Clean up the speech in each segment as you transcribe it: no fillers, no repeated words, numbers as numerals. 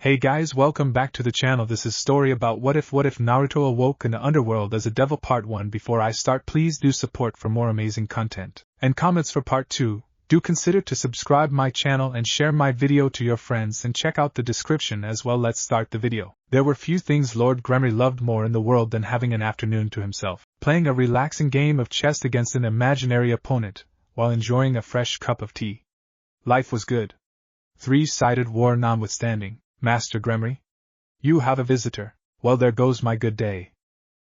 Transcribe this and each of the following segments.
Hey guys, welcome back to the channel. This is story about what if Naruto awoke in the Underworld as a devil part 1. Before I start, please do support for more amazing content and comments for part 2. Do consider to subscribe my channel and share my video to your friends and check out the description as well. Let's start the video. There were few things Lord Gremory loved more in the world than having an afternoon to himself, playing a relaxing game of chess against an imaginary opponent, while enjoying a fresh cup of tea. Life was good. Three-sided war notwithstanding. Master Gremory? You have a visitor. Well, there goes my good day.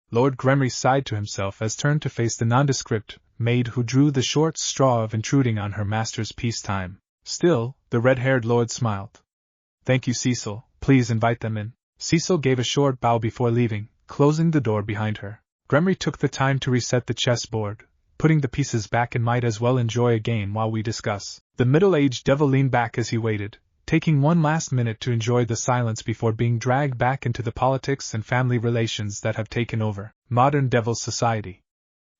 Lord Gremory sighed to himself as turned to face the nondescript maid who drew the short straw of intruding on her master's peacetime. Still, the red-haired lord smiled. Thank you, Cecil. Please invite them in. Cecil gave a short bow before leaving, closing the door behind her. Gremory took the time to reset the chessboard, putting the pieces back and might as well enjoy a game while we discuss. The middle-aged devil leaned back as he waited, taking one last minute to enjoy the silence before being dragged back into the politics and family relations that have taken over modern devil society.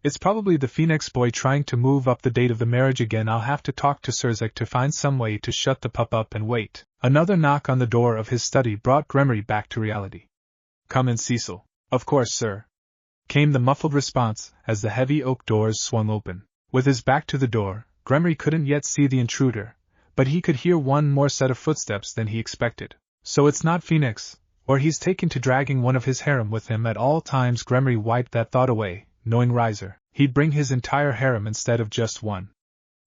It's probably the Phoenix boy trying to move up the date of the marriage again. I'll have to talk to Sirzek to find some way to shut the pup up and wait. Another knock on the door of his study brought Gremory back to reality. Come in, Cecil. Of course, sir, came the muffled response as the heavy oak doors swung open. With his back to the door, Gremory couldn't yet see the intruder, but he could hear one more set of footsteps than he expected. So it's not Phoenix, or he's taken to dragging one of his harem with him at all times. Gremory wiped that thought away, knowing Riser, he'd bring his entire harem instead of just one.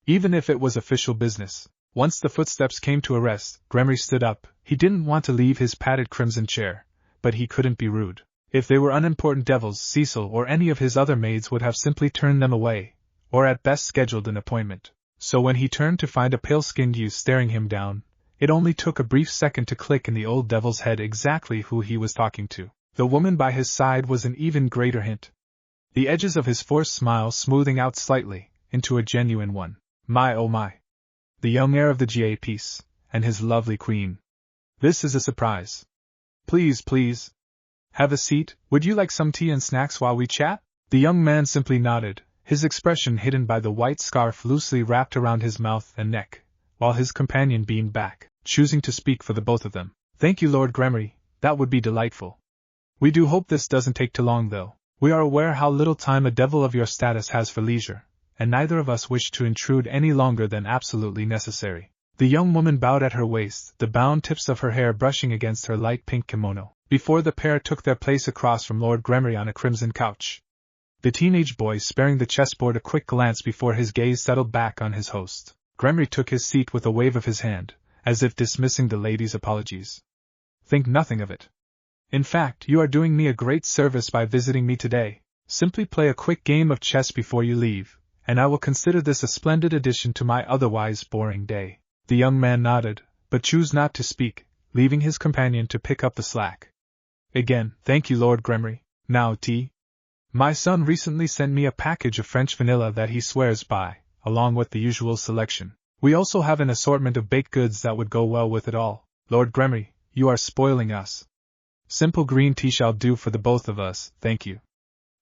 Even if it was official business. Once the footsteps came to a rest, Gremory stood up. He didn't want to leave his padded crimson chair, but he couldn't be rude. If they were unimportant devils, Cecil or any of his other maids would have simply turned them away, or at best scheduled an appointment. So when he turned to find a pale-skinned youth staring him down, it only took a brief second to click in the old devil's head exactly who he was talking to. The woman by his side was an even greater hint. The edges of his forced smile smoothing out slightly, into a genuine one. My oh my. The young heir of the GA piece, and his lovely queen. This is a surprise. Please, please. Have a seat. Would you like some tea and snacks while we chat? The young man simply nodded, his expression hidden by the white scarf loosely wrapped around his mouth and neck, while his companion beamed back, choosing to speak for the both of them. Thank you, Lord Gremory, that would be delightful. We do hope this doesn't take too long, though. We are aware how little time a devil of your status has for leisure, and neither of us wish to intrude any longer than absolutely necessary. The young woman bowed at her waist, the bound tips of her hair brushing against her light pink kimono, before the pair took their place across from Lord Gremory on a crimson couch. The teenage boy sparing the chessboard a quick glance before his gaze settled back on his host. Gremory took his seat with a wave of his hand, as if dismissing the lady's apologies. Think nothing of it. In fact, you are doing me a great service by visiting me today. Simply play a quick game of chess before you leave, and I will consider this a splendid addition to my otherwise boring day. The young man nodded, but chose not to speak, leaving his companion to pick up the slack. Again, thank you, Lord Gremory. Now tea? My son recently sent me a package of French vanilla that he swears by, along with the usual selection. We also have an assortment of baked goods that would go well with it all. Lord Gremory, you are spoiling us. Simple green tea shall do for the both of us, thank you,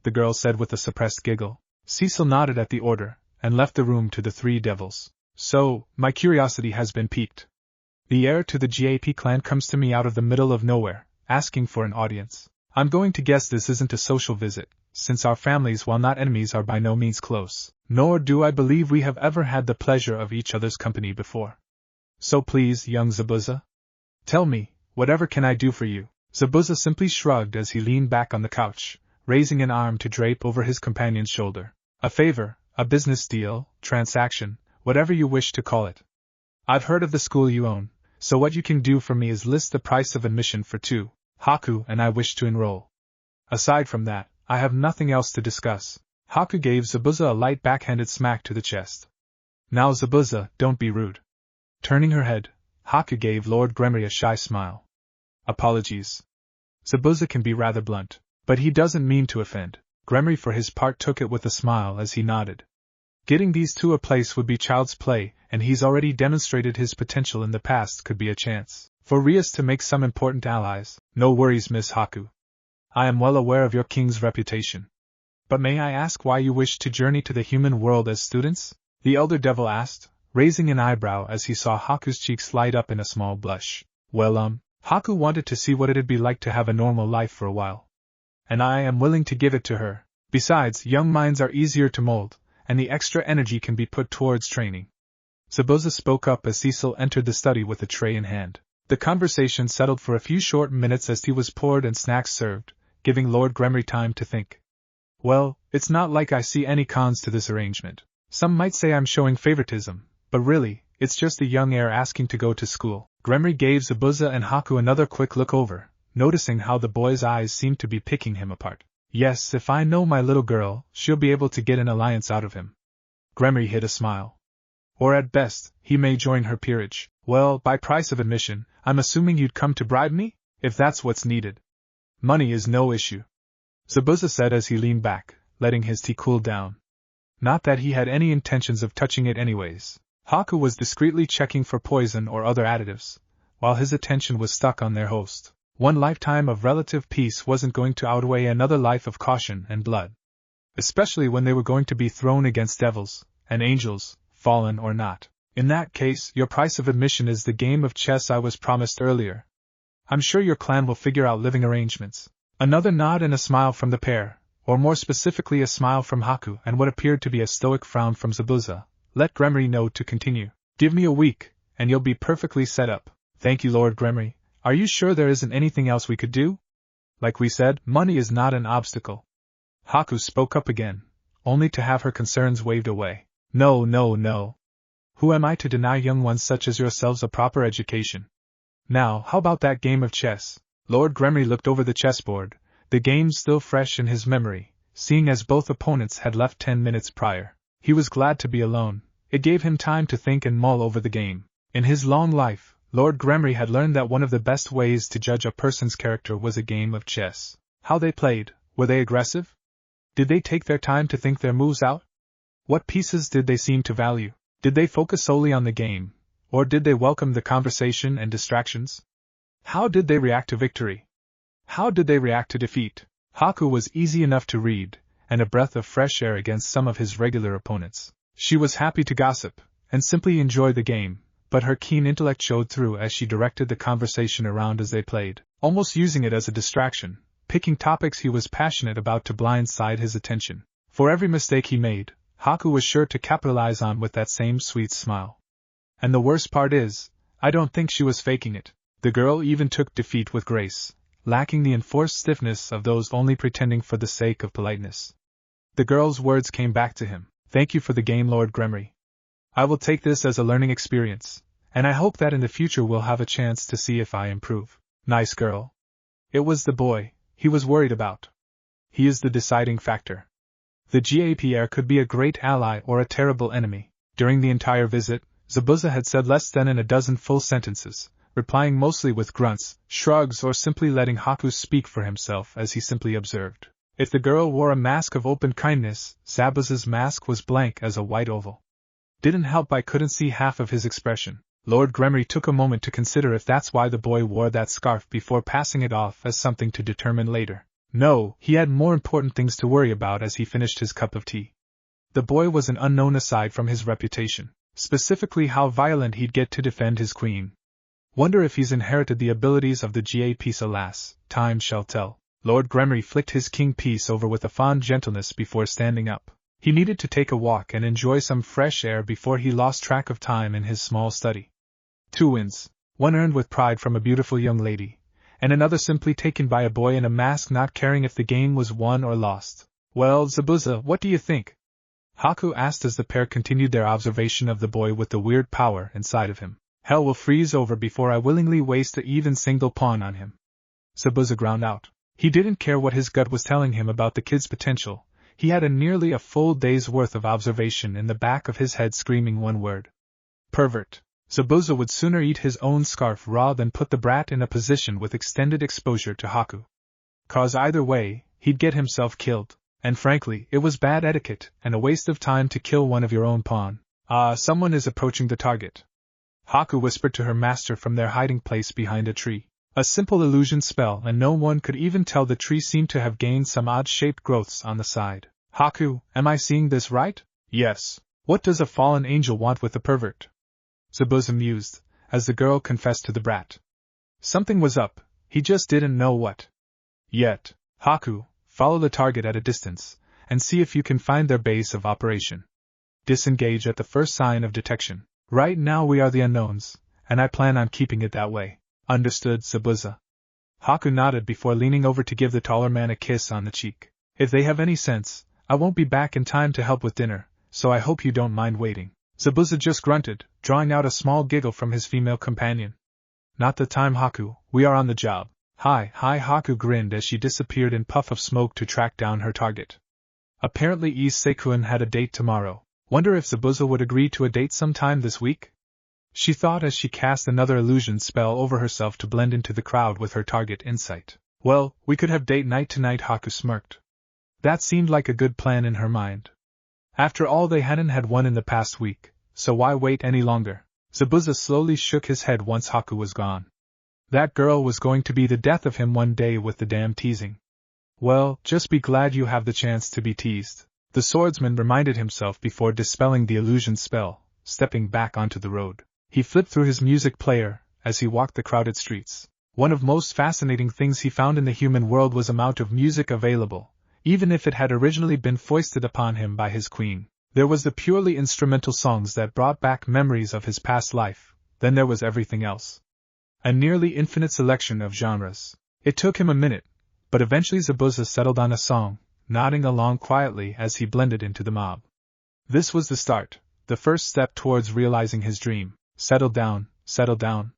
the girl said with a suppressed giggle. Cecil nodded at the order, and left the room to the three devils. So, my curiosity has been piqued. The heir to the GAP clan comes to me out of the middle of nowhere, asking for an audience. I'm going to guess this isn't a social visit, since our families, while not enemies, are by no means close, nor do I believe we have ever had the pleasure of each other's company before. So please, young Zabuza, tell me, whatever can I do for you? Zabuza simply shrugged as he leaned back on the couch, raising an arm to drape over his companion's shoulder. A favor, a business deal, transaction, whatever you wish to call it. I've heard of the school you own, so what you can do for me is list the price of admission for 2. Haku and I wish to enroll. Aside from that, I have nothing else to discuss. Haku gave Zabuza a light backhanded smack to the chest. Now Zabuza, don't be rude. Turning her head, Haku gave Lord Gremory a shy smile. Apologies. Zabuza can be rather blunt, but he doesn't mean to offend. Gremory for his part took it with a smile as he nodded. Getting these two a place would be child's play, and he's already demonstrated his potential in the past. Could be a chance for Rias to make some important allies. No worries, Miss Haku. I am well aware of your king's reputation. But may I ask why you wish to journey to the human world as students? The elder devil asked, raising an eyebrow as he saw Haku's cheeks light up in a small blush. Well, Haku wanted to see what it'd be like to have a normal life for a while. And I am willing to give it to her. Besides, young minds are easier to mold, and the extra energy can be put towards training. Zabuza spoke up as Cecil entered the study with a tray in hand. The conversation settled for a few short minutes as tea was poured and snacks served, giving Lord Gremory time to think. Well, it's not like I see any cons to this arrangement. Some might say I'm showing favoritism, but really, it's just the young heir asking to go to school. Gremory gave Zabuza and Haku another quick look over, noticing how the boy's eyes seemed to be picking him apart. Yes, if I know my little girl, she'll be able to get an alliance out of him. Gremory hid a smile. Or at best, he may join her peerage. Well, by price of admission, I'm assuming you'd come to bribe me? If that's what's needed. Money is no issue. Zabuza said as he leaned back, letting his tea cool down. Not that he had any intentions of touching it anyways. Haku was discreetly checking for poison or other additives, while his attention was stuck on their host. One lifetime of relative peace wasn't going to outweigh another life of caution and blood. Especially when they were going to be thrown against devils, and angels, fallen or not. In that case, your price of admission is the game of chess I was promised earlier. I'm sure your clan will figure out living arrangements. Another nod and a smile from the pair, or more specifically a smile from Haku and what appeared to be a stoic frown from Zabuza, let Gremory know to continue. Give me a week, and you'll be perfectly set up. Thank you, Lord Gremory. Are you sure there isn't anything else we could do? Like we said, money is not an obstacle. Haku spoke up again, only to have her concerns waved away. No, no, no. Who am I to deny young ones such as yourselves a proper education? Now, how about that game of chess? Lord Gremory looked over the chessboard, the game still fresh in his memory, seeing as both opponents had left 10 minutes prior. He was glad to be alone. It gave him time to think and mull over the game. In his long life, Lord Gremory had learned that one of the best ways to judge a person's character was a game of chess. How they played. Were they aggressive? Did they take their time to think their moves out? What pieces did they seem to value? Did they focus solely on the game, or did they welcome the conversation and distractions? How did they react to victory? How did they react to defeat? Haku was easy enough to read, and a breath of fresh air against some of his regular opponents. She was happy to gossip, and simply enjoy the game, but her keen intellect showed through as she directed the conversation around as they played, almost using it as a distraction, picking topics he was passionate about to blindside his attention. For every mistake he made, Haku was sure to capitalize on with that same sweet smile. And the worst part is, I don't think she was faking it. The girl even took defeat with grace, lacking the enforced stiffness of those only pretending for the sake of politeness. The girl's words came back to him. Thank you for the game, Lord Gremory. I will take this as a learning experience, and I hope that in the future we'll have a chance to see if I improve. Nice girl. It was the boy he was worried about. He is the deciding factor. The GAP could be a great ally or a terrible enemy. During the entire visit, Zabuza had said less than a dozen full sentences, replying mostly with grunts, shrugs, or simply letting Haku speak for himself as he simply observed. If the girl wore a mask of open kindness, Zabuza's mask was blank as a white oval. Didn't help I couldn't see half of his expression. Lord Gremory took a moment to consider if that's why the boy wore that scarf before passing it off as something to determine later. No, he had more important things to worry about as he finished his cup of tea. The boy was an unknown aside from his reputation, specifically how violent he'd get to defend his queen. Wonder if he's inherited the abilities of the GA. Alas, time shall tell. Lord Gremory flicked his king piece over with a fond gentleness before standing up. He needed to take a walk and enjoy some fresh air before he lost track of time in his small study. 2 wins, one earned with pride from a beautiful young lady, and another simply taken by a boy in a mask not caring if the game was won or lost. Well, Zabuza, what do you think? Haku asked as the pair continued their observation of the boy with the weird power inside of him. Hell will freeze over before I willingly waste an even single pawn on him. Zabuza ground out. He didn't care what his gut was telling him about the kid's potential. He had nearly a full day's worth of observation in the back of his head screaming one word. Pervert. Zabuza would sooner eat his own scarf raw than put the brat in a position with extended exposure to Haku. 'Cause either way, he'd get himself killed, and frankly, it was bad etiquette and a waste of time to kill one of your own pawn. Someone is approaching the target. Haku whispered to her master from their hiding place behind a tree. A simple illusion spell, and no one could even tell the tree seemed to have gained some odd-shaped growths on the side. Haku, am I seeing this right? Yes. What does a fallen angel want with a pervert? Zabuza mused, as the girl confessed to the brat. Something was up, he just didn't know what. Yet. Haku, follow the target at a distance, and see if you can find their base of operation. Disengage at the first sign of detection. Right now we are the unknowns, and I plan on keeping it that way. Understood, Zabuza. Haku nodded before leaning over to give the taller man a kiss on the cheek. If they have any sense, I won't be back in time to help with dinner, so I hope you don't mind waiting. Zabuza just grunted, drawing out a small giggle from his female companion. Not the time, Haku, we are on the job. Hi, Haku grinned as she disappeared in puff of smoke to track down her target. Apparently Ise-kun had a date tomorrow. Wonder if Zabuza would agree to a date sometime this week? She thought as she cast another illusion spell over herself to blend into the crowd with her target in sight. Well, we could have date night tonight, Haku smirked. That seemed like a good plan in her mind. After all, they hadn't had one in the past week, so why wait any longer? Zabuza slowly shook his head once Haku was gone. That girl was going to be the death of him one day with the damn teasing. Well, just be glad you have the chance to be teased, the swordsman reminded himself before dispelling the illusion spell, stepping back onto the road. He flipped through his music player as he walked the crowded streets. One of most fascinating things he found in the human world was the amount of music available, even if it had originally been foisted upon him by his queen. There was the purely instrumental songs that brought back memories of his past life, then there was everything else. A nearly infinite selection of genres. It took him a minute, but eventually Zabuza settled on a song, nodding along quietly as he blended into the mob. This was the start, the first step towards realizing his dream. Settle down, settle down.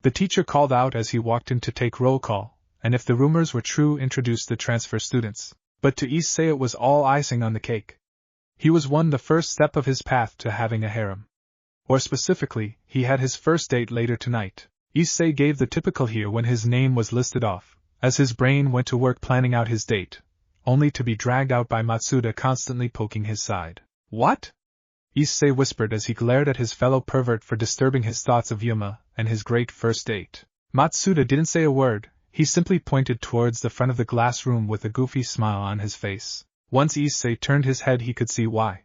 The teacher called out as he walked in to take roll call, and if the rumors were true, introduced the transfer students. But to Issei it was all icing on the cake. He was the first step of his path to having a harem. Or specifically, he had his first date later tonight. Issei gave the typical here when his name was listed off, as his brain went to work planning out his date, only to be dragged out by Matsuda constantly poking his side. What? Issei whispered as he glared at his fellow pervert for disturbing his thoughts of Yuma and his great first date. Matsuda didn't say a word, he simply pointed towards the front of the glass room with a goofy smile on his face. Once Issei turned his head, he could see why.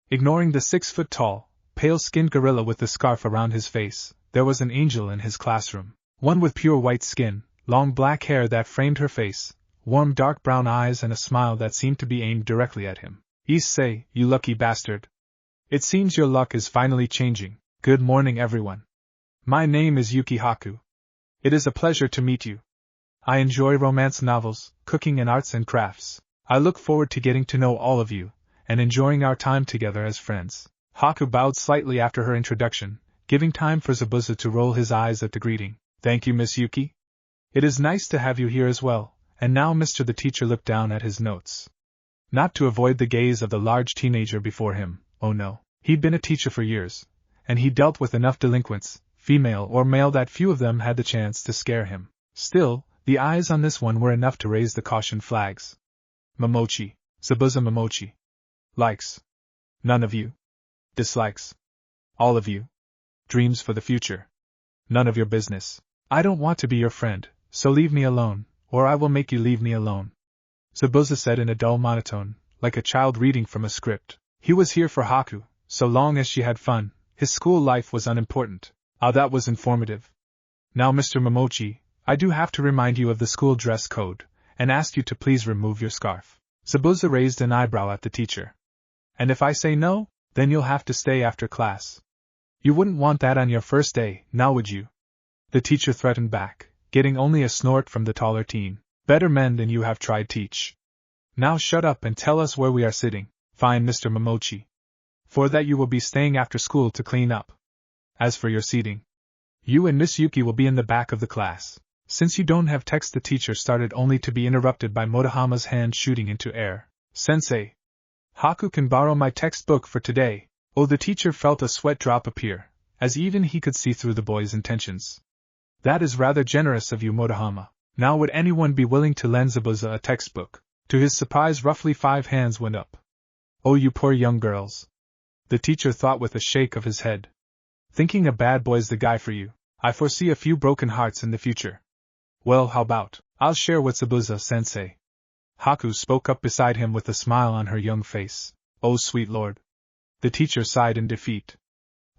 Ignoring the 6-foot-tall, pale-skinned gorilla with the scarf around his face, there was an angel in his classroom. One with pure white skin, long black hair that framed her face, warm dark brown eyes and a smile that seemed to be aimed directly at him. Issei, you lucky bastard. It seems your luck is finally changing. Good morning, everyone. My name is Yuki Haku. It is a pleasure to meet you. I enjoy romance novels, cooking and arts and crafts. I look forward to getting to know all of you, and enjoying our time together as friends. Haku bowed slightly after her introduction, giving time for Zabuza to roll his eyes at the greeting. Thank you, Miss Yuki. It is nice to have you here as well. And now Mr. the teacher looked down at his notes. Not to avoid the gaze of the large teenager before him, oh no. He'd been a teacher for years, and he dealt with enough delinquents, female or male, that few of them had the chance to scare him. Still, the eyes on this one were enough to raise the caution flags. Momochi. Zabuza Momochi. Likes. None of you. Dislikes. All of you. Dreams for the future. None of your business. I don't want to be your friend, so leave me alone, or I will make you leave me alone. Zabuza said in a dull monotone, like a child reading from a script. He was here for Haku, so long as she had fun. His school life was unimportant. Ah, that was informative. Now, Mr. Momochi, I do have to remind you of the school dress code, and ask you to please remove your scarf. Zabuza raised an eyebrow at the teacher. And if I say no, then you'll have to stay after class. You wouldn't want that on your first day, now would you? The teacher threatened back, getting only a snort from the taller teen. Better men than you have tried teach. Now shut up and tell us where we are sitting. Fine, Mr. Momochi. For that you will be staying after school to clean up. As for your seating, you and Miss Yuki will be in the back of the class. Since you don't have text, the teacher started only to be interrupted by Motohama's hand shooting into air. Sensei. Haku can borrow my textbook for today. Oh, the teacher felt a sweat drop appear, as even he could see through the boy's intentions. That is rather generous of you, Motohama. Now would anyone be willing to lend Zabuza a textbook? To his surprise, roughly 5 hands went up. Oh, you poor young girls. The teacher thought with a shake of his head. Thinking a bad boy's the guy for you. I foresee a few broken hearts in the future. Well, how about, I'll share with Zabuza-sensei. Haku spoke up beside him with a smile on her young face. Oh, sweet lord. The teacher sighed in defeat.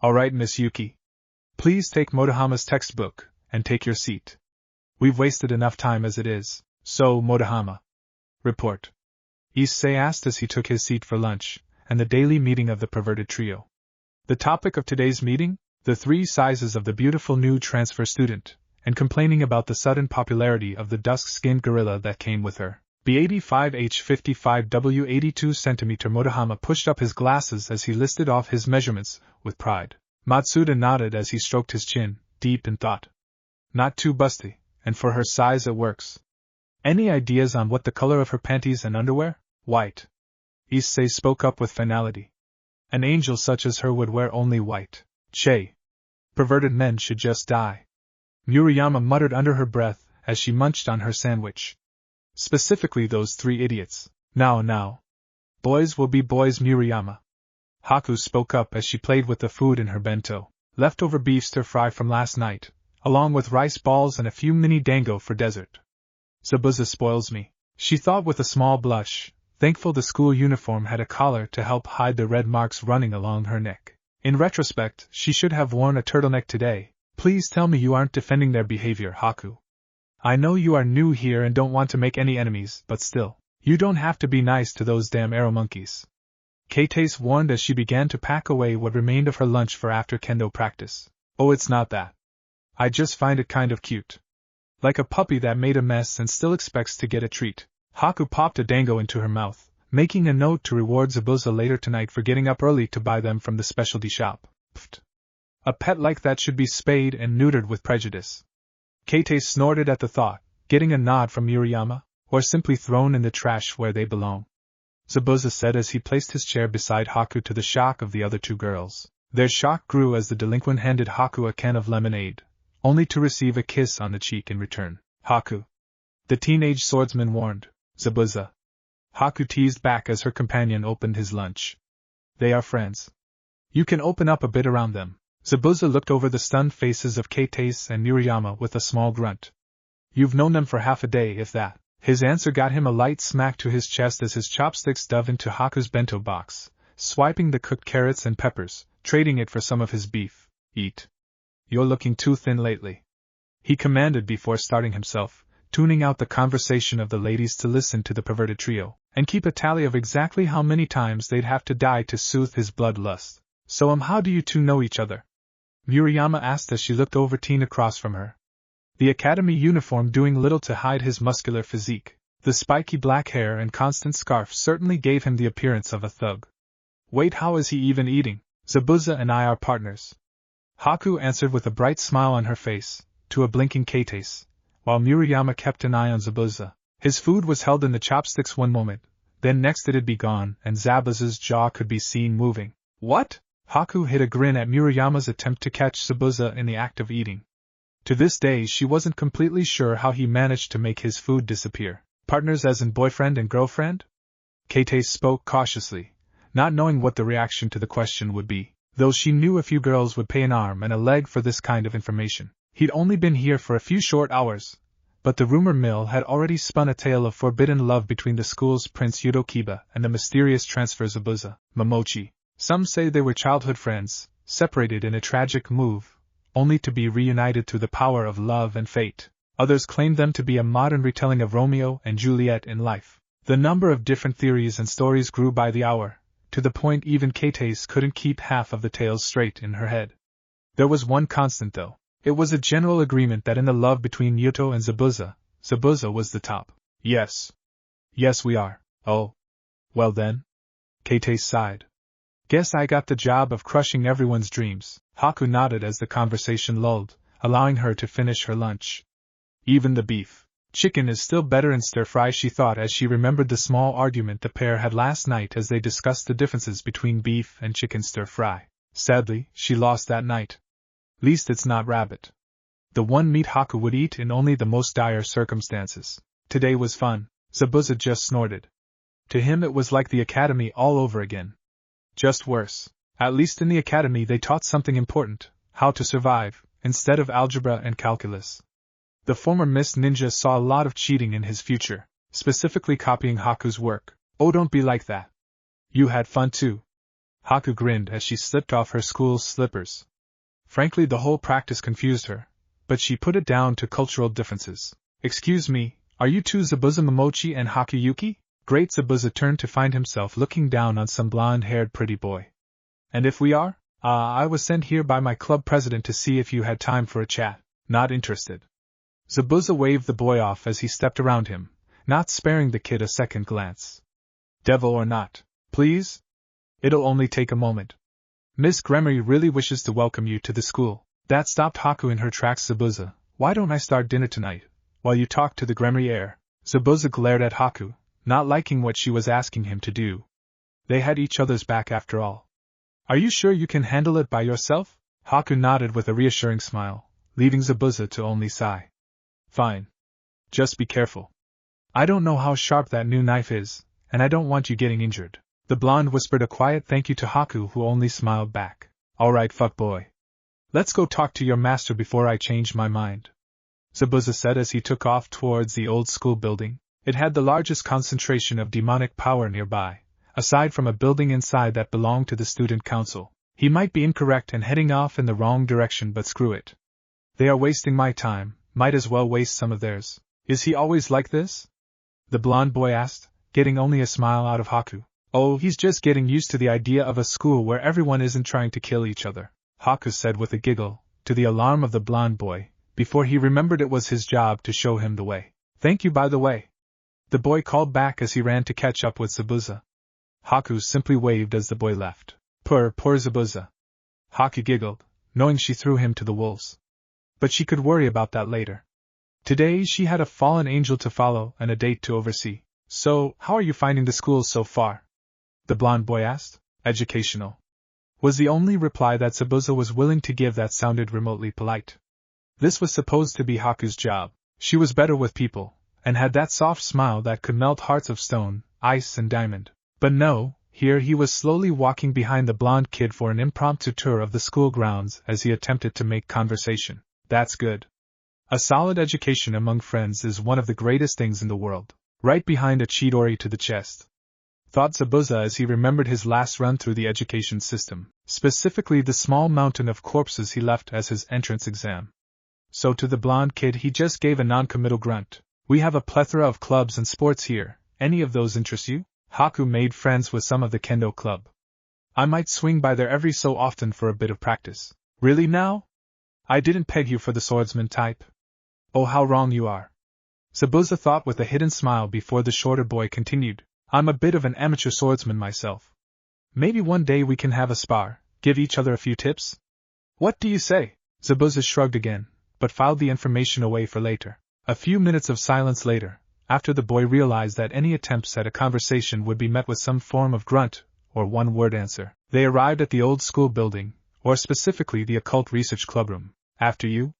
All right, Miss Yuki. Please take Motohama's textbook, and take your seat. We've wasted enough time as it is, so, Motohama. Report. Issei asked as he took his seat for lunch, and the daily meeting of the perverted trio. The topic of today's meeting? The 3 sizes of the beautiful new transfer student, and complaining about the sudden popularity of the dusk-skinned gorilla that came with her. B85H55W 82 cm. Motohama pushed up his glasses as he listed off his measurements, with pride. Matsuda nodded as he stroked his chin, deep in thought. Not too busty, and for her size it works. Any ideas on what the color of her panties and underwear? White. Issei spoke up with finality. An angel such as her would wear only white. Che. Perverted men should just die. Murayama muttered under her breath as she munched on her sandwich. Specifically those 3 idiots. Now. Boys will be boys, Murayama. Haku spoke up as she played with the food in her bento. Leftover beef stir-fry from last night, along with rice balls and a few mini dango for dessert. Zabuza spoils me, she thought with a small blush, thankful the school uniform had a collar to help hide the red marks running along her neck. In retrospect, she should have worn a turtleneck today. Please tell me you aren't defending their behavior, Haku. I know you are new here and don't want to make any enemies, but still, you don't have to be nice to those damn arrow monkeys. Keites warned as she began to pack away what remained of her lunch for after kendo practice. Oh, it's not that. I just find it kind of cute. Like a puppy that made a mess and still expects to get a treat. Haku popped a dango into her mouth, making a note to reward Zabuza later tonight for getting up early to buy them from the specialty shop. Pfft. A pet like that should be spayed and neutered with prejudice. Keites snorted at the thought, getting a nod from Murayama, or simply thrown in the trash where they belong. Zabuza said as he placed his chair beside Haku to the shock of the other 2 girls. Their shock grew as the delinquent handed Haku a can of lemonade, only to receive a kiss on the cheek in return. Haku. The teenage swordsman warned. Zabuza. Haku teased back as her companion opened his lunch. They are friends. You can open up a bit around them. Zabuza looked over the stunned faces of Keites and Murayama with a small grunt. You've known them for half a day, if that. His answer got him a light smack to his chest as his chopsticks dove into Haku's bento box, swiping the cooked carrots and peppers, trading it for some of his beef. Eat. You're looking too thin lately, he commanded before starting himself, tuning out the conversation of the ladies to listen to the perverted trio, and keep a tally of exactly how many times they'd have to die to soothe his bloodlust. So how do you 2 know each other? Murayama asked as she looked over Teen across from her. The academy uniform doing little to hide his muscular physique. The spiky black hair and constant scarf certainly gave him the appearance of a thug. Wait, how is he even eating? Zabuza and I are partners. Haku answered with a bright smile on her face, to a blinking Keites, while Murayama kept an eye on Zabuza. His food was held in the chopsticks one moment, then next it'd be gone, and Zabuza's jaw could be seen moving. What? Haku hid a grin at Murayama's attempt to catch Zabuza in the act of eating. To this day she wasn't completely sure how he managed to make his food disappear. Partners as in boyfriend and girlfriend? Keites spoke cautiously, not knowing what the reaction to the question would be, though she knew a few girls would pay an arm and a leg for this kind of information. He'd only been here for a few short hours, but the rumor mill had already spun a tale of forbidden love between the school's Prince Yudokiba and the mysterious transfer Zabuza, Momochi. Some say they were childhood friends, separated in a tragic move, only to be reunited through the power of love and fate. Others claimed them to be a modern retelling of Romeo and Juliet in life. The number of different theories and stories grew by the hour, to the point even Keites couldn't keep half of the tales straight in her head. There was one constant though. It was a general agreement that in the love between Yuto and Zabuza, Zabuza was the top. Yes. Yes, we are. Oh. Well then. Keites sighed. Guess I got the job of crushing everyone's dreams. Haku nodded as the conversation lulled, allowing her to finish her lunch. Even the beef. Chicken is still better in stir-fry, she thought as she remembered the small argument the pair had last night as they discussed the differences between beef and chicken stir-fry. Sadly, she lost that night. Least it's not rabbit. The one meat Haku would eat in only the most dire circumstances. Today was fun. Zabuza just snorted. To him it was like the academy all over again. Just worse. At least in the academy they taught something important, how to survive, instead of algebra and calculus. The former Miss Ninja saw a lot of cheating in his future, specifically copying Haku's work. Oh, don't be like that. You had fun too. Haku grinned as she slipped off her school slippers. Frankly, the whole practice confused her, but she put it down to cultural differences. Excuse me, are you two Zabuza Momochi and Hakuyuki? Great Zabuza turned to find himself looking down on some blonde-haired pretty boy. And if we are? I was sent here by my club president to see if you had time for a chat. Not interested. Zabuza waved the boy off as he stepped around him, not sparing the kid a second glance. Devil or not, please? It'll only take a moment. Miss Gremory really wishes to welcome you to the school. That stopped Haku in her tracks. Zabuza, why don't I start dinner tonight, while you talk to the Gremory heir? Zabuza glared at Haku, not liking what she was asking him to do. They had each other's back after all. Are you sure you can handle it by yourself? Haku nodded with a reassuring smile, leaving Zabuza to only sigh. Fine. Just be careful. I don't know how sharp that new knife is, and I don't want you getting injured. The blonde whispered a quiet thank you to Haku, who only smiled back. All right, fuckboy. Let's go talk to your master before I change my mind, Zabuza said as he took off towards the old school building. It had the largest concentration of demonic power nearby, aside from a building inside that belonged to the student council. He might be incorrect and heading off in the wrong direction, but screw it. They are wasting my time, might as well waste some of theirs. Is he always like this? The blonde boy asked, getting only a smile out of Haku. Oh, he's just getting used to the idea of a school where everyone isn't trying to kill each other, Haku said with a giggle, to the alarm of the blonde boy, before he remembered it was his job to show him the way. Thank you, by the way, the boy called back as he ran to catch up with Zabuza. Haku simply waved as the boy left. Poor Zabuza. Haku giggled, knowing she threw him to the wolves. But she could worry about that later. Today she had a fallen angel to follow and a date to oversee. So, how are you finding the school so far? The blonde boy asked. Educational, was the only reply that Zabuza was willing to give that sounded remotely polite. This was supposed to be Haku's job. She was better with people, and had that soft smile that could melt hearts of stone, ice and diamond. But no, here he was slowly walking behind the blonde kid for an impromptu tour of the school grounds as he attempted to make conversation. That's good. A solid education among friends is one of the greatest things in the world. Right behind a Chidori to the chest, thought Zabuza as he remembered his last run through the education system, specifically the small mountain of corpses he left as his entrance exam. So to the blonde kid he just gave a non-committal grunt. We have a plethora of clubs and sports here. Any of those interest you? Haku made friends with some of the kendo club. I might swing by there every so often for a bit of practice. Really now? I didn't peg you for the swordsman type. Oh, how wrong you are. Zabuza thought with a hidden smile before the shorter boy continued. I'm a bit of an amateur swordsman myself. Maybe one day we can have a spar, give each other a few tips? What do you say? Zabuza shrugged again, but filed the information away for later. A few minutes of silence later, after the boy realized that any attempts at a conversation would be met with some form of grunt, or one-word answer, they arrived at the old school building, or specifically the occult research clubroom. After you?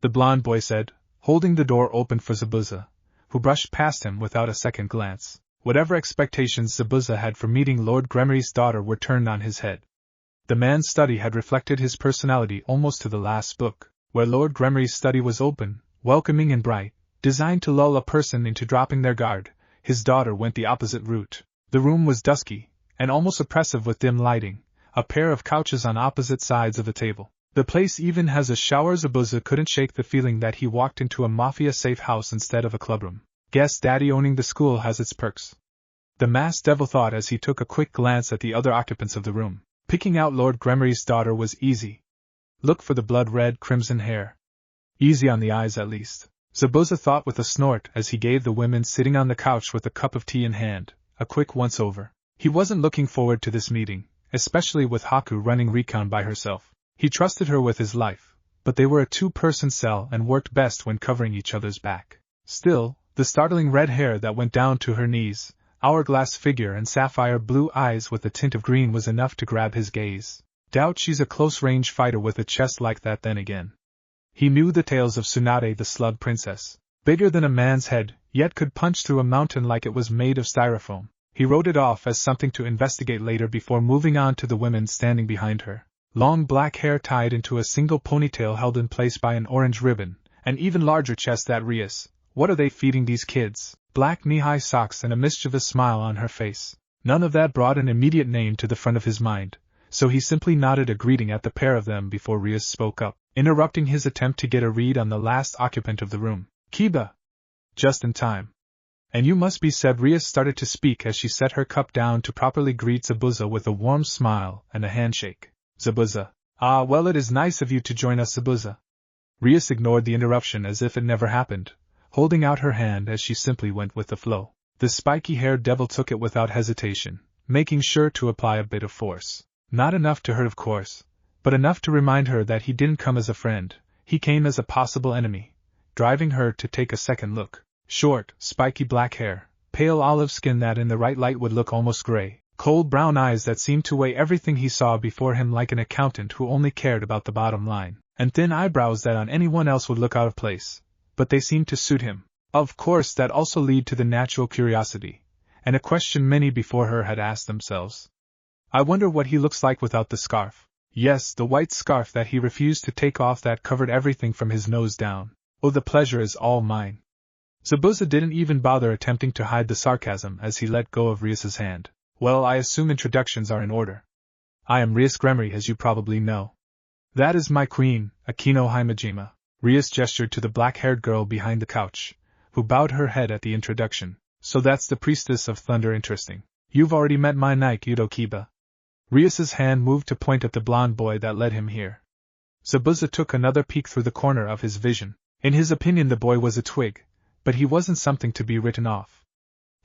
The blonde boy said, holding the door open for Zabuza, who brushed past him without a second glance. Whatever expectations Zabuza had for meeting Lord Gremory's daughter were turned on his head. The man's study had reflected his personality almost to the last book, where Lord Gremory's study was open, welcoming and bright, designed to lull a person into dropping their guard. His daughter went the opposite route. The room was dusky, and almost oppressive with dim lighting, a pair of couches on opposite sides of the table. The place even has a shower. Zabuza couldn't shake the feeling that he walked into a mafia-safe house instead of a clubroom. Guess daddy owning the school has its perks, the masked devil thought as he took a quick glance at the other occupants of the room. Picking out Lord Gremory's daughter was easy. Look for the blood-red crimson hair. Easy on the eyes at least, Zabuza thought with a snort as he gave the women sitting on the couch with a cup of tea in hand a quick once-over. He wasn't looking forward to this meeting, especially with Haku running recon by herself. He trusted her with his life, but they were a two-person cell and worked best when covering each other's back. Still, the startling red hair that went down to her knees, hourglass figure and sapphire blue eyes with a tint of green was enough to grab his gaze. Doubt she's a close-range fighter with a chest like that then again. He knew the tales of Tsunade the slug princess, bigger than a man's head, yet could punch through a mountain like it was made of styrofoam. He wrote it off as something to investigate later before moving on to the women standing behind her. Long black hair tied into a single ponytail held in place by an orange ribbon, an even larger chest that Rias. What are they feeding these kids? Black knee-high socks and a mischievous smile on her face. None of that brought an immediate name to the front of his mind, so he simply nodded a greeting at the pair of them before Rias spoke up. interrupting his attempt to get a read on the last occupant of the room. Kiba! Just in time. And you must be, said. Rias started to speak as she set her cup down to properly greet Zabuza with a warm smile and a handshake. Zabuza. Ah, well, it is nice of you to join us, Zabuza. Rias ignored the interruption as if it never happened, holding out her hand as she simply went with the flow. The spiky-haired devil took it without hesitation, making sure to apply a bit of force. Not enough to hurt, of course, but enough to remind her that he didn't come as a friend, he came as a possible enemy, driving her to take a second look. Short, spiky black hair, pale olive skin that in the right light would look almost gray, cold brown eyes that seemed to weigh everything he saw before him like an accountant who only cared about the bottom line, and thin eyebrows that on anyone else would look out of place, but they seemed to suit him. Of course, that also led to the natural curiosity, and a question many before her had asked themselves. I wonder what he looks like without the scarf. Yes, the white scarf that he refused to take off that covered everything from his nose down. Oh, the pleasure is all mine. Zabuza didn't even bother attempting to hide the sarcasm as he let go of Rias's hand. Well, I assume introductions are in order. I am Rias Gremory, as you probably know. That is my queen, Akino Himejima. Rias gestured to the black-haired girl behind the couch, who bowed her head at the introduction. So that's the priestess of thunder. Interesting. You've already met my knight, Udo Kiba. Rias's hand moved to point at the blond boy that led him here. Zabuza took another peek through the corner of his vision. In his opinion, the boy was a twig, but he wasn't something to be written off.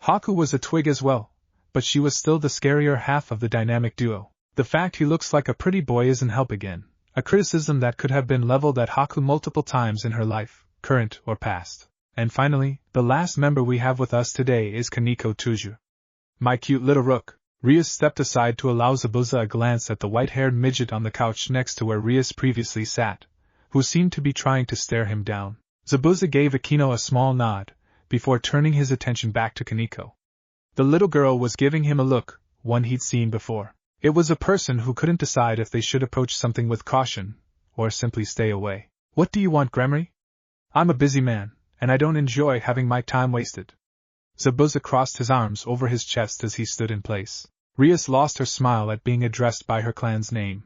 Haku was a twig as well, but she was still the scarier half of the dynamic duo. The fact he looks like a pretty boy isn't help again, a criticism that could have been leveled at Haku multiple times in her life, current or past. And finally, the last member we have with us today is Kaneko Tuju. My cute little rook. Rias stepped aside to allow Zabuza a glance at the white-haired midget on the couch next to where Rias previously sat, who seemed to be trying to stare him down. Zabuza gave Akino a small nod, before turning his attention back to Kaneko. The little girl was giving him a look, one he'd seen before. It was a person who couldn't decide if they should approach something with caution, or simply stay away. What do you want, Gremory? I'm a busy man, and I don't enjoy having my time wasted. Zabuza crossed his arms over his chest as he stood in place. Rias lost her smile at being addressed by her clan's name.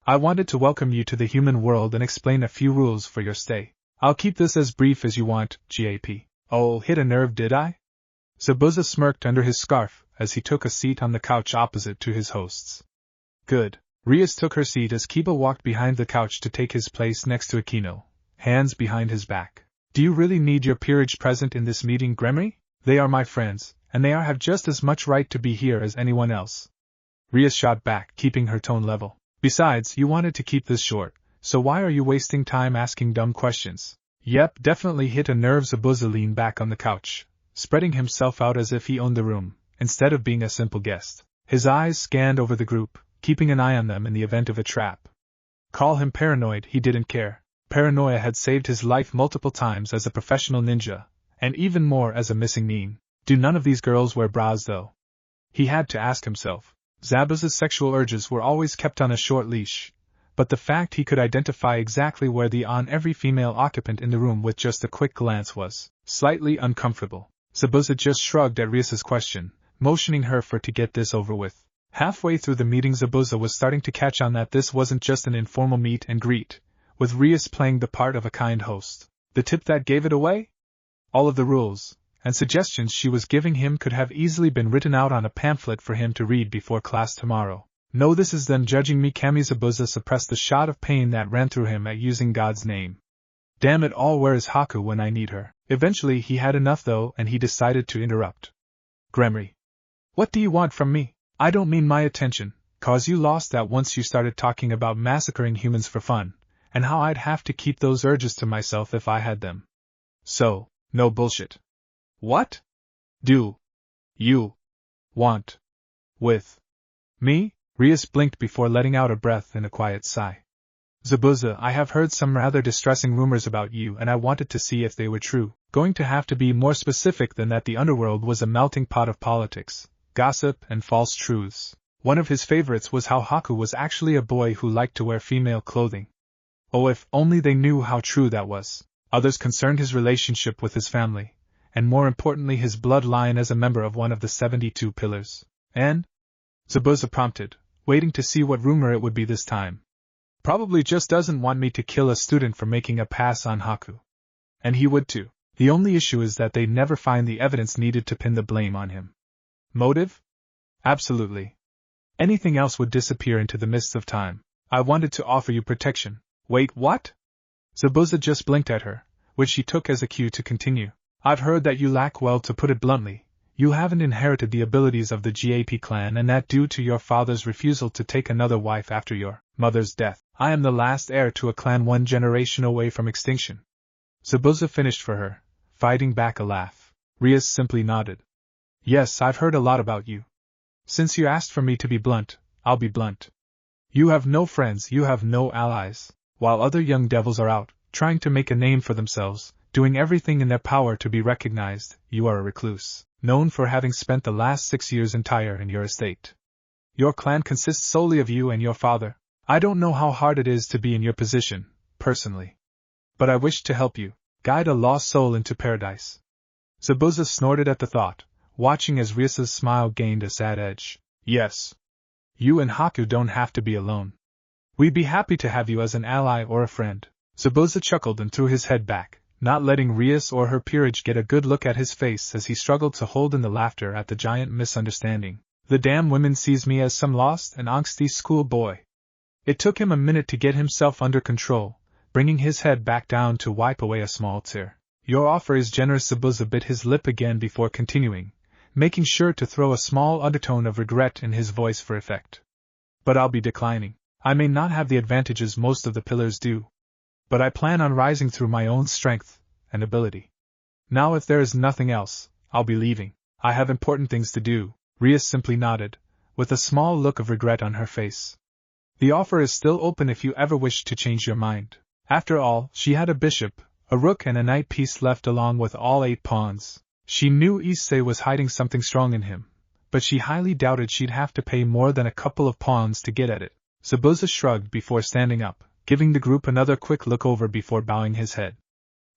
I wanted to welcome you to the human world and explain a few rules for your stay. I'll keep this as brief as you want, GAP. Oh, hit a nerve, did I? Zabuza smirked under his scarf as he took a seat on the couch opposite to his hosts. Good. Rias took her seat as Kiba walked behind the couch to take his place next to Akino, hands behind his back. Do you really need your peerage present in this meeting, Gremory? They are my friends, and they have just as much right to be here as anyone else. Rias shot back, keeping her tone level. Besides, you wanted to keep this short, so why are you wasting time asking dumb questions? Yep, definitely hit a nerve. Zabuza leaned back on the couch, spreading himself out as if he owned the room, instead of being a simple guest. His eyes scanned over the group, keeping an eye on them in the event of a trap. Call him paranoid, he didn't care. Paranoia had saved his life multiple times as a professional ninja, and even more as a missing nin. Do none of these girls wear bras, though? He had to ask himself. Zabuza's sexual urges were always kept on a short leash, but the fact he could identify exactly where the on every female occupant in the room with just a quick glance was slightly uncomfortable. Zabuza just shrugged at Rias's question, motioning her to get this over with. Halfway through the meeting, Zabuza was starting to catch on that this wasn't just an informal meet and greet, with Rias playing the part of a kind host. The tip that gave it away? All of the rules and suggestions she was giving him could have easily been written out on a pamphlet for him to read before class tomorrow. No, this is them judging me. Kami. Zabuza suppressed the shot of pain that ran through him at using God's name. Damn it all, where is Haku when I need her? Eventually he had enough though, and he decided to interrupt. Gremory. What do you want from me? I don't mean my attention, cause you lost that once you started talking about massacring humans for fun, and how I'd have to keep those urges to myself if I had them. So, no bullshit. What do you want with me? Rias blinked before letting out a breath in a quiet sigh. Zabuza, I have heard some rather distressing rumors about you, and I wanted to see if they were true. Going to have to be more specific than that. The underworld was a melting pot of politics, gossip, and false truths. One of his favorites was how Haku was actually a boy who liked to wear female clothing. Oh, if only they knew how true that was. Others concerned his relationship with his family, and more importantly his bloodline as a member of one of the 72 pillars. And? Zabuza prompted, waiting to see what rumor it would be this time. Probably just doesn't want me to kill a student for making a pass on Haku. And he would too. The only issue is that they'd never find the evidence needed to pin the blame on him. Motive? Absolutely. Anything else would disappear into the mists of time. I wanted to offer you protection. Wait, what? Zabuza just blinked at her, which she took as a cue to continue. I've heard that you lack, well, to put it bluntly, you haven't inherited the abilities of the GAP clan, and that due to your father's refusal to take another wife after your mother's death, I am the last heir to a clan 1 generation away from extinction. Zabuza finished for her, fighting back a laugh. Rias simply nodded. Yes, I've heard a lot about you. Since you asked for me to be blunt, I'll be blunt. You have no friends, you have no allies, while other young devils are out, trying to make a name for themselves, doing everything in their power to be recognized. You are a recluse, known for having spent the last 6 years entire in your estate. Your clan consists solely of you and your father. I don't know how hard it is to be in your position, personally. But I wish to help you, guide a lost soul into paradise. Zabuza snorted at the thought, watching as Rias's smile gained a sad edge. Yes. You and Haku don't have to be alone. We'd be happy to have you as an ally or a friend. Zabuza chuckled and threw his head back, not letting Rias or her peerage get a good look at his face as he struggled to hold in the laughter at the giant misunderstanding. The damn women sees me as some lost and angsty school boy. It took him a minute to get himself under control, bringing his head back down to wipe away a small tear. Your offer is generous. Zabuza bit his lip again before continuing, making sure to throw a small undertone of regret in his voice for effect. But I'll be declining. I may not have the advantages most of the pillars do, but I plan on rising through my own strength and ability. Now if there is nothing else, I'll be leaving. I have important things to do. Rias simply nodded, with a small look of regret on her face. The offer is still open if you ever wish to change your mind. After all, she had a bishop, a rook and a knight piece left along with all 8 pawns. She knew Issei was hiding something strong in him, but she highly doubted she'd have to pay more than a couple of pawns to get at it. Zabuza shrugged before standing up, giving the group another quick look over before bowing his head.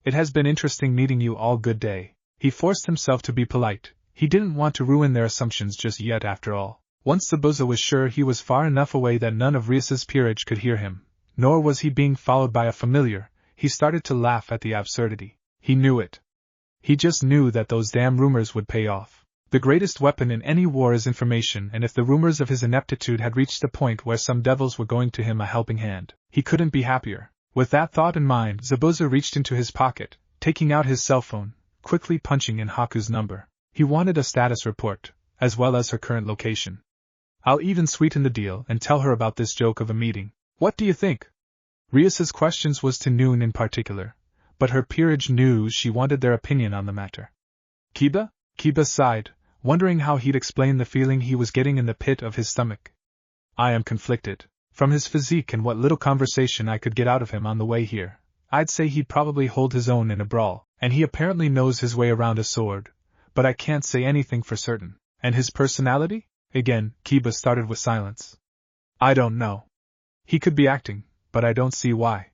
It has been interesting meeting you all. Good day. He forced himself to be polite. He didn't want to ruin their assumptions just yet after all. Once Zabuza was sure he was far enough away that none of Rias's peerage could hear him, nor was he being followed by a familiar, he started to laugh at the absurdity. He knew it. He just knew that those damn rumors would pay off. The greatest weapon in any war is information, and if the rumors of his ineptitude had reached a point where some devils were going to him a helping hand, he couldn't be happier. With that thought in mind, Zabuza reached into his pocket, taking out his cell phone, quickly punching in Haku's number. He wanted a status report, as well as her current location. I'll even sweeten the deal and tell her about this joke of a meeting. What do you think? Rias's questions was to Noon in particular, but her peerage knew she wanted their opinion on the matter. Kiba? Kiba sighed, wondering how he'd explain the feeling he was getting in the pit of his stomach. I am conflicted. From his physique and what little conversation I could get out of him on the way here, I'd say he'd probably hold his own in a brawl, and he apparently knows his way around a sword, but I can't say anything for certain. And his personality? Again, Kiba started with silence. I don't know. He could be acting, but I don't see why.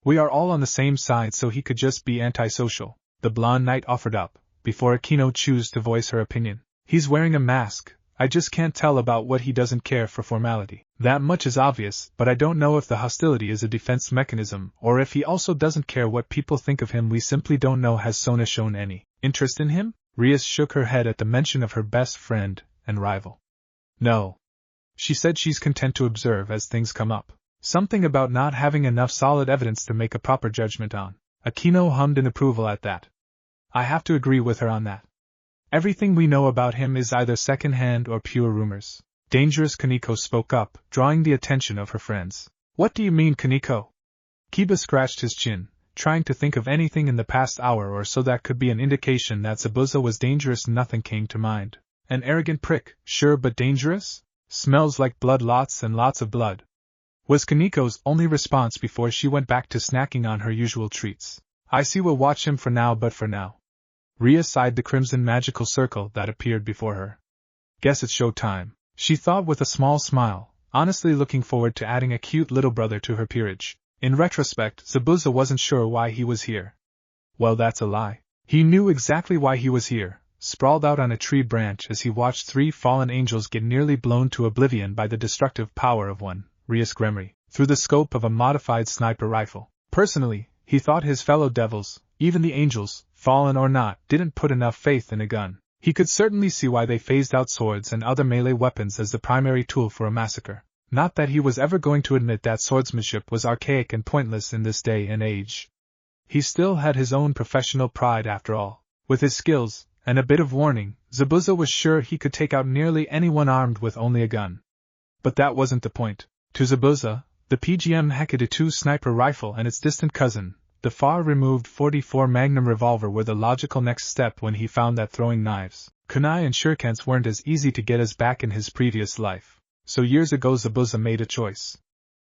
We are all on the same side, so he could just be antisocial, the blonde knight offered up, before Akino chose to voice her opinion. He's wearing a mask. I just can't tell about what he doesn't care for formality. That much is obvious, but I don't know if the hostility is a defense mechanism, or if he also doesn't care what people think of him. We simply don't know. Has Sona shown any interest in him? Rias shook her head at the mention of her best friend and rival. No. She said she's content to observe as things come up. Something about not having enough solid evidence to make a proper judgment on. Akino hummed in approval at that. I have to agree with her on that. Everything we know about him is either second-hand or pure rumors. Dangerous. Kaneko spoke up, drawing the attention of her friends. What do you mean, Kaneko? Kiba scratched his chin, trying to think of anything in the past hour or so that could be an indication that Zabuza was dangerous. Nothing came to mind. An arrogant prick, sure, but dangerous? Smells like blood, lots and lots of blood, was Kaneko's only response before she went back to snacking on her usual treats. I see, we'll watch him for now, but for now. Rias eyed the crimson magical circle that appeared before her. Guess it's show time, she thought with a small smile, honestly looking forward to adding a cute little brother to her peerage. In retrospect, Zabuza wasn't sure why he was here. Well, that's a lie. He knew exactly why he was here, sprawled out on a tree branch as he watched 3 fallen angels get nearly blown to oblivion by the destructive power of one, Rias Gremory. through the scope of a modified sniper rifle. Personally, he thought his fellow devils, even the angels, fallen or not, didn't put enough faith in a gun. He could certainly see why they phased out swords and other melee weapons as the primary tool for a massacre. Not that he was ever going to admit that swordsmanship was archaic and pointless in this day and age. He still had his own professional pride after all. With his skills, and a bit of warning, Zabuza was sure he could take out nearly anyone armed with only a gun. But that wasn't the point. To Zabuza, the PGM Hekade 2 sniper rifle and its distant cousin, the far-removed 44 Magnum revolver, were the logical next step when he found that throwing knives, kunai and shurikens weren't as easy to get as back in his previous life. So years ago Zabuza made a choice.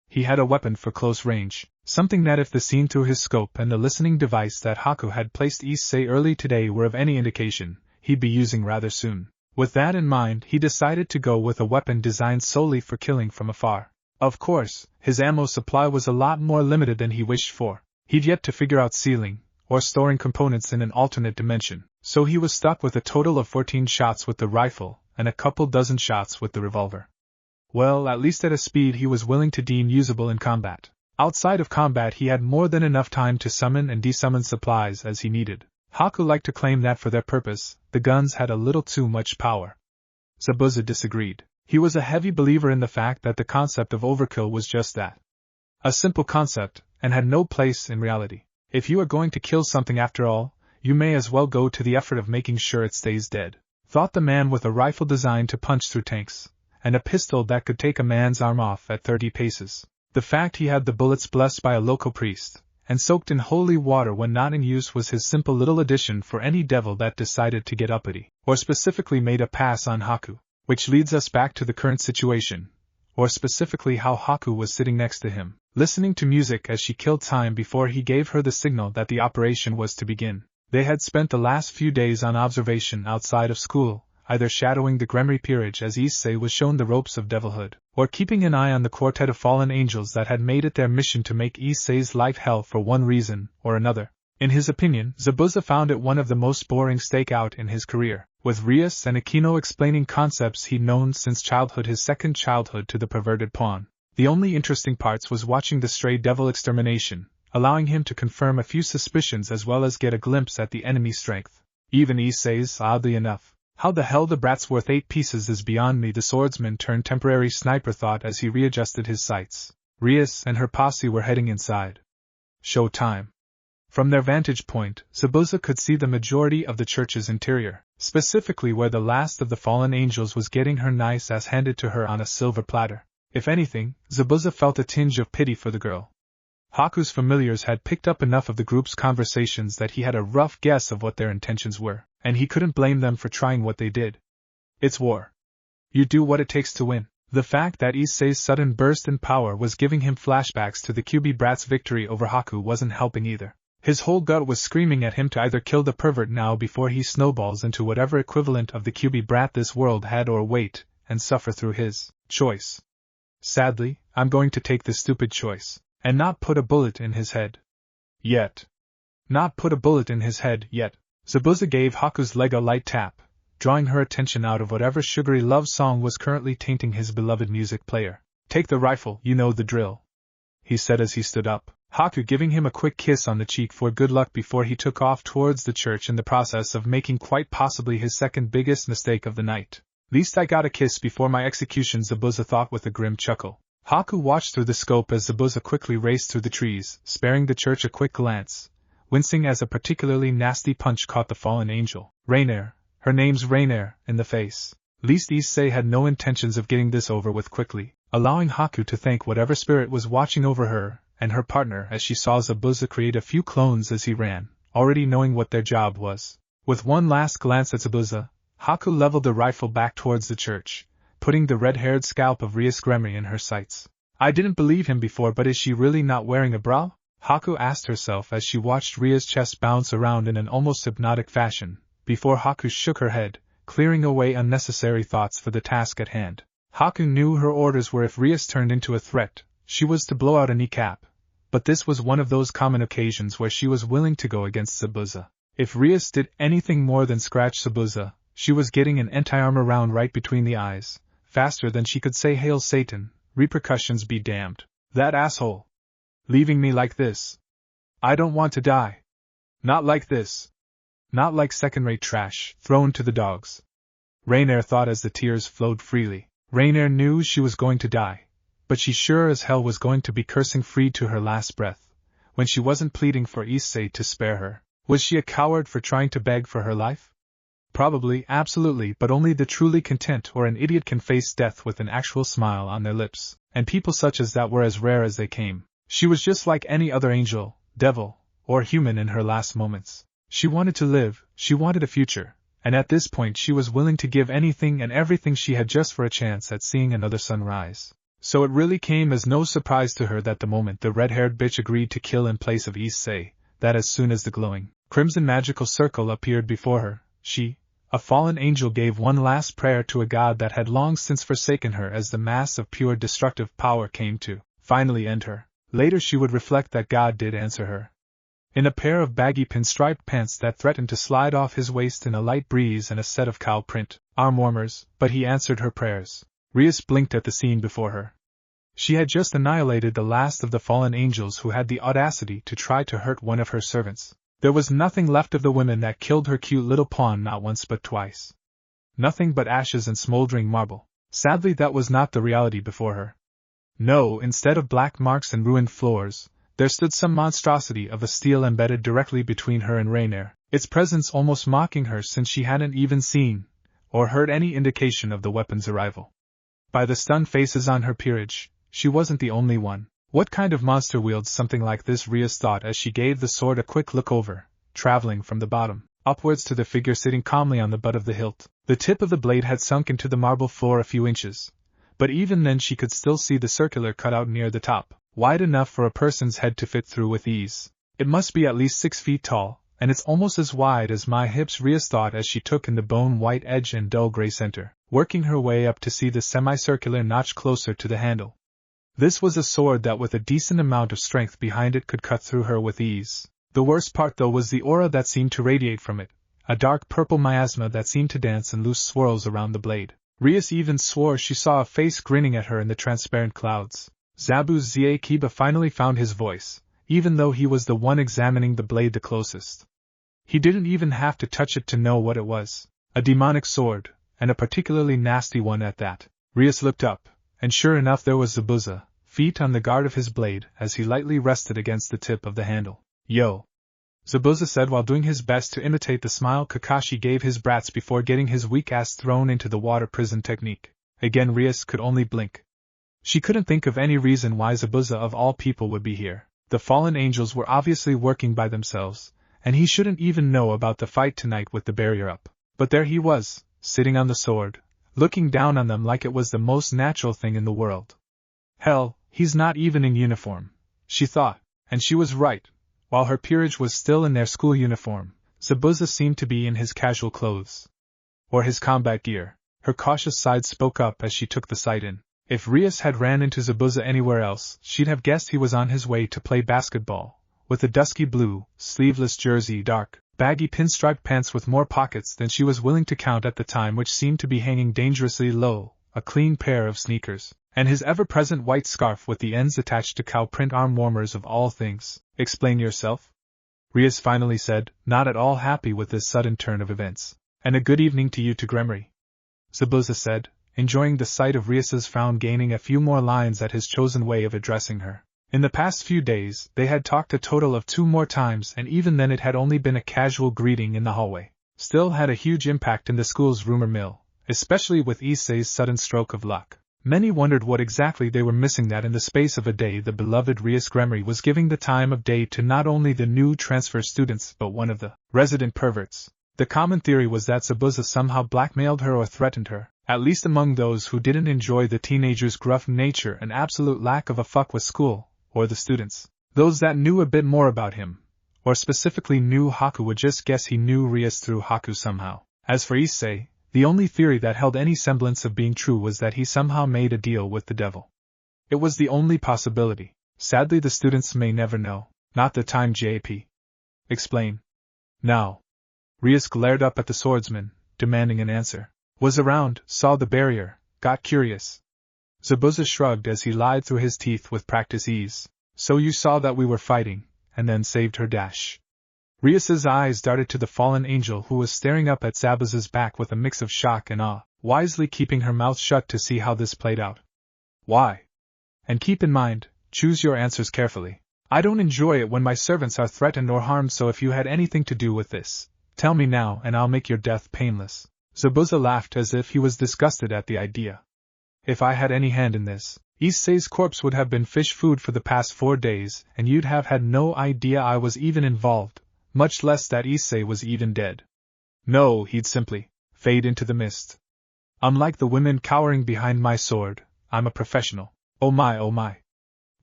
He had a weapon for close range, something that if the scene through his scope and the listening device that Haku had placed Issei early today were of any indication, he'd be using rather soon. With that in mind, he decided to go with a weapon designed solely for killing from afar. Of course, his ammo supply was a lot more limited than he wished for. He'd yet to figure out sealing, or storing components in an alternate dimension, so he was stuck with a total of 14 shots with the rifle, and a couple dozen shots with the revolver. Well, at least at a speed he was willing to deem usable in combat. Outside of combat he had more than enough time to summon and desummon supplies as he needed. Haku liked to claim that for their purpose, the guns had a little too much power. Zabuza disagreed. He was a heavy believer in the fact that the concept of overkill was just that. A simple concept, and had no place in reality. If you are going to kill something after all, you may as well go to the effort of making sure it stays dead, thought the man with a rifle designed to punch through tanks, and a pistol that could take a man's arm off at 30 paces. The fact he had the bullets blessed by a local priest, and soaked in holy water when not in use, was his simple little addition for any devil that decided to get uppity, or specifically made a pass on Haku. Which leads us back to the current situation, or specifically how Haku was sitting next to him, listening to music as she killed time before he gave her the signal that the operation was to begin. They had spent the last few days on observation outside of school, either shadowing the Gremory peerage as Issei was shown the ropes of devilhood, or keeping an eye on the quartet of fallen angels that had made it their mission to make Issei's life hell for one reason or another. In his opinion, Zabuza found it one of the most boring stakeout in his career, with Rias and Aquino explaining concepts he'd known since childhood, his second childhood, to the perverted pawn. The only interesting parts was watching the stray devil extermination, allowing him to confirm a few suspicions as well as get a glimpse at the enemy's strength. Even Issei's, oddly enough. How the hell the brat's worth 8 pieces is beyond me, the swordsman turned temporary sniper thought as he readjusted his sights. Rias and her posse were heading inside. Show time. From their vantage point, Zabuza could see the majority of the church's interior, specifically where the last of the fallen angels was getting her nice ass handed to her on a silver platter. If anything, Zabuza felt a tinge of pity for the girl. Haku's familiars had picked up enough of the group's conversations that he had a rough guess of what their intentions were, and he couldn't blame them for trying what they did. It's war. You do what it takes to win. The fact that Issei's sudden burst in power was giving him flashbacks to the QB brat's victory over Haku wasn't helping either. His whole gut was screaming at him to either kill the pervert now before he snowballs into whatever equivalent of the QB brat this world had, or wait and suffer through his choice. Sadly, I'm going to take this stupid choice, and not put a bullet in his head. Yet. Not put a bullet in his head yet. Zabuza gave Haku's leg a light tap, drawing her attention out of whatever sugary love song was currently tainting his beloved music player. Take the rifle, you know the drill, he said as he stood up, Haku giving him a quick kiss on the cheek for good luck before he took off towards the church, in the process of making quite possibly his second biggest mistake of the night. Least I got a kiss before my execution, Zabuza thought with a grim chuckle. Haku watched through the scope as Zabuza quickly raced through the trees, sparing the church a quick glance, wincing as a particularly nasty punch caught the fallen angel, Rainier, her name's Rainier, in the face. Least Issei had no intentions of getting this over with quickly, allowing Haku to thank whatever spirit was watching over her and her partner as she saw Zabuza create a few clones as he ran, already knowing what their job was. With one last glance at Zabuza, Haku leveled the rifle back towards the church, putting the red-haired scalp of Rias Gremory in her sights. I didn't believe him before, but is she really not wearing a bra? Haku asked herself as she watched Ria's chest bounce around in an almost hypnotic fashion, before Haku shook her head, clearing away unnecessary thoughts for the task at hand. Haku knew her orders were if Rias turned into a threat, she was to blow out a kneecap, but this was one of those common occasions where she was willing to go against Zabuza. If Rias did anything more than scratch Zabuza, she was getting an anti-armor round right between the eyes, faster than she could say Hail Satan, repercussions be damned. That asshole. Leaving me like this. I don't want to die. Not like this. Not like second-rate trash, thrown to the dogs. Rainier thought as the tears flowed freely. Rainier knew she was going to die, but she sure as hell was going to be cursing free to her last breath, when she wasn't pleading for Issei to spare her. Was she a coward for trying to beg for her life? Probably, absolutely, but only the truly content or an idiot can face death with an actual smile on their lips, and people such as that were as rare as they came. She was just like any other angel, devil, or human in her last moments. She wanted to live, she wanted a future, and at this point she was willing to give anything and everything she had just for a chance at seeing another sun rise. So it really came as no surprise to her that the moment the red-haired bitch agreed to kill in place of Issei, that as soon as the glowing, crimson magical circle appeared before her, she, a fallen angel, gave one last prayer to a god that had long since forsaken her as the mass of pure destructive power came to finally end her. Later she would reflect that God did answer her. In a pair of baggy pinstriped pants that threatened to slide off his waist in a light breeze and a set of cow print arm warmers, but he answered her prayers. Rias blinked at the scene before her. She had just annihilated the last of the fallen angels who had the audacity to try to hurt one of her servants. There was nothing left of the women that killed her cute little pawn not once but twice. Nothing but ashes and smoldering marble. Sadly, that was not the reality before her. No, instead of black marks and ruined floors, there stood some monstrosity of a steel embedded directly between her and Rainier, its presence almost mocking her since she hadn't even seen or heard any indication of the weapon's arrival. By the stunned faces on her peerage, she wasn't the only one. What kind of monster wields something like this, Rias thought as she gave the sword a quick look over, traveling from the bottom upwards to the figure sitting calmly on the butt of the hilt. The tip of the blade had sunk into the marble floor a few inches, but even then she could still see the circular cutout near the top, wide enough for a person's head to fit through with ease. It must be at least 6 feet tall, and it's almost as wide as my hips, Rias thought as she took in the bone-white edge and dull gray center, working her way up to see the semicircular notch closer to the handle. This was a sword that with a decent amount of strength behind it could cut through her with ease. The worst part though was the aura that seemed to radiate from it, a dark purple miasma that seemed to dance in loose swirls around the blade. Rias even swore she saw a face grinning at her in the transparent clouds. Zabuza Kiba finally found his voice, even though he was the one examining the blade the closest. He didn't even have to touch it to know what it was. A demonic sword, and a particularly nasty one at that. Rias looked up, and sure enough there was Zabuza, feet on the guard of his blade as he lightly rested against the tip of the handle. Yo! Zabuza said while doing his best to imitate the smile Kakashi gave his brats before getting his weak ass thrown into the water prison technique. Again Rias could only blink. She couldn't think of any reason why Zabuza of all people would be here. The fallen angels were obviously working by themselves, and he shouldn't even know about the fight tonight with the barrier up. But there he was, sitting on the sword, looking down on them like it was the most natural thing in the world. Hell, he's not even in uniform, she thought, and she was right. While her peerage was still in their school uniform, Zabuza seemed to be in his casual clothes. Or his combat gear. Her cautious side spoke up as she took the sight in. If Rias had ran into Zabuza anywhere else, she'd have guessed he was on his way to play basketball, with a dusky blue, sleeveless jersey, dark, baggy pinstriped pants with more pockets than she was willing to count at the time, which seemed to be hanging dangerously low, a clean pair of sneakers, and his ever-present white scarf with the ends attached to cow print arm warmers of all things. Explain yourself? Rias finally said, not at all happy with this sudden turn of events. And a good evening to you to Gremory, Zabuza said, enjoying the sight of Rias's frown, gaining a few more lines at his chosen way of addressing her. In the past few days, they had talked a total of 2 more times, and even then it had only been a casual greeting in the hallway. Still had a huge impact in the school's rumor mill, especially with Issei's sudden stroke of luck. Many wondered what exactly they were missing that in the space of a day the beloved Rias Gremory was giving the time of day to not only the new transfer students but one of the resident perverts. The common theory was that Zabuza somehow blackmailed her or threatened her, at least among those who didn't enjoy the teenager's gruff nature and absolute lack of a fuck with school, or the students. Those that knew a bit more about him, or specifically knew Haku, would just guess he knew Rias through Haku somehow. As for Issei, the only theory that held any semblance of being true was that he somehow made a deal with the devil. It was the only possibility. Sadly, the students may never know. Not the time, JP. Explain. Now. Rias glared up at the swordsman, demanding an answer. Was around, saw the barrier, got curious. Zabuza shrugged as he lied through his teeth with practice ease. So you saw that we were fighting, and then saved her dash. Rias's eyes darted to the fallen angel who was staring up at Zabuza's back with a mix of shock and awe, wisely keeping her mouth shut to see how this played out. Why? And keep in mind, choose your answers carefully. I don't enjoy it when my servants are threatened or harmed, so if you had anything to do with this, tell me now and I'll make your death painless. Zabuza laughed as if he was disgusted at the idea. If I had any hand in this, Issei's corpse would have been fish food for the past 4 days, and you'd have had no idea I was even involved, much less that Issei was even dead. No, he'd simply fade into the mist. Unlike the women cowering behind my sword, I'm a professional. Oh my, oh my.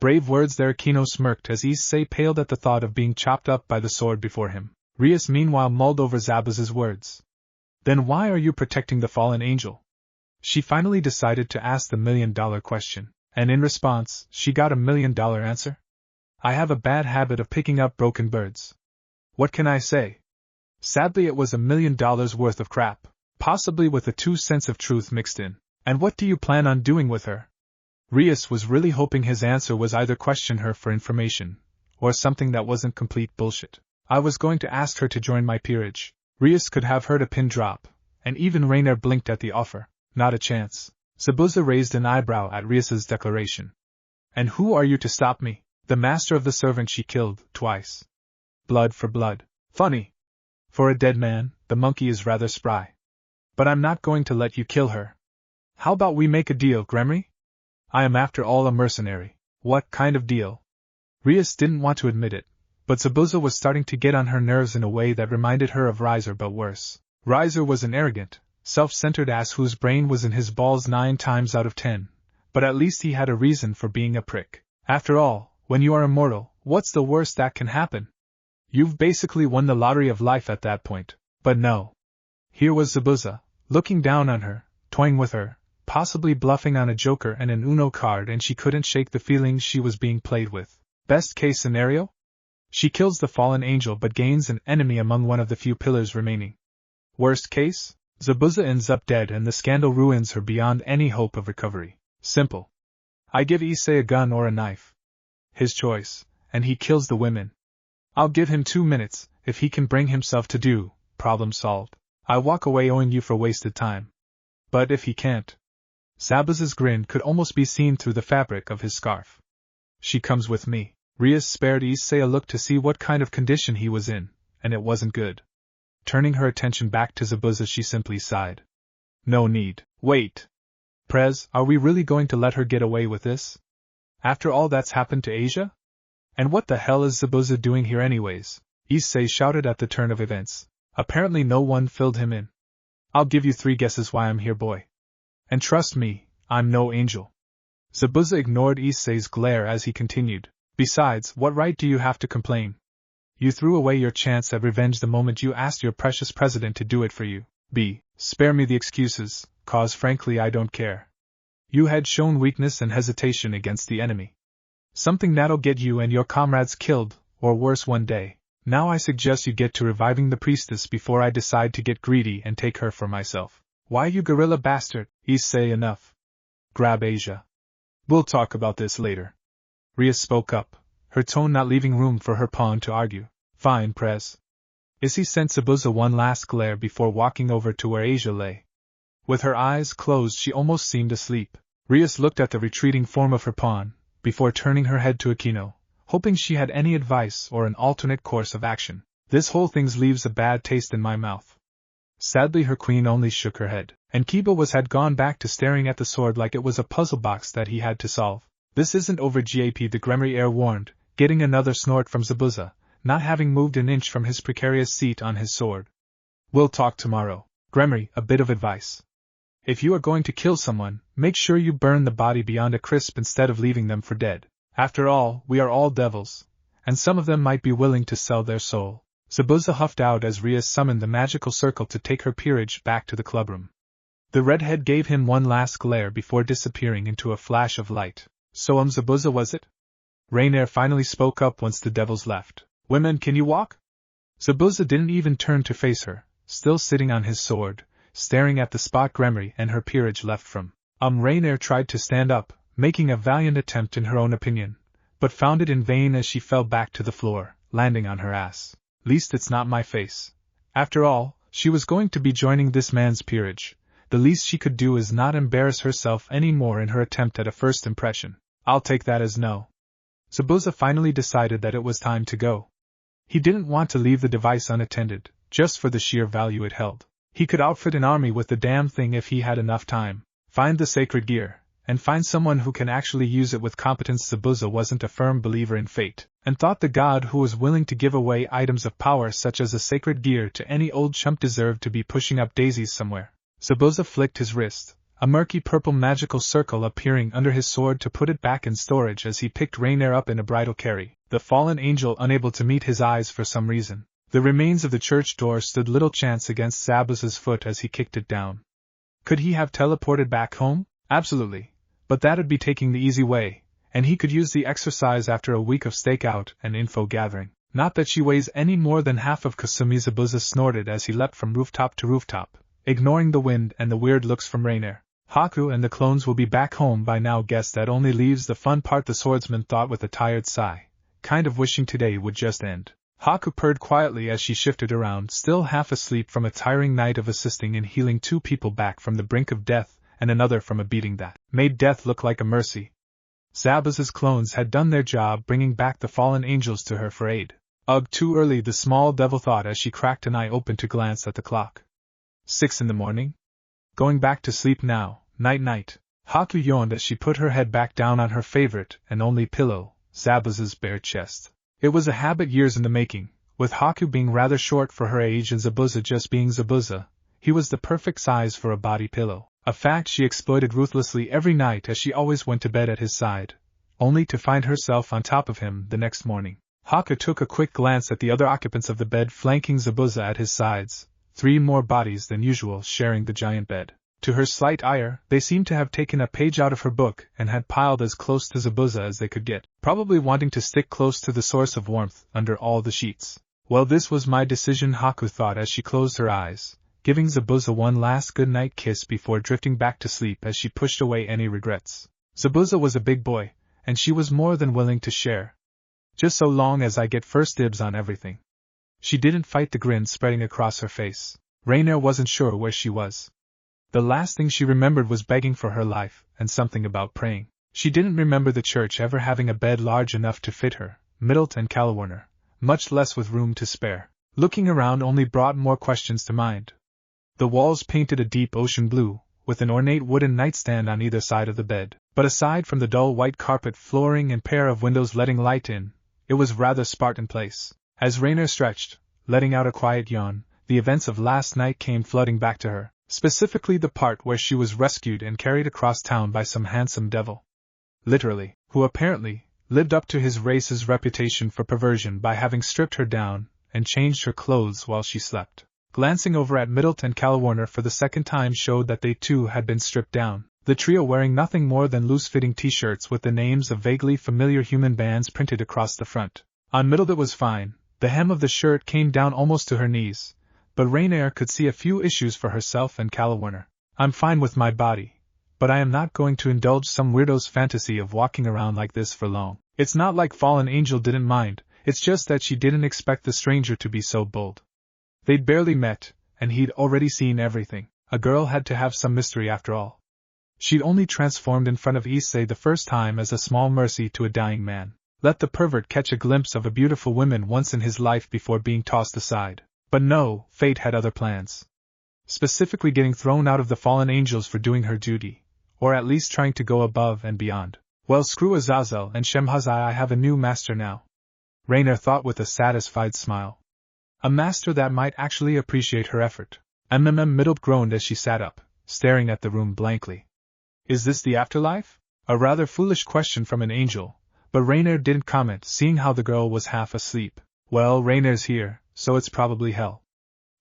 Brave words there. Kino smirked as Issei paled at the thought of being chopped up by the sword before him. Rias meanwhile mulled over Zabuza's words. Then why are you protecting the fallen angel? She finally decided to ask the $1 million question, and in response, she got a $1 million answer. I have a bad habit of picking up broken birds. What can I say? Sadly, it was $1 million worth of crap, possibly with a 2 cents of truth mixed in. And what do you plan on doing with her? Rias was really hoping his answer was either question her for information, or something that wasn't complete bullshit. I was going to ask her to join my peerage. Rias could have heard a pin drop, and even Rainier blinked at the offer. Not a chance. Zabuza raised an eyebrow at Rias's declaration. And who are you to stop me? The master of the servant she killed, twice. Blood for blood. Funny. For a dead man, the monkey is rather spry. But I'm not going to let you kill her. How about we make a deal, Gremory? I am after all a mercenary. What kind of deal? Rias didn't want to admit it, but Zabuza was starting to get on her nerves in a way that reminded her of Riser, but worse. Riser was an arrogant, self-centered ass whose brain was in his balls 9 times out of 10, but at least he had a reason for being a prick. After all, when you are immortal, what's the worst that can happen? You've basically won the lottery of life at that point. But no. Here was Zabuza, looking down on her, toying with her, possibly bluffing on a joker and an Uno card, and she couldn't shake the feeling she was being played with. Best case scenario? She kills the fallen angel but gains an enemy among one of the few pillars remaining. Worst case? Zabuza ends up dead and the scandal ruins her beyond any hope of recovery. Simple. I give Issei a gun or a knife. His choice, and he kills the women. I'll give him 2 minutes, if he can bring himself to do, problem solved. I walk away owing you for wasted time. But if he can't? Zabuza's grin could almost be seen through the fabric of his scarf. She comes with me. Rias spared Issei a look to see what kind of condition he was in, and it wasn't good. Turning her attention back to Zabuza, she simply sighed. No need. Wait. Prez, are we really going to let her get away with this? After all that's happened to Asia? And what the hell is Zabuza doing here anyways? Issei shouted at the turn of events. Apparently no one filled him in. I'll give you 3 guesses why I'm here, boy. And trust me, I'm no angel. Zabuza ignored Issei's glare as he continued. Besides, what right do you have to complain? You threw away your chance at revenge the moment you asked your precious president to do it for you. B. Spare me the excuses, cause frankly I don't care. You had shown weakness and hesitation against the enemy. Something that'll get you and your comrades killed, or worse one day. Now I suggest you get to reviving the priestess before I decide to get greedy and take her for myself. Why, you gorilla bastard? Issei, enough. Grab Asia. We'll talk about this later. Rias spoke up, her tone not leaving room for her pawn to argue. Fine, Prez. Issei sent Zabuza one last glare before walking over to where Asia lay. With her eyes closed, she almost seemed asleep. Rias looked at the retreating form of her pawn, before turning her head to Aquino, hoping she had any advice or an alternate course of action. This whole thing leaves a bad taste in my mouth. Sadly, her queen only shook her head, and Kiba had gone back to staring at the sword like it was a puzzle box that he had to solve. This isn't over, GAP, the Gremory heir warned, getting another snort from Zabuza, not having moved an inch from his precarious seat on his sword. We'll talk tomorrow. Gremory, a bit of advice. If you are going to kill someone, make sure you burn the body beyond a crisp instead of leaving them for dead. After all, we are all devils, and some of them might be willing to sell their soul. Zabuza huffed out as Rias summoned the magical circle to take her peerage back to the clubroom. The redhead gave him one last glare before disappearing into a flash of light. So Zabuza, was it? Rainier finally spoke up once the devils left. Women, can you walk? Zabuza didn't even turn to face her, still sitting on his sword, staring at the spot Gremory and her peerage left from. Rainier tried to stand up, making a valiant attempt in her own opinion, but found it in vain as she fell back to the floor, landing on her ass. Least it's not my face. After all, she was going to be joining this man's peerage. The least she could do is not embarrass herself any more in her attempt at a first impression. I'll take that as no. Zabuza finally decided that it was time to go. He didn't want to leave the device unattended, just for the sheer value it held. He could outfit an army with the damn thing if he had enough time, find the sacred gear, and find someone who can actually use it with competence. Zabuza wasn't a firm believer in fate, and thought the god who was willing to give away items of power such as a sacred gear to any old chump deserved to be pushing up daisies somewhere. Zabuza flicked his wrist, a murky purple magical circle appearing under his sword to put it back in storage as he picked Rainier up in a bridal carry, the fallen angel unable to meet his eyes for some reason. The remains of the church door stood little chance against Zabuza's foot as he kicked it down. Could he have teleported back home? Absolutely. But that'd be taking the easy way, and he could use the exercise after a week of stakeout and info gathering. Not that she weighs any more than half of Kasumi. Zabuza snorted as he leapt from rooftop to rooftop, ignoring the wind and the weird looks from Rainier. Haku and the clones will be back home by now. Guess that only leaves the fun part, the swordsman thought with a tired sigh, kind of wishing today would just end. Haku purred quietly as she shifted around, still half asleep from a tiring night of assisting in healing 2 people back from the brink of death, and another from a beating that made death look like a mercy. Zabuza's clones had done their job bringing back the fallen angels to her for aid. Ugh, too early, the small devil thought as she cracked an eye open to glance at the clock. 6 in the morning? Going back to sleep now, night-night. Haku yawned as she put her head back down on her favorite and only pillow, Zabuza's bare chest. It was a habit years in the making, with Haku being rather short for her age and Zabuza just being Zabuza. He was the perfect size for a body pillow, a fact she exploited ruthlessly every night as she always went to bed at his side, only to find herself on top of him the next morning. Haku took a quick glance at the other occupants of the bed flanking Zabuza at his sides, 3 more bodies than usual sharing the giant bed. To her slight ire, they seemed to have taken a page out of her book and had piled as close to Zabuza as they could get, probably wanting to stick close to the source of warmth under all the sheets. Well, this was my decision, Haku thought as she closed her eyes, giving Zabuza one last good-night kiss before drifting back to sleep as she pushed away any regrets. Zabuza was a big boy, and she was more than willing to share. Just so long as I get first dibs on everything. She didn't fight the grin spreading across her face. Rainier wasn't sure where she was. The last thing she remembered was begging for her life, and something about praying. She didn't remember the church ever having a bed large enough to fit her, Middleton and Calawarner, much less with room to spare. Looking around only brought more questions to mind. The walls painted a deep ocean blue, with an ornate wooden nightstand on either side of the bed, but aside from the dull white carpet flooring and pair of windows letting light in, it was rather Spartan place. As Rainier stretched, letting out a quiet yawn, the events of last night came flooding back to her. Specifically the part where she was rescued and carried across town by some handsome devil. Literally, who apparently lived up to his race's reputation for perversion by having stripped her down and changed her clothes while she slept. Glancing over at Middleton and Calawarner for the second time showed that they too had been stripped down, the trio wearing nothing more than loose-fitting t-shirts with the names of vaguely familiar human bands printed across the front. On Middleton was fine, the hem of the shirt came down almost to her knees, but Rainier could see a few issues for herself and Calawarner. I'm fine with my body, but I am not going to indulge some weirdo's fantasy of walking around like this for long. It's not like Fallen Angel didn't mind, it's just that she didn't expect the stranger to be so bold. They'd barely met, and he'd already seen everything. A girl had to have some mystery after all. She'd only transformed in front of Issei the first time as a small mercy to a dying man. Let the pervert catch a glimpse of a beautiful woman once in his life before being tossed aside. But no, fate had other plans. Specifically getting thrown out of the Fallen Angels for doing her duty, or at least trying to go above and beyond. Well, screw Azazel and Shemhazai, I have a new master now. Rainier thought with a satisfied smile. A master that might actually appreciate her effort. Middle groaned as she sat up, staring at the room blankly. Is this the afterlife? A rather foolish question from an angel, but Rainier didn't comment, seeing how the girl was half asleep. Well, Rainier's here, so it's probably hell.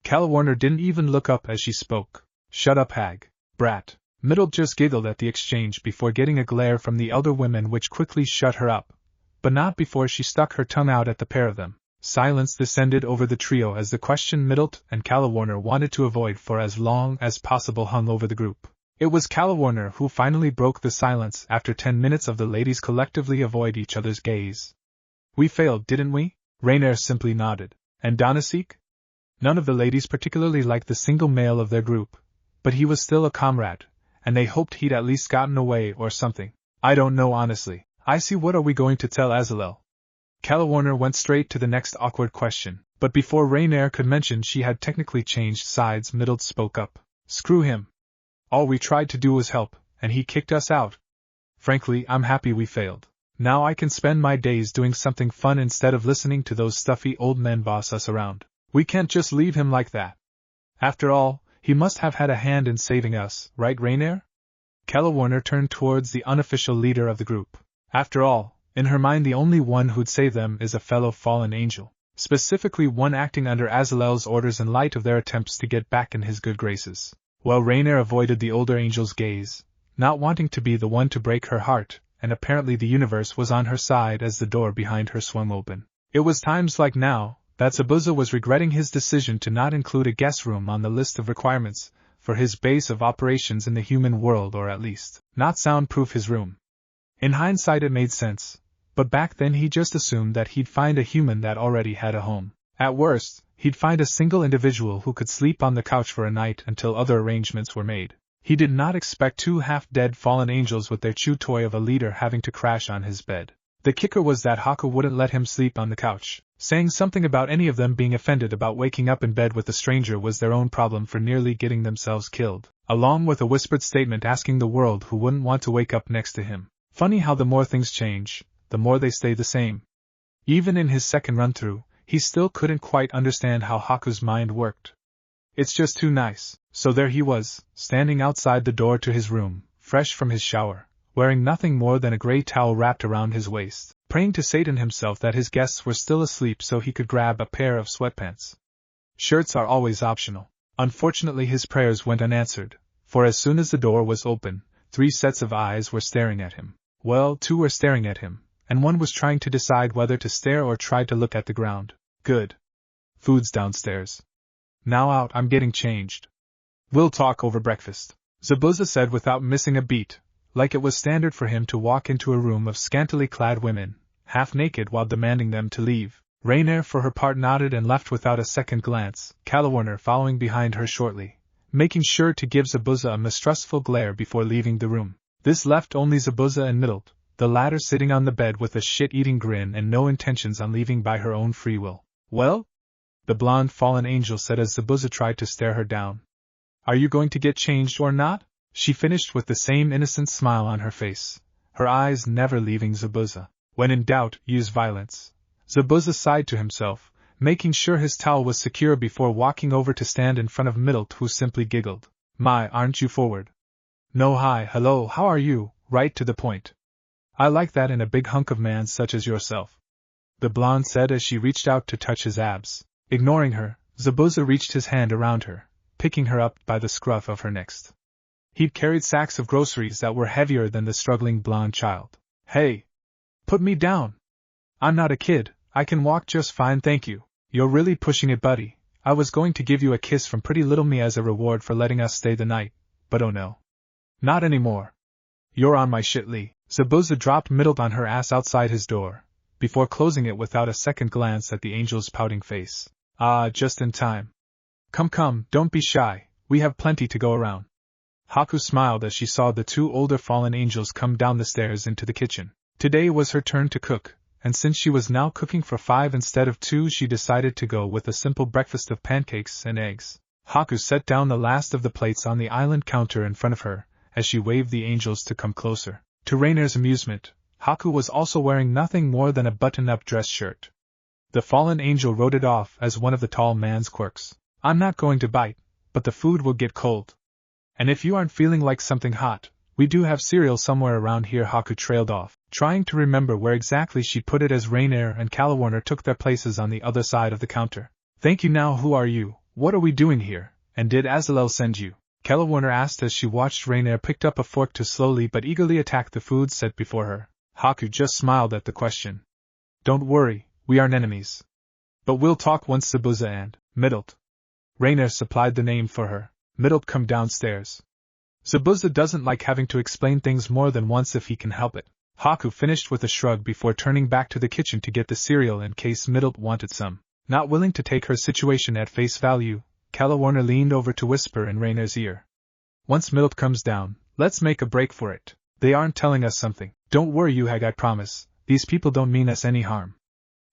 Calawarner didn't even look up as she spoke. Shut up, hag. Brat. Middle just giggled at the exchange before getting a glare from the elder women which quickly shut her up, but not before she stuck her tongue out at the pair of them. Silence descended over the trio as the question Middleton and Calawarner wanted to avoid for as long as possible hung over the group. It was Calawarner who finally broke the silence after 10 minutes of the ladies collectively avoid each other's gaze. We failed, didn't we? Rainier simply nodded. And Donasek? None of the ladies particularly liked the single male of their group, but he was still a comrade, and they hoped he'd at least gotten away or something. I don't know honestly. I see. What are we going to tell Azalel? Calawarner went straight to the next awkward question, but before Rainier could mention she had technically changed sides, Middle spoke up. Screw him. All we tried to do was help, and he kicked us out. Frankly, I'm happy we failed. Now I can spend my days doing something fun instead of listening to those stuffy old men boss us around. We can't just leave him like that. After all, he must have had a hand in saving us, right, Rainier? Calawarner turned towards the unofficial leader of the group. After all, in her mind the only one who'd save them is a fellow fallen angel, specifically one acting under Azalel's orders in light of their attempts to get back in his good graces. Well, Rainier avoided the older angel's gaze, not wanting to be the one to break her heart, and apparently the universe was on her side as the door behind her swung open. It was times like now that Zabuza was regretting his decision to not include a guest room on the list of requirements for his base of operations in the human world, or at least not soundproof his room. In hindsight it made sense, but back then he just assumed that he'd find a human that already had a home. At worst, he'd find a single individual who could sleep on the couch for a night until other arrangements were made. He did not expect two half-dead fallen angels with their chew toy of a leader having to crash on his bed. The kicker was that Haku wouldn't let him sleep on the couch. Saying something about any of them being offended about waking up in bed with a stranger was their own problem for nearly getting themselves killed, along with a whispered statement asking the world who wouldn't want to wake up next to him. Funny how the more things change, the more they stay the same. Even in his second run-through, he still couldn't quite understand how Haku's mind worked. It's just too nice. So there he was, standing outside the door to his room, fresh from his shower, wearing nothing more than a gray towel wrapped around his waist, praying to Satan himself that his guests were still asleep so he could grab a pair of sweatpants. Shirts are always optional. Unfortunately his prayers went unanswered, for as soon as the door was open, 3 sets of eyes were staring at him. Well, 2 were staring at him, and 1 was trying to decide whether to stare or try to look at the ground. Good. Food's downstairs. Now out, I'm getting changed. We'll talk over breakfast, Zabuza said without missing a beat, like it was standard for him to walk into a room of scantily clad women, half naked while demanding them to leave. Rainier for her part nodded and left without a second glance, Calawarner following behind her shortly, making sure to give Zabuza a mistrustful glare before leaving the room. This left only Zabuza and Middle, the latter sitting on the bed with a shit-eating grin and no intentions on leaving by her own free will. Well? The blonde fallen angel said as Zabuza tried to stare her down. Are you going to get changed or not? She finished with the same innocent smile on her face, her eyes never leaving Zabuza. When in doubt, use violence. Zabuza sighed to himself, making sure his towel was secure before walking over to stand in front of Middle, who simply giggled. My, aren't you forward? No, hi, hello, how are you? Right to the point. I like that in a big hunk of man such as yourself, the blonde said as she reached out to touch his abs. Ignoring her, Zabuza reached his hand around her, picking her up by the scruff of her neck. He'd carried sacks of groceries that were heavier than the struggling blonde child. Hey! Put me down! I'm not a kid, I can walk just fine, thank you. You're really pushing it, buddy. I was going to give you a kiss from pretty little me as a reward for letting us stay the night, but oh no. Not anymore. You're on my shit, Lee. Zabuza dropped Middle on her ass outside his door, before closing it without a second glance at the angel's pouting face. Ah, just in time. Come, don't be shy, we have plenty to go around. Haku smiled as she saw the 2 older fallen angels come down the stairs into the kitchen. Today was her turn to cook, and since she was now cooking for 5 instead of 2, she decided to go with a simple breakfast of pancakes and eggs. Haku set down the last of the plates on the island counter in front of her, as she waved the angels to come closer. To Rainier's amusement, Haku was also wearing nothing more than a button-up dress shirt. The fallen angel wrote it off as one of the tall man's quirks. I'm not going to bite, but the food will get cold. And if you aren't feeling like something hot, we do have cereal somewhere around here. Haku trailed off, trying to remember where exactly she put it as Rainier and Calawarner took their places on the other side of the counter. Thank you. Now who are you? What are we doing here? And did Azalel send you? Calawarner asked as she watched Rainier picked up a fork to slowly but eagerly attack the food set before her. Haku just smiled at the question. Don't worry, we aren't enemies. But we'll talk once Zabuza and Middle. Rainier supplied the name for her. Middle, come downstairs. Zabuza doesn't like having to explain things more than once if he can help it. Haku finished with a shrug before turning back to the kitchen to get the cereal in case Middle wanted some. Not willing to take her situation at face value, Calawarner leaned over to whisper in Rainer's ear. Once Middle comes down, let's make a break for it. They aren't telling us something. Don't worry, you hag, I promise. These people don't mean us any harm.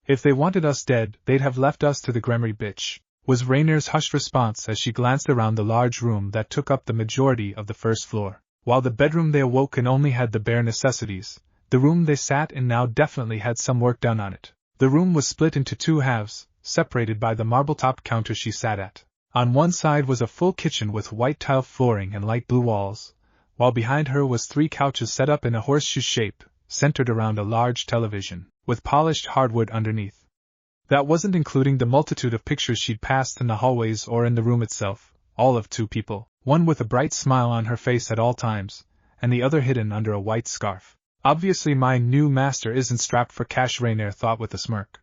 If they wanted us dead, they'd have left us to the Gremory bitch, was Rainer's hushed response as she glanced around the large room that took up the majority of the first floor. While the bedroom they awoke in only had the bare necessities, the room they sat in now definitely had some work done on it. The room was split into two halves, separated by the marble-topped counter she sat at. On one side was a full kitchen with white tile flooring and light blue walls, while behind her was 3 couches set up in a horseshoe shape, centered around a large television, with polished hardwood underneath. That wasn't including the multitude of pictures she'd passed in the hallways or in the room itself, all of 2 people, one with a bright smile on her face at all times, and the other hidden under a white scarf. Obviously my new master isn't strapped for cash, Rainier thought with a smirk.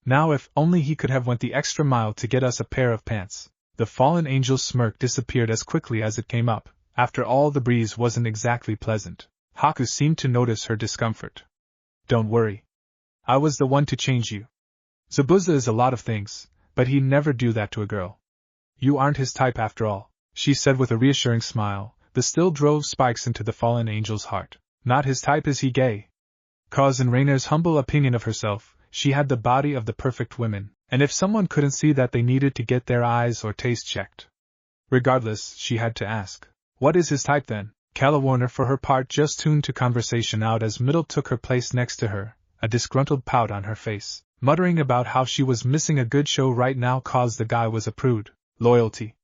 Now if only he could have went the extra mile to get us a pair of pants. The fallen angel's smirk disappeared as quickly as it came up. After all, the breeze wasn't exactly pleasant. Haku seemed to notice her discomfort. Don't worry. I was the one to change you. Zabuza is a lot of things, but he'd never do that to a girl. You aren't his type after all, she said with a reassuring smile. The still drove spikes into the fallen angel's heart. Not his type, is he gay? 'Cause in Rainer's humble opinion of herself, she had the body of the perfect women, and if someone couldn't see that, they needed to get their eyes or taste checked. Regardless, she had to ask. What is his type then? Calawarner for her part just tuned to conversation out as Middle took her place next to her, a disgruntled pout on her face, muttering about how she was missing a good show right now 'cause the guy was a prude. Loyalty,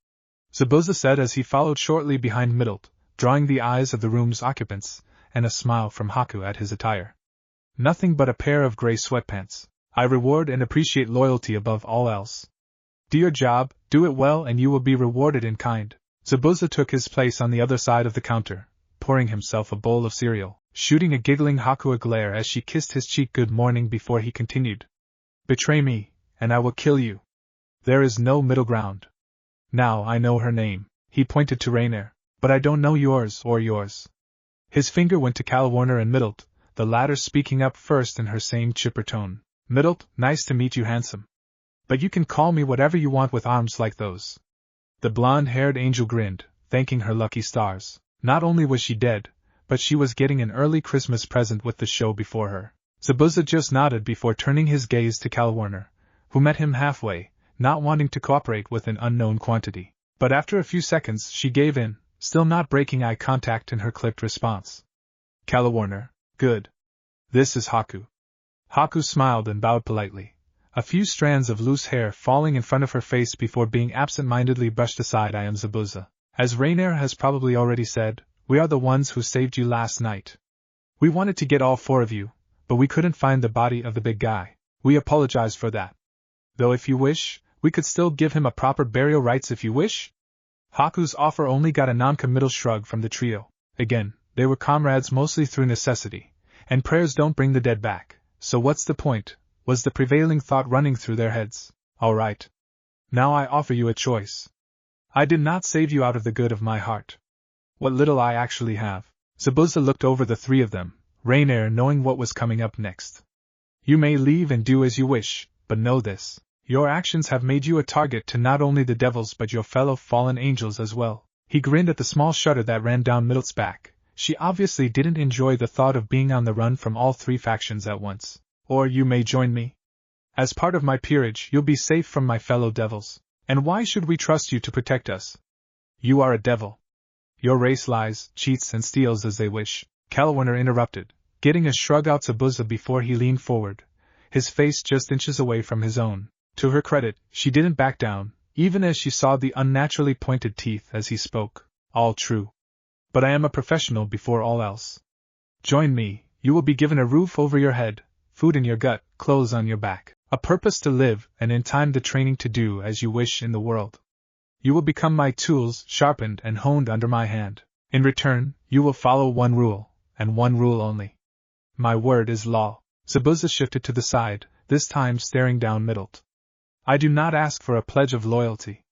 Zabuza said as he followed shortly behind Middle, drawing the eyes of the room's occupants, and a smile from Haku at his attire. Nothing but a pair of gray sweatpants. I reward and appreciate loyalty above all else. Do your job, do it well, and you will be rewarded in kind. Zabuza took his place on the other side of the counter, pouring himself a bowl of cereal, shooting a giggling Haku a glare as she kissed his cheek good morning before he continued. Betray me, and I will kill you. There is no middle ground. Now I know her name, he pointed to Rainier, but I don't know yours or yours. His finger went to Calawarner and Middle, the latter speaking up first in her same chipper tone. Middle, nice to meet you, handsome. But you can call me whatever you want with arms like those. The blonde-haired angel grinned, thanking her lucky stars. Not only was she dead, but she was getting an early Christmas present with the show before her. Zabuza just nodded before turning his gaze to Calawarner, who met him halfway, not wanting to cooperate with an unknown quantity. But after a few seconds she gave in, still not breaking eye contact in her clipped response. Calawarner, good. This is Haku. Haku smiled and bowed politely, a few strands of loose hair falling in front of her face before being absent-mindedly brushed aside. I am Zabuza. As Rainier has probably already said, we are the ones who saved you last night. We wanted to get all 4 of you, but we couldn't find the body of the big guy. We apologize for that. Though if you wish, we could still give him a proper burial rites if you wish. Haku's offer only got a non-committal shrug from the trio. Again, they were comrades mostly through necessity, and prayers don't bring the dead back. So what's the point, was the prevailing thought running through their heads. All right. Now I offer you a choice. I did not save you out of the good of my heart. What little I actually have. Zabuza looked over the 3 of them, Rainier knowing what was coming up next. You may leave and do as you wish, but know this. Your actions have made you a target to not only the devils but your fellow fallen angels as well. He grinned at the small shudder that ran down Middle's back. She obviously didn't enjoy the thought of being on the run from all 3 factions at once. Or you may join me. As part of my peerage, you'll be safe from my fellow devils. And why should we trust you to protect us? You are a devil. Your race lies, cheats, and steals as they wish. Calawarner interrupted, getting a shrug out Zabuza before he leaned forward, his face just inches away from his own. To her credit, she didn't back down, even as she saw the unnaturally pointed teeth as he spoke. All true. But I am a professional before all else. Join me, you will be given a roof over your head, food in your gut, clothes on your back, a purpose to live, and in time the training to do as you wish in the world. You will become my tools, sharpened and honed under my hand. In return, you will follow one rule, and one rule only. My word is law. Zabuza shifted to the side, this time staring down Middle. I do not ask for a pledge of loyalty,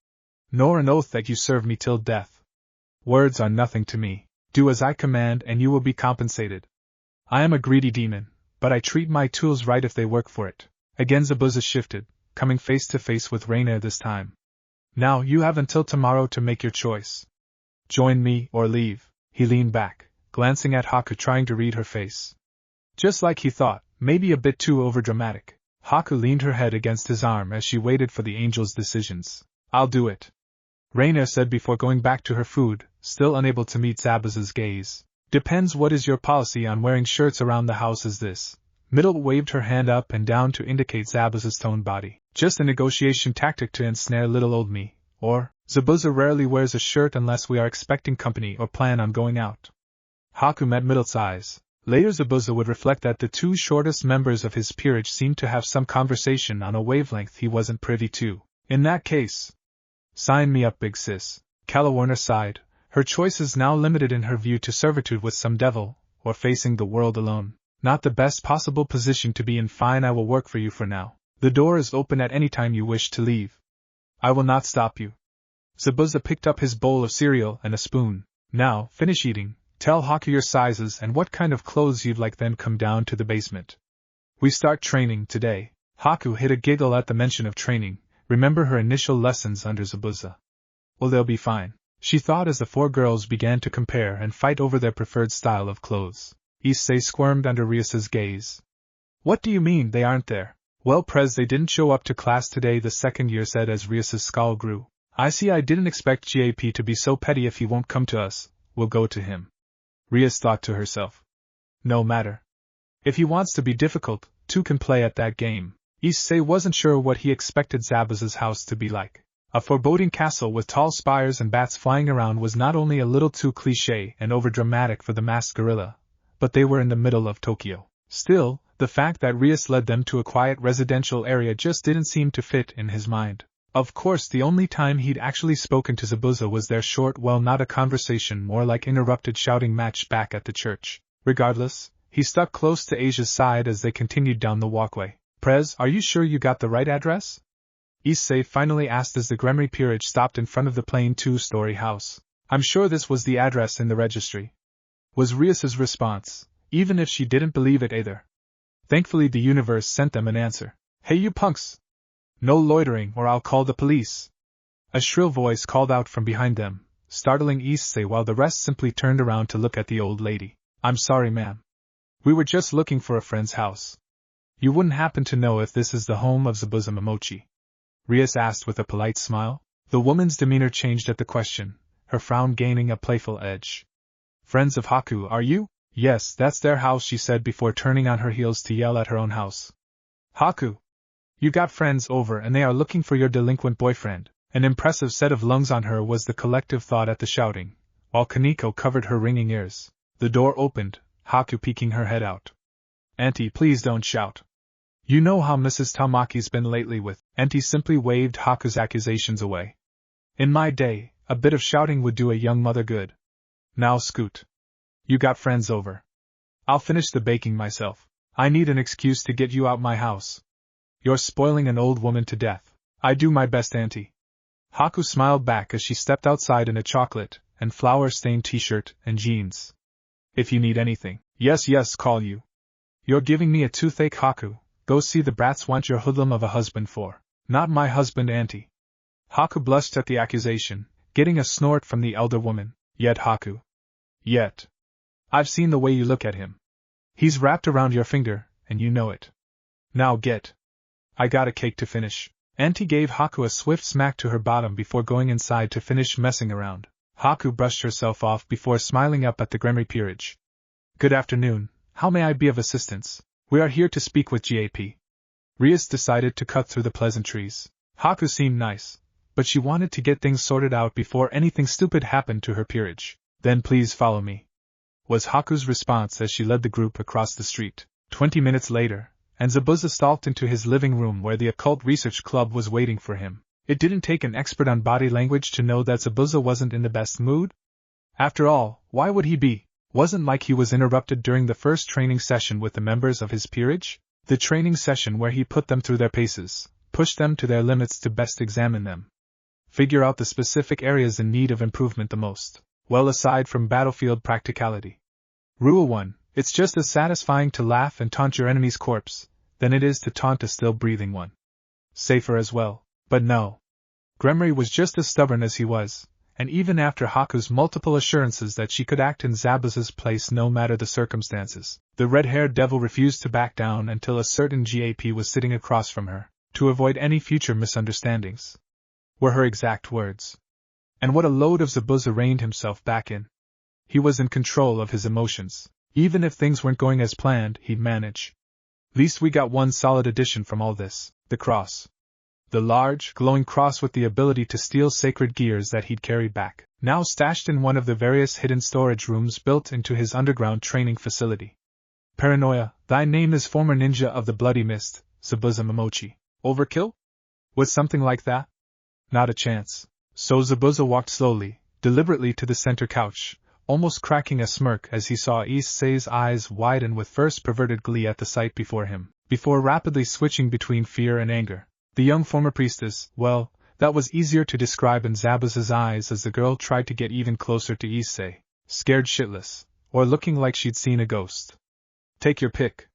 nor an oath that you serve me till death. Words are nothing to me. Do as I command and you will be compensated. I am a greedy demon, but I treat my tools right if they work for it. Again Zabuza shifted, coming face to face with Reina this time. Now you have until tomorrow to make your choice. Join me or leave. He leaned back, glancing at Haku, trying to read her face. Just like he thought, maybe a bit too overdramatic. Haku leaned her head against his arm as she waited for the angel's decisions. I'll do it, Reina said before going back to her food, still unable to meet Zabuza's gaze. Depends. What is your policy on wearing shirts around the house? Is this? Middle waved her hand up and down to indicate Zabuza's toned body. Just a negotiation tactic to ensnare little old me, or, Zabuza rarely wears a shirt unless we are expecting company or plan on going out. Haku met Middle's eyes. Later Zabuza would reflect that the two shortest members of his peerage seemed to have some conversation on a wavelength he wasn't privy to. In that case, sign me up, big sis. Calawarner sighed, her choices now limited in her view to servitude with some devil, or facing the world alone. Not the best possible position to be in. Fine, I will work for you for now. The door is open at any time you wish to leave. I will not stop you. Zabuza picked up his bowl of cereal and a spoon. Now, finish eating, tell Haku your sizes and what kind of clothes you'd like, then come down to the basement. We start training today. Haku hid a giggle at the mention of training. Remember her initial lessons under Zabuza. Well, they'll be fine, she thought as the four girls began to compare and fight over their preferred style of clothes. Issei squirmed under Rias's gaze. What do you mean they aren't there? Well, Prez, they didn't show up to class today, the second year said as Rias's scowl grew. I see. I didn't expect GAP to be so petty. If he won't come to us, we'll go to him. Rias thought to herself. No matter. If he wants to be difficult, two can play at that game. Issei wasn't sure what he expected Zabuza's house to be like. A foreboding castle with tall spires and bats flying around was not only a little too cliché and overdramatic for the masked gorilla, but they were in the middle of Tokyo. Still, the fact that Rias led them to a quiet residential area just didn't seem to fit in his mind. Of course, the only time he'd actually spoken to Zabuza was their short, well, not a conversation, more like interrupted shouting match back at the church. Regardless, he stuck close to Asia's side as they continued down the walkway. Prez, are you sure you got the right address? Issei finally asked as the Gremory peerage stopped in front of the plain two-story house. I'm sure this was the address in the registry, was Rias's response, even if she didn't believe it either. Thankfully the universe sent them an answer. Hey you punks! No loitering or I'll call the police! A shrill voice called out from behind them, startling Issei while the rest simply turned around to look at the old lady. I'm sorry, ma'am. We were just looking for a friend's house. You wouldn't happen to know if this is the home of Zabuza Momochi? Rias asked with a polite smile. The woman's demeanor changed at the question, her frown gaining a playful edge. Friends of Haku, are you? Yes, that's their house, she said before turning on her heels to yell at her own house. Haku! You got friends over and they are looking for your delinquent boyfriend. An impressive set of lungs on her was the collective thought at the shouting, while Kaneko covered her ringing ears. The door opened, Haku peeking her head out. Auntie, please don't shout. You know how Mrs. Tamaki's been lately with. Auntie simply waved Haku's accusations away. In my day, a bit of shouting would do a young mother good. Now scoot. You got friends over. I'll finish the baking myself. I need an excuse to get you out my house. You're spoiling an old woman to death. I do my best, Auntie. Haku smiled back as she stepped outside in a chocolate and flour-stained t-shirt and jeans. If you need anything. Yes, call you. You're giving me a toothache, Haku. Go see the brats want your hoodlum of a husband for. Not my husband, Auntie. Haku blushed at the accusation, getting a snort from the elder woman. Yet, Haku. Yet. I've seen the way you look at him. He's wrapped around your finger, and you know it. Now get. I got a cake to finish. Auntie gave Haku a swift smack to her bottom before going inside to finish messing around. Haku brushed herself off before smiling up at the Gremory peerage. Good afternoon, how may I be of assistance? We are here to speak with GAP. Rias decided to cut through the pleasantries. Haku seemed nice, but she wanted to get things sorted out before anything stupid happened to her peerage. Then please follow me, was Haku's response as she led the group across the street. 20 minutes later, and Zabuza stalked into his living room where the Occult Research Club was waiting for him. It didn't take an expert on body language to know that Zabuza wasn't in the best mood. After all, why would he be? Wasn't like he was interrupted during the first training session with the members of his peerage? The training session where he put them through their paces, pushed them to their limits to best examine them, figure out the specific areas in need of improvement the most. Well, aside from battlefield practicality. Rule 1. It's just as satisfying to laugh and taunt your enemy's corpse than it is to taunt a still-breathing one. Safer as well. But no. Gremory was just as stubborn as he was, and even after Haku's multiple assurances that she could act in Zabuza's place no matter the circumstances, the red-haired devil refused to back down until a certain GAP was sitting across from her, to avoid any future misunderstandings. Were her exact words. And what a load of Zabuza reined himself back in. He was in control of his emotions. Even if things weren't going as planned, he'd manage. Least we got one solid addition from all this, the cross. The large, glowing cross with the ability to steal sacred gears that he'd carried back, now stashed in one of the various hidden storage rooms built into his underground training facility. Paranoia, thy name is former ninja of the Bloody Mist, Zabuza Momochi. Overkill? Was something like that? Not a chance. So Zabuza walked slowly, deliberately to the center couch, almost cracking a smirk as he saw Issei's eyes widen with first perverted glee at the sight before him, before rapidly switching between fear and anger. The young former priestess, well, that was easier to describe in Zabuza's eyes as the girl tried to get even closer to Issei, scared shitless, or looking like she'd seen a ghost. Take your pick.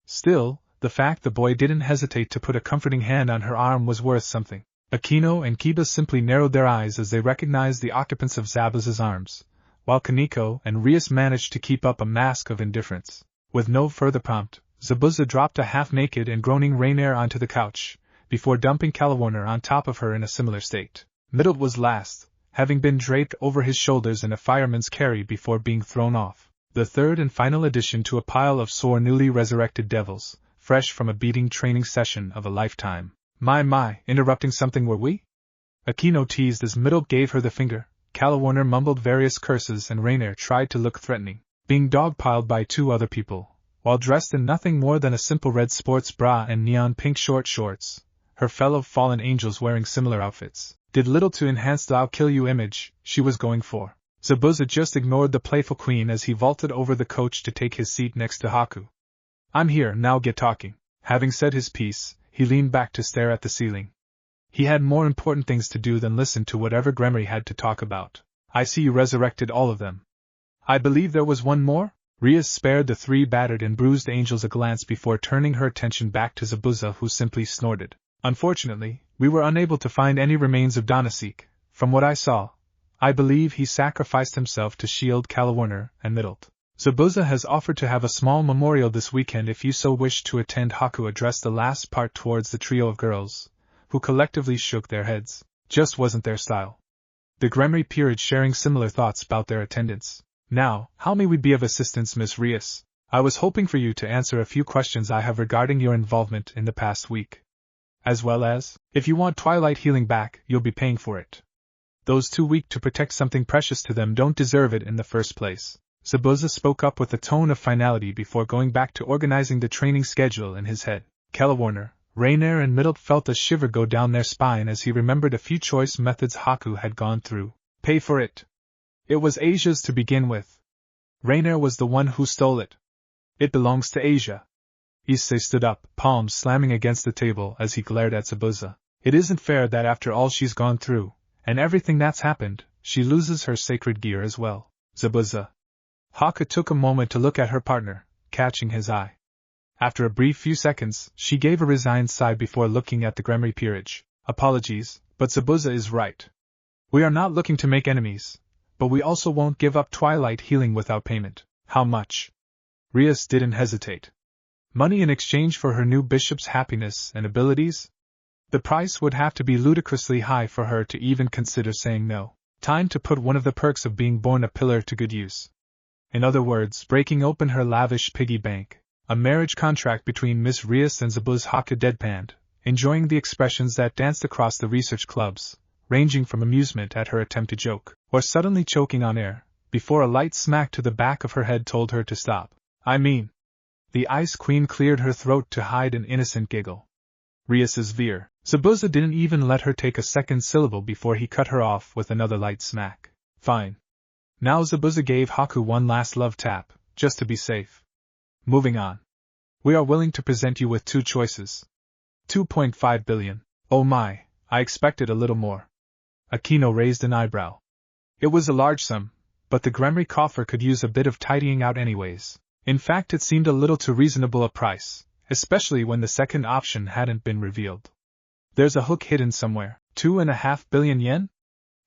Still, the fact the boy didn't hesitate to put a comforting hand on her arm was worth something. Akino and Kiba simply narrowed their eyes as they recognized the occupants of Zabuza's arms, while Kaneko and Rias managed to keep up a mask of indifference. With no further prompt, Zabuza dropped a half-naked and groaning Rainier onto the couch, before dumping Calawarner on top of her in a similar state. Middle was last, having been draped over his shoulders in a fireman's carry before being thrown off, the third and final addition to a pile of sore newly resurrected devils, fresh from a beating training session of a lifetime. My, interrupting something were we? Akino teased as Middle gave her the finger, Calawarner mumbled various curses and Rainier tried to look threatening, being dogpiled by two other people, while dressed in nothing more than a simple red sports bra and neon pink short shorts. Her fellow fallen angels wearing similar outfits, did little to enhance the I'll kill you image she was going for. Zabuza just ignored the playful queen as he vaulted over the coach to take his seat next to Haku. I'm here, now get talking. Having said his piece, he leaned back to stare at the ceiling. He had more important things to do than listen to whatever Gremory had to talk about. I see you resurrected all of them. I believe there was one more? Rias spared the three battered and bruised angels a glance before turning her attention back to Zabuza, who simply snorted. Unfortunately, we were unable to find any remains of Donasek. From what I saw, I believe he sacrificed himself to shield Calawarner and Middlet. Zabuza has offered to have a small memorial this weekend if you so wish to attend. Haku addressed the last part towards the trio of girls, who collectively shook their heads. Just wasn't their style. The Gremory peerage sharing similar thoughts about their attendance. Now, how may we be of assistance, Miss Rias? I was hoping for you to answer a few questions I have regarding your involvement in the past week. As well as, if you want Twilight healing back, you'll be paying for it. Those too weak to protect something precious to them don't deserve it in the first place. Zabuza spoke up with a tone of finality before going back to organizing the training schedule in his head. Calawarner, Rainier and Middle felt a shiver go down their spine as he remembered a few choice methods Haku had gone through. Pay for it. It was Asia's to begin with. Rainier was the one who stole it. It belongs to Asia. Issei stood up, palms slamming against the table as he glared at Zabuza. It isn't fair that after all she's gone through, and everything that's happened, she loses her sacred gear as well. Zabuza. Haku took a moment to look at her partner, catching his eye. After a brief few seconds, she gave a resigned sigh before looking at the Gremory peerage. Apologies, but Zabuza is right. We are not looking to make enemies, but we also won't give up Twilight healing without payment. How much? Rias didn't hesitate. Money in exchange for her new bishop's happiness and abilities? The price would have to be ludicrously high for her to even consider saying no. Time to put one of the perks of being born a pillar to good use. In other words, breaking open her lavish piggy bank. A marriage contract between Miss Rias and Zabuza. Haku deadpanned, enjoying the expressions that danced across the research clubs, ranging from amusement at her attempted joke, or suddenly choking on air, before a light smack to the back of her head told her to stop. I mean... The Ice Queen cleared her throat to hide an innocent giggle. Rias's veer. Zabuza didn't even let her take a second syllable before he cut her off with another light smack. Fine. Now Zabuza gave Haku one last love tap, just to be safe. Moving on. We are willing to present you with two choices. 2.5 billion. Oh my, I expected a little more. Akino raised an eyebrow. It was a large sum, but the Gremory coffer could use a bit of tidying out anyways. In fact, it seemed a little too reasonable a price, especially when the second option hadn't been revealed. There's a hook hidden somewhere. 2.5 billion yen?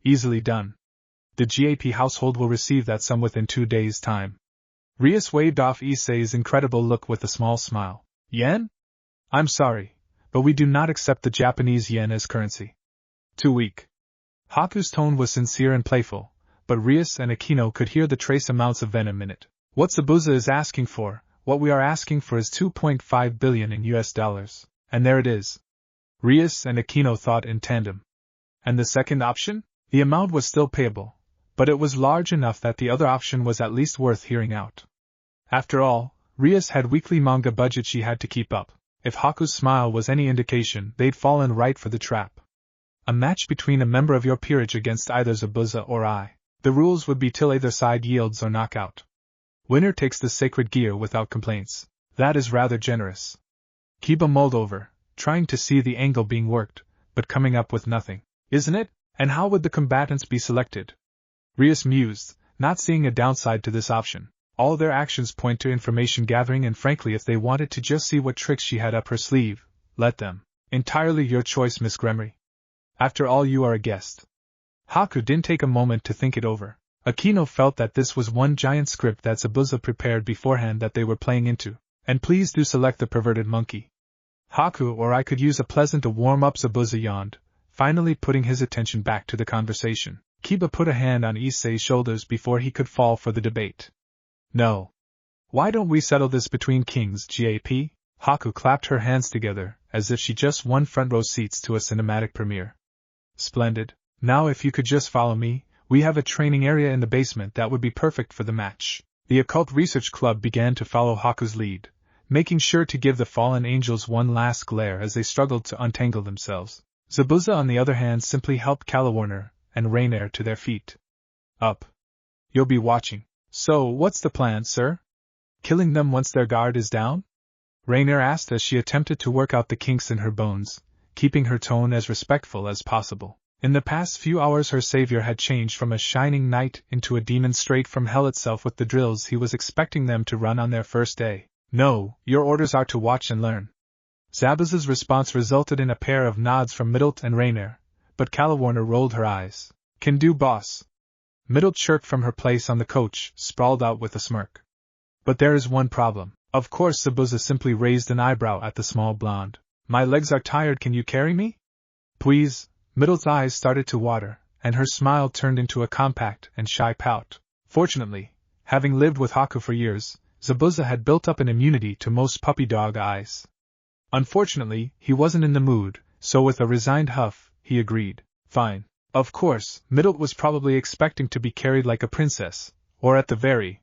Easily done. The GAP household will receive that sum within 2 days' time. Rias waved off Issei's incredible look with a small smile. Yen? I'm sorry, but we do not accept the Japanese yen as currency. Too weak. Haku's tone was sincere and playful, but Rias and Aquino could hear the trace amounts of venom in it. What Zabuza is asking for, what we are asking for is 2.5 billion in US dollars, and there it is. Rias and Aquino thought in tandem. And the second option? The amount was still payable, but it was large enough that the other option was at least worth hearing out. After all, Rias had weekly manga budget she had to keep up. If Haku's smile was any indication, they'd fallen right for the trap. A match between a member of your peerage against either Zabuza or I. The rules would be till either side yields or knockout. Winner takes the sacred gear without complaints. That is rather generous. Kiba mulled over, trying to see the angle being worked, but coming up with nothing. Isn't it? And how would the combatants be selected? Rias mused, not seeing a downside to this option. All their actions point to information gathering, and frankly, if they wanted to just see what tricks she had up her sleeve, let them. Entirely your choice, Miss Gremory. After all, you are a guest. Haku didn't take a moment to think it over. Aquino felt that this was one giant script that Zabuza prepared beforehand that they were playing into. And please do select the perverted monkey. Haku or I could use a pleasant to warm up, Zabuza yawned, finally putting his attention back to the conversation. Kiba put a hand on Issei's shoulders before he could fall for the debate. No. Why don't we settle this between kings, GAP? Haku clapped her hands together, as if she just won front row seats to a cinematic premiere. Splendid. Now if you could just follow me, we have a training area in the basement that would be perfect for the match. The Occult Research Club began to follow Haku's lead, making sure to give the fallen angels one last glare as they struggled to untangle themselves. Zabuza, on the other hand, simply helped Calawarner and Reiner to their feet. Up. You'll be watching. So, what's the plan, sir? Killing them once their guard is down? Reiner asked as she attempted to work out the kinks in her bones, keeping her tone as respectful as possible. In the past few hours her savior had changed from a shining knight into a demon straight from hell itself with the drills he was expecting them to run on their first day. No, your orders are to watch and learn. Zabuza's response resulted in a pair of nods from Middlet and Reiner, but Calawarner rolled her eyes. Can do, boss. Middlet chirped from her place on the coach, sprawled out with a smirk. But there is one problem. Of course, Zabuza simply raised an eyebrow at the small blonde. My legs are tired, can you carry me? Please. Middlet's eyes started to water, and her smile turned into a compact and shy pout. Fortunately, having lived with Haku for years, Zabuza had built up an immunity to most puppy dog eyes. Unfortunately, he wasn't in the mood, so with a resigned huff, he agreed. Fine. Of course, Middlet was probably expecting to be carried like a princess, or at the very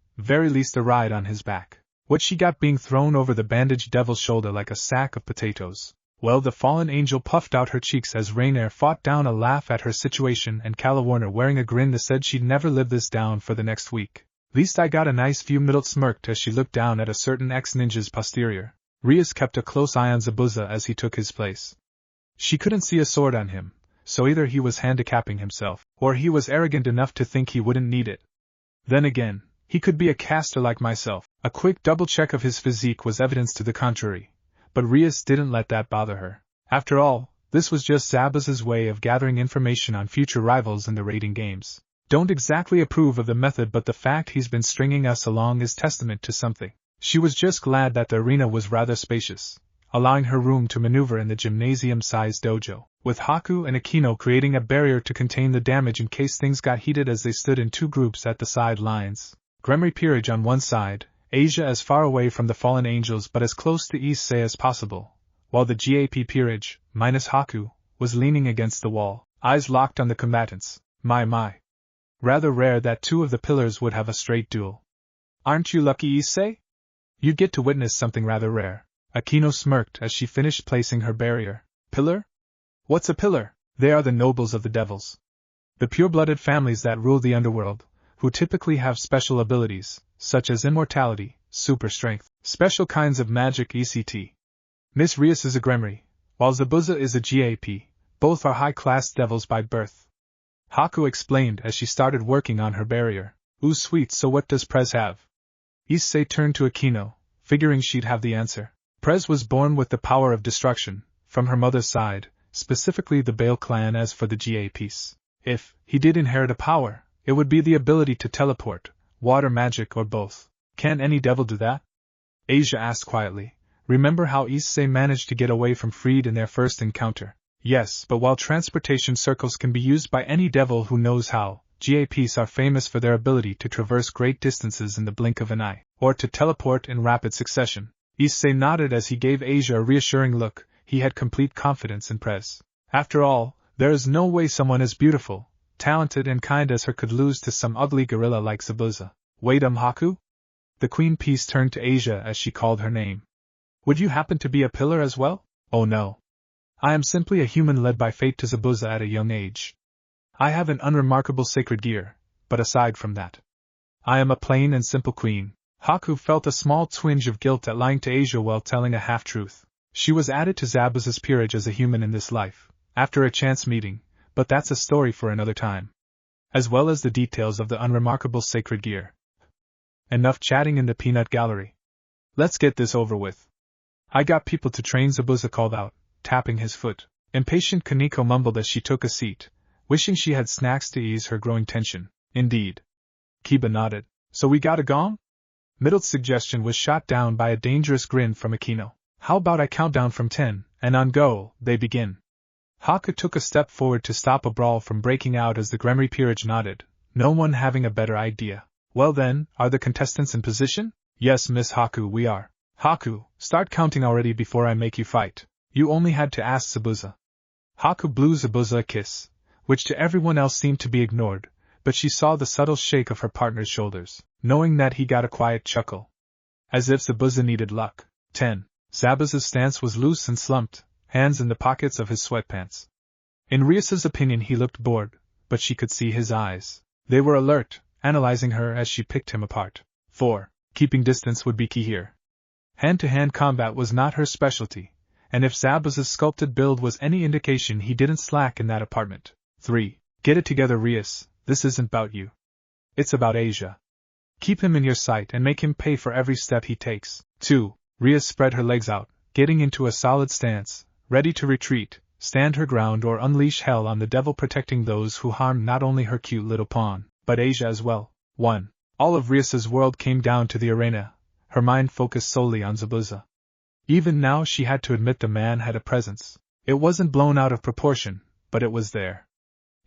least a ride on his back. What she got being thrown over the bandaged devil's shoulder like a sack of potatoes. Well, the fallen angel puffed out her cheeks as Reiner fought down a laugh at her situation, and Calawarner, wearing a grin that said she'd never live this down for the next week. Least I got a nice view. Middlet smirked as she looked down at a certain ex-ninja's posterior. Rias kept a close eye on Zabuza as he took his place. She couldn't see a sword on him, so either he was handicapping himself, or he was arrogant enough to think he wouldn't need it. Then again, he could be a caster like myself. A quick double-check of his physique was evidence to the contrary, but Rias didn't let that bother her. After all, this was just Zabuza's way of gathering information on future rivals in the raiding games. Don't exactly approve of the method, but the fact he's been stringing us along is testament to something. She was just glad that the arena was rather spacious, allowing her room to maneuver in the gymnasium-sized dojo, with Haku and Aquino creating a barrier to contain the damage in case things got heated as they stood in two groups at the sidelines. Gremory peerage on one side, Asia as far away from the fallen angels but as close to Issei as possible, while the GAP peerage, minus Haku, was leaning against the wall, eyes locked on the combatants. My. Rather rare that two of the pillars would have a straight duel. Aren't you lucky, Issei? You'd get to witness something rather rare. Aquino smirked as she finished placing her barrier. Pillar? What's a pillar? They are the nobles of the devils. The pure-blooded families that rule the underworld, who typically have special abilities, such as immortality, super strength, special kinds of magic etc. Miss Rias is a Gremory, while Zabuza is a GAP, both are high-class devils by birth. Haku explained as she started working on her barrier. Ooh sweet, so what does Prez have? Issei turned to Akino, figuring she'd have the answer. Prez was born with the power of destruction, from her mother's side, specifically the Bale clan. As for the GA piece, if he did inherit a power, it would be the ability to teleport, water magic or both. Can any devil do that? Asia asked quietly. Remember how Issei managed to get away from Freed in their first encounter? Yes, but while transportation circles can be used by any devil who knows how, GAPs are famous for their ability to traverse great distances in the blink of an eye, or to teleport in rapid succession. Issei nodded as he gave Asia a reassuring look. He had complete confidence in Prez. After all, there is no way someone as beautiful, talented and kind as her could lose to some ugly gorilla like Zabuza. Wait, Haku? The Queen Peace turned to Asia as she called her name. Would you happen to be a pillar as well? Oh no. I am simply a human led by fate to Zabuza at a young age. I have an unremarkable sacred gear, but aside from that, I am a plain and simple queen. Haku felt a small twinge of guilt at lying to Asia while telling a half-truth. She was added to Zabuza's peerage as a human in this life, after a chance meeting, but that's a story for another time. As well as the details of the unremarkable sacred gear. Enough chatting in the peanut gallery. Let's get this over with. I got people to train, Zabuza called out, tapping his foot. Impatient Kaneko mumbled as she took a seat, wishing she had snacks to ease her growing tension. Indeed. Kiba nodded. So we got a gong? Middle's suggestion was shot down by a dangerous grin from Akino. How about I count down from 10, and on go, they begin. Haku took a step forward to stop a brawl from breaking out as the Gremory peerage nodded, no one having a better idea. Well then, are the contestants in position? Yes, Miss Haku, we are. Haku, start counting already before I make you fight. You only had to ask Zabuza. Haku blew Zabuza a kiss, which to everyone else seemed to be ignored, but she saw the subtle shake of her partner's shoulders, knowing that he got a quiet chuckle. As if Zabuza needed luck. 10. Zabuza's stance was loose and slumped, hands in the pockets of his sweatpants. In Rias's opinion he looked bored, but she could see his eyes. They were alert, analyzing her as she picked him apart. 4. Keeping distance would be key here. Hand-to-hand combat was not her specialty, and if Zabuza's sculpted build was any indication he didn't slack in that apartment. 3. Get it together, Rias, this isn't about you. It's about Asia. Keep him in your sight and make him pay for every step he takes. 2. Rias spread her legs out, getting into a solid stance, ready to retreat, stand her ground or unleash hell on the devil, protecting those who harmed not only her cute little pawn, but Asia as well. 1. All of Rias's world came down to the arena, her mind focused solely on Zabuza. Even now she had to admit the man had a presence. It wasn't blown out of proportion, but it was there.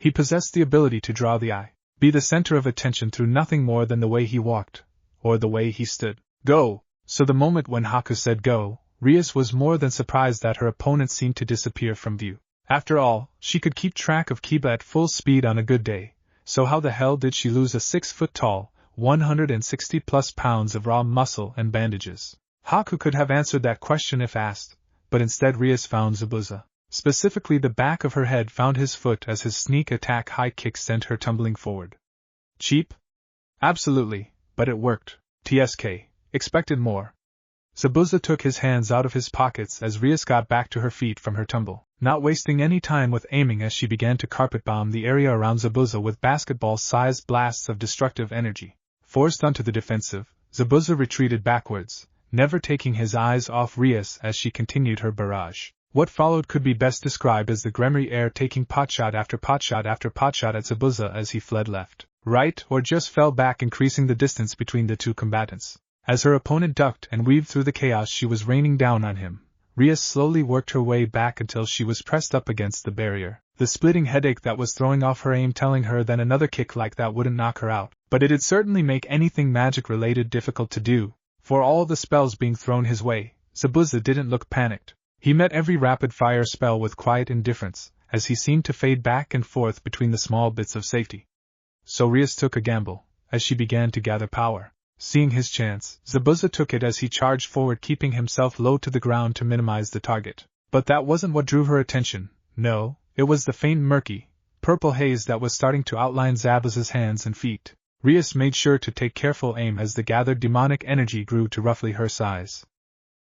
He possessed the ability to draw the eye, be the center of attention through nothing more than the way he walked, or the way he stood. Go! So the moment when Haku said go, Rias was more than surprised that her opponent seemed to disappear from view. After all, she could keep track of Kiba at full speed on a good day, so how the hell did she lose a 6-foot-tall, 160-plus pounds of raw muscle and bandages? Haku could have answered that question if asked, but instead Rias found Zabuza. Specifically the back of her head found his foot as his sneak attack high kick sent her tumbling forward. Cheap? Absolutely, but it worked. TSK. Expected more. Zabuza took his hands out of his pockets as Rias got back to her feet from her tumble, not wasting any time with aiming as she began to carpet bomb the area around Zabuza with basketball-sized blasts of destructive energy. Forced onto the defensive, Zabuza retreated backwards, never taking his eyes off Rias as she continued her barrage. What followed could be best described as the Gremory heir taking potshot after potshot after potshot at Zabuza as he fled left, right, or just fell back, increasing the distance between the two combatants. As her opponent ducked and weaved through the chaos she was raining down on him, Rias slowly worked her way back until she was pressed up against the barrier, the splitting headache that was throwing off her aim telling her that another kick like that wouldn't knock her out, but it'd certainly make anything magic-related difficult to do. For all the spells being thrown his way, Zabuza didn't look panicked. He met every rapid-fire spell with quiet indifference, as he seemed to fade back and forth between the small bits of safety. So Rias took a gamble, as she began to gather power. Seeing his chance, Zabuza took it as he charged forward, keeping himself low to the ground to minimize the target. But that wasn't what drew her attention. No, it was the faint murky, purple haze that was starting to outline Zabuza's hands and feet. Rias made sure to take careful aim as the gathered demonic energy grew to roughly her size.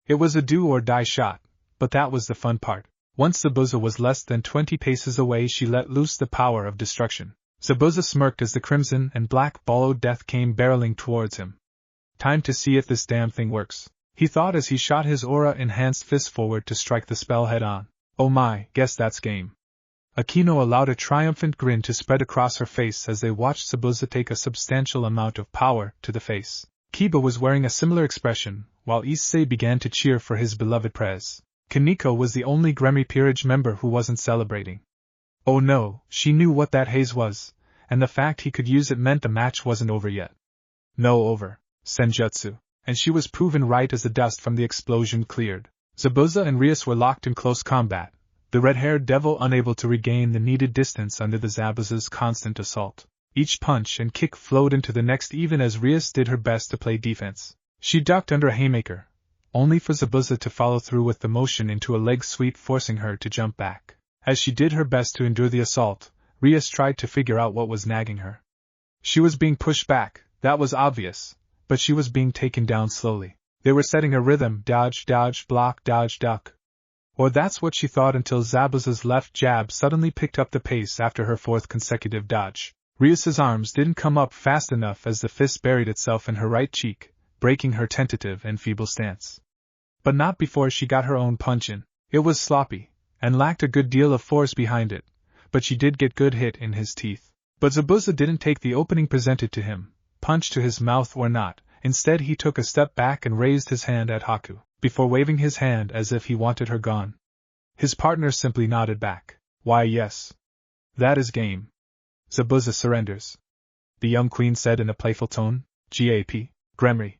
It was a do-or-die shot, but that was the fun part. Once Zabuza was less than 20 paces away she let loose the power of destruction. Zabuza smirked as the crimson and black ball of death came barreling towards him. Time to see if this damn thing works, he thought as he shot his aura-enhanced fist forward to strike the spell head-on. Oh my, guess that's game. Akino allowed a triumphant grin to spread across her face as they watched Zabuza take a substantial amount of power to the face. Kiba was wearing a similar expression, while Issei began to cheer for his beloved Prez. Kaneko was the only Gremory peerage member who wasn't celebrating. Oh no, she knew what that haze was, and the fact he could use it meant the match wasn't over yet. No over, Senjutsu, and she was proven right as the dust from the explosion cleared. Zabuza and Rias were locked in close combat, the red-haired devil unable to regain the needed distance under the Zabuza's constant assault. Each punch and kick flowed into the next even as Rias did her best to play defense. She ducked under a haymaker, only for Zabuza to follow through with the motion into a leg sweep forcing her to jump back. As she did her best to endure the assault, Rias tried to figure out what was nagging her. She was being pushed back, that was obvious, but she was being taken down slowly. They were setting a rhythm, dodge, dodge, block, dodge, duck. Or that's what she thought until Zabuza's left jab suddenly picked up the pace after her fourth consecutive dodge. Rias's arms didn't come up fast enough as the fist buried itself in her right cheek, breaking her tentative and feeble stance. But not before she got her own punch in. It was sloppy, and lacked a good deal of force behind it, but she did get good hit in his teeth. But Zabuza didn't take the opening presented to him, punch to his mouth or not. Instead he took a step back and raised his hand at Haku, before waving his hand as if he wanted her gone. His partner simply nodded back. Why yes. That is game. Zabuza surrenders, the young queen said in a playful tone. GAP, Gremory.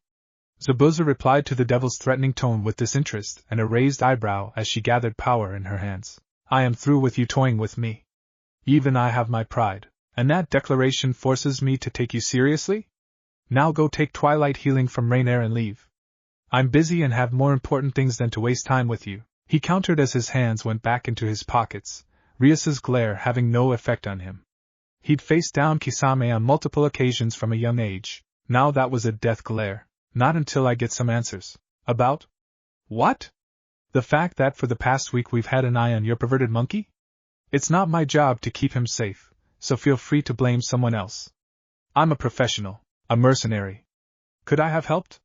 Zabuza replied to the devil's threatening tone with disinterest and a raised eyebrow as she gathered power in her hands. I am through with you toying with me. Even I have my pride, and that declaration forces me to take you seriously? Now go take twilight healing from Rainier and leave. I'm busy and have more important things than to waste time with you, he countered as his hands went back into his pockets, Rias's glare having no effect on him. He'd faced down Kisame on multiple occasions from a young age, now that was a death glare. Not until I get some answers. About? What? The fact that for the past week we've had an eye on your perverted monkey? It's not my job to keep him safe, so feel free to blame someone else. I'm a professional, a mercenary. Could I have helped?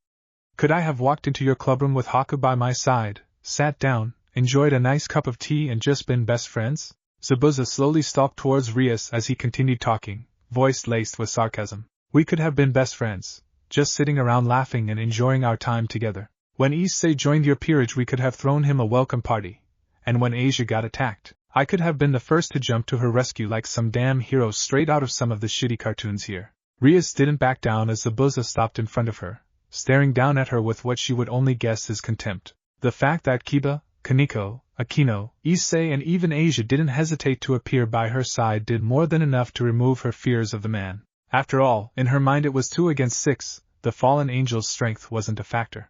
Could I have walked into your clubroom with Haku by my side, sat down, enjoyed a nice cup of tea and just been best friends? Zabuza slowly stalked towards Rias as he continued talking, voice laced with sarcasm. We could have been best friends, just sitting around laughing and enjoying our time together. When Issei joined your peerage we could have thrown him a welcome party, and when Asia got attacked, I could have been the first to jump to her rescue like some damn hero straight out of some of the shitty cartoons here. Rias didn't back down as Zabuza stopped in front of her, staring down at her with what she would only guess is contempt. The fact that Kiba, Kaneko, Akino, Issei and even Asia didn't hesitate to appear by her side did more than enough to remove her fears of the man. After all, in her mind it was 2 against 6, the fallen angel's strength wasn't a factor.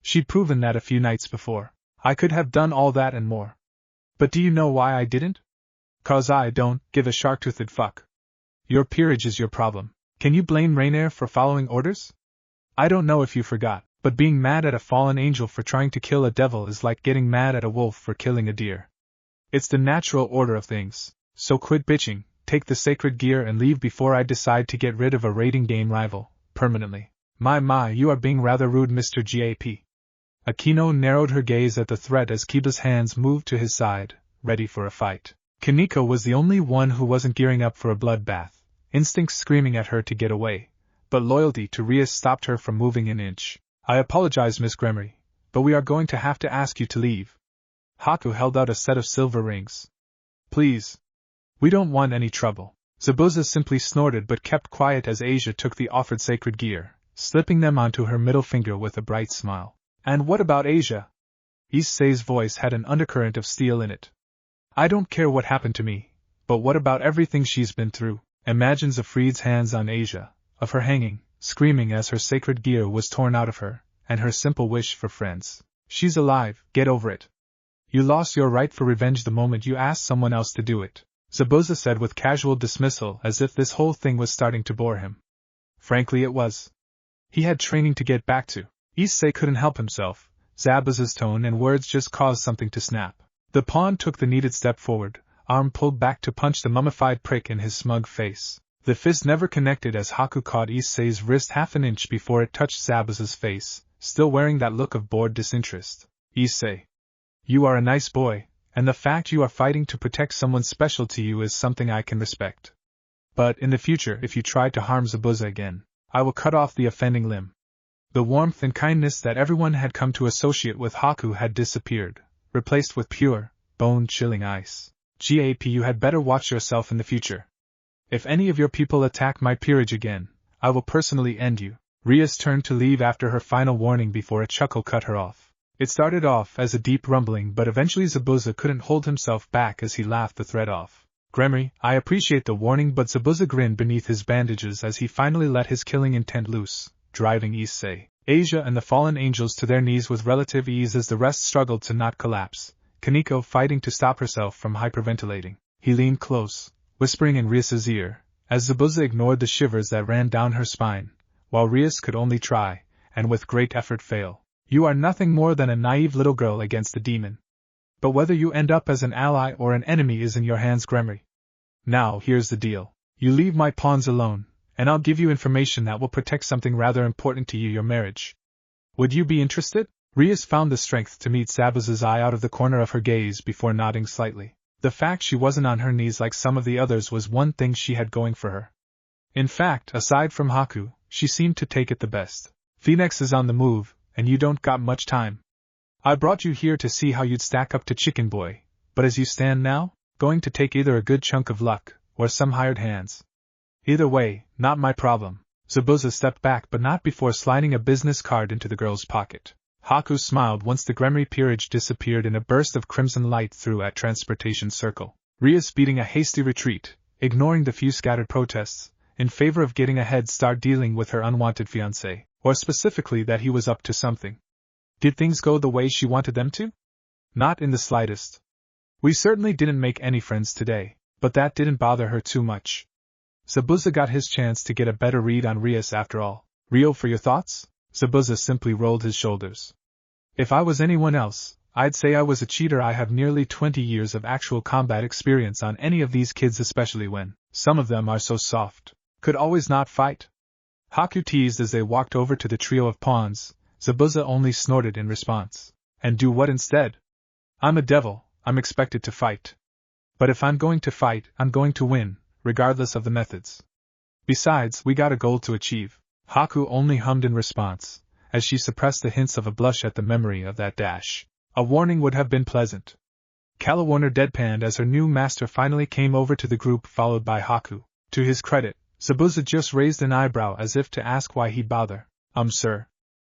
She'd proven that a few nights before. I could have done all that and more. But do you know why I didn't? 'Cause I don't give a shark-toothed fuck. Your peerage is your problem. Can you blame Rainier for following orders? I don't know if you forgot, but being mad at a fallen angel for trying to kill a devil is like getting mad at a wolf for killing a deer. It's the natural order of things, so quit bitching, take the sacred gear and leave before I decide to get rid of a raiding game rival, permanently. My, you are being rather rude, Mr. GAP. Akino narrowed her gaze at the threat as Kiba's hands moved to his side, ready for a fight. Kaneko was the only one who wasn't gearing up for a bloodbath, instincts screaming at her to get away, but loyalty to Rias stopped her from moving an inch. I apologize, Miss Gremory, but we are going to have to ask you to leave. Haku held out a set of silver rings. Please. We don't want any trouble. Zabuza simply snorted but kept quiet as Asia took the offered sacred gear, slipping them onto her middle finger with a bright smile. And what about Asia? Issei's voice had an undercurrent of steel in it. I don't care what happened to me, but what about everything she's been through? Imagines Afreed's hands on Asia, of her hanging, screaming as her sacred gear was torn out of her, and her simple wish for friends. She's alive, get over it. You lost your right for revenge the moment you asked someone else to do it, Zabuza said with casual dismissal as if this whole thing was starting to bore him. Frankly it was. He had training to get back to. Issei couldn't help himself, Zabuza's tone and words just caused something to snap. The pawn took the needed step forward, arm pulled back to punch the mummified prick in his smug face. The fist never connected as Haku caught Issei's wrist half an inch before it touched Zabuza's face, still wearing that look of bored disinterest. Issei, you are a nice boy, and the fact you are fighting to protect someone special to you is something I can respect. But in the future, if you try to harm Zabuza again, I will cut off the offending limb. The warmth and kindness that everyone had come to associate with Haku had disappeared, replaced with pure, bone-chilling ice. GAP, you had better watch yourself in the future. If any of your people attack my peerage again, I will personally end you. Rias turned to leave after her final warning before a chuckle cut her off. It started off as a deep rumbling, but eventually Zabuza couldn't hold himself back as he laughed the threat off. Gremory, I appreciate the warning, but Zabuza grinned beneath his bandages as he finally let his killing intent loose, driving Issei, Asia and the fallen angels to their knees with relative ease as the rest struggled to not collapse, Kaneko fighting to stop herself from hyperventilating. He leaned close, whispering in Rias's ear, as Zabuza ignored the shivers that ran down her spine, while Rias could only try, and with great effort fail. You are nothing more than a naive little girl against the demon. But whether you end up as an ally or an enemy is in your hands, Gremory. Now, here's the deal. You leave my pawns alone, and I'll give you information that will protect something rather important to you, your marriage. Would you be interested? Rias found the strength to meet Zabuza's eye out of the corner of her gaze before nodding slightly. The fact she wasn't on her knees like some of the others was one thing she had going for her. In fact, aside from Haku, she seemed to take it the best. Phoenix is on the move, and you don't got much time. I brought you here to see how you'd stack up to Chicken Boy, but as you stand now, going to take either a good chunk of luck, or some hired hands. Either way, not my problem. Zabuza stepped back, but not before sliding a business card into the girl's pocket. Haku smiled once the Gremory peerage disappeared in a burst of crimson light through at Transportation Circle. Rias beating a hasty retreat, ignoring the few scattered protests, in favor of getting a head start dealing with her unwanted fiancé, or specifically that he was up to something. Did things go the way she wanted them to? Not in the slightest. We certainly didn't make any friends today, but that didn't bother her too much. Zabuza got his chance to get a better read on Rias after all. Rio, for your thoughts? Zabuza simply rolled his shoulders. If I was anyone else, I'd say I was a cheater. I have nearly 20 years of actual combat experience on any of these kids, especially when some of them are so soft. Could always not fight. Haku teased as they walked over to the trio of pawns. Zabuza only snorted in response. And do what instead? I'm a devil, I'm expected to fight. But if I'm going to fight, I'm going to win, regardless of the methods. Besides, we got a goal to achieve. Haku only hummed in response, as she suppressed the hints of a blush at the memory of that dash. A warning would have been pleasant. Calawarner deadpanned as her new master finally came over to the group, followed by Haku. To his credit, Zabuza just raised an eyebrow as if to ask why he'd bother. Sir.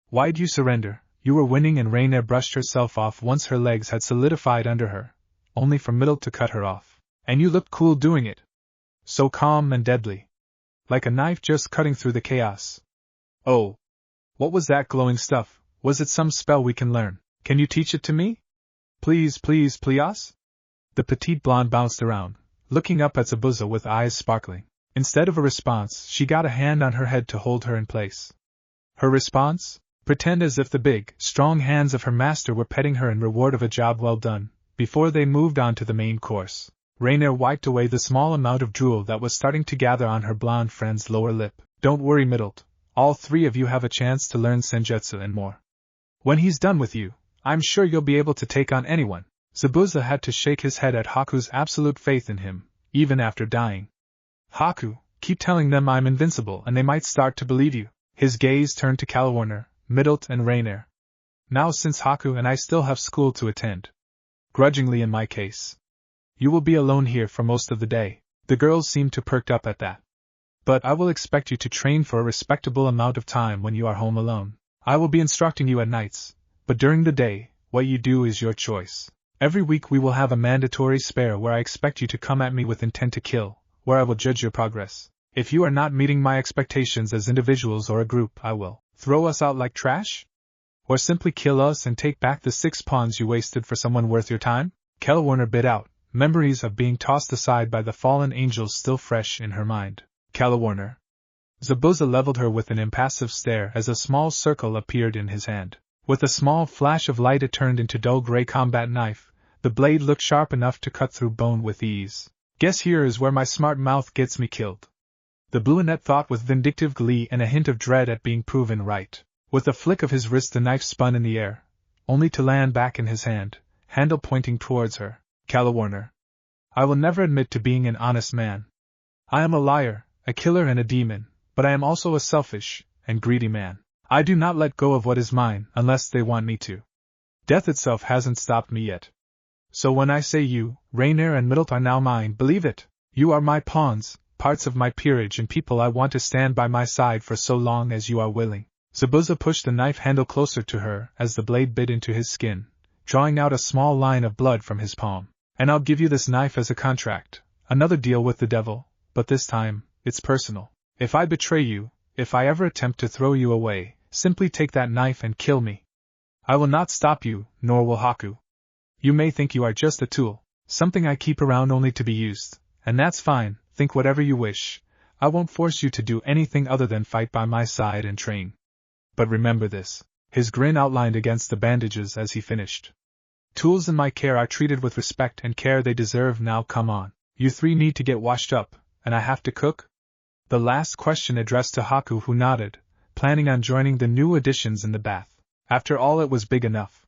Why'd you surrender? You were winning, and Reina brushed herself off once her legs had solidified under her, only for Middle to cut her off. And you looked cool doing it. So calm and deadly. Like a knife just cutting through the chaos. Oh. What was that glowing stuff? Was it some spell we can learn? Can you teach it to me? Please, please, please? The petite blonde bounced around, looking up at Zabuza with eyes sparkling. Instead of a response, she got a hand on her head to hold her in place. Her response? Pretend as if the big, strong hands of her master were petting her in reward of a job well done, before they moved on to the main course. Rainier wiped away the small amount of drool that was starting to gather on her blonde friend's lower lip. Don't worry, Middled. All three of you have a chance to learn senjutsu and more. When he's done with you, I'm sure you'll be able to take on anyone. Zabuza had to shake his head at Haku's absolute faith in him, even after dying. Haku, keep telling them I'm invincible and they might start to believe you. His gaze turned to Calawarner, Middlet and Rainier. Now since Haku and I still have school to attend. Grudgingly in my case. You will be alone here for most of the day. The girls seemed to perk up at that. But I will expect you to train for a respectable amount of time when you are home alone. I will be instructing you at nights, but during the day, what you do is your choice. Every week we will have a mandatory spare where I expect you to come at me with intent to kill, where I will judge your progress. If you are not meeting my expectations as individuals or a group, I will throw us out like trash? Or simply kill us and take back the 6 pawns you wasted for someone worth your time? Calawarner bit out, memories of being tossed aside by the fallen angels still fresh in her mind. Calawarner. Zabuza leveled her with an impassive stare as a small circle appeared in his hand. With a small flash of light it turned into dull gray combat knife, The blade looked sharp enough to cut through bone with ease. Guess here is where my smart mouth gets me killed. The brunette thought with vindictive glee and a hint of dread at being proven right. With a flick of his wrist the knife spun in the air, only to land back in his hand, handle pointing towards her. Calawarner. I will never admit to being an honest man. I am a liar, a killer and a demon, but I am also a selfish and greedy man. I do not let go of what is mine unless they want me to. Death itself hasn't stopped me yet. So when I say you, Rainier and Middlet are now mine, believe it. You are my pawns, parts of my peerage and people I want to stand by my side for so long as you are willing. Zabuza pushed the knife handle closer to her as the blade bit into his skin, drawing out a small line of blood from his palm. And I'll give you this knife as a contract, another deal with the devil, but this time, it's personal. If I betray you, if I ever attempt to throw you away, simply take that knife and kill me. I will not stop you, nor will Haku. You may think you are just a tool, something I keep around only to be used, and that's fine, think whatever you wish. I won't force you to do anything other than fight by my side and train. But remember this. His grin outlined against the bandages as he finished. Tools in my care are treated with respect and care they deserve. Now come on. You three need to get washed up, and I have to cook? The last question addressed to Haku, who nodded, planning on joining the new additions in the bath. After all, it was big enough.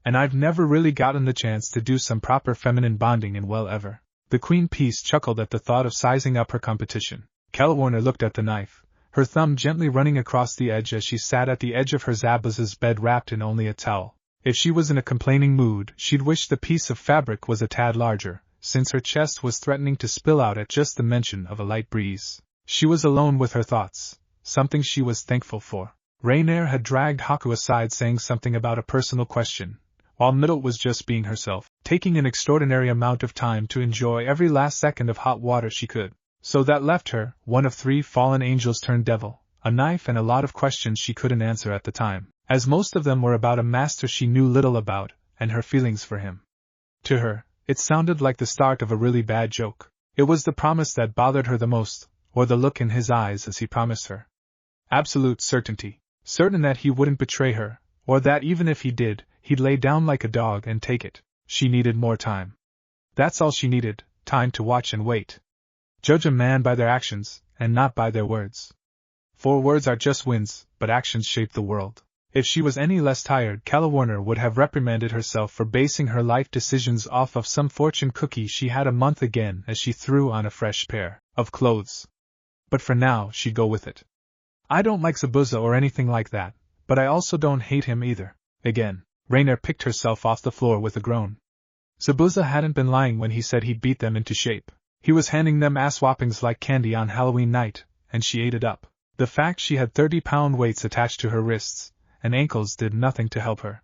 And I've never really gotten the chance to do some proper feminine bonding in well ever. The Queen Peace chuckled at the thought of sizing up her competition. Calawarner looked at the knife, her thumb gently running across the edge as she sat at the edge of her Zabuza's bed wrapped in only a towel. If she was in a complaining mood, she'd wish the piece of fabric was a tad larger, since her chest was threatening to spill out at just the mention of a light breeze. She was alone with her thoughts, something she was thankful for. Rainier had dragged Haku aside saying something about a personal question, while Middlet was just being herself, taking an extraordinary amount of time to enjoy every last second of hot water she could. So that left her, one of three fallen angels turned devil, a knife and a lot of questions she couldn't answer at the time, as most of them were about a master she knew little about, and her feelings for him. To her, it sounded like the start of a really bad joke. It was the promise that bothered her the most, or the look in his eyes as he promised her. Absolute certainty. Certain that he wouldn't betray her, or that even if he did, he'd lay down like a dog and take it. She needed more time. That's all she needed, time to watch and wait. Judge a man by their actions, and not by their words. For words are just winds, but actions shape the world. If she was any less tired, Calawarner would have reprimanded herself for basing her life decisions off of some fortune cookie she had a month again as she threw on a fresh pair of clothes. But for now, she'd go with it. I don't like Zabuza or anything like that, but I also don't hate him either. Again, Rainier picked herself off the floor with a groan. Zabuza hadn't been lying when he said he'd beat them into shape. He was handing them ass-whoppings like candy on Halloween night, and she ate it up. The fact she had 30-pound weights attached to her wrists and ankles did nothing to help her.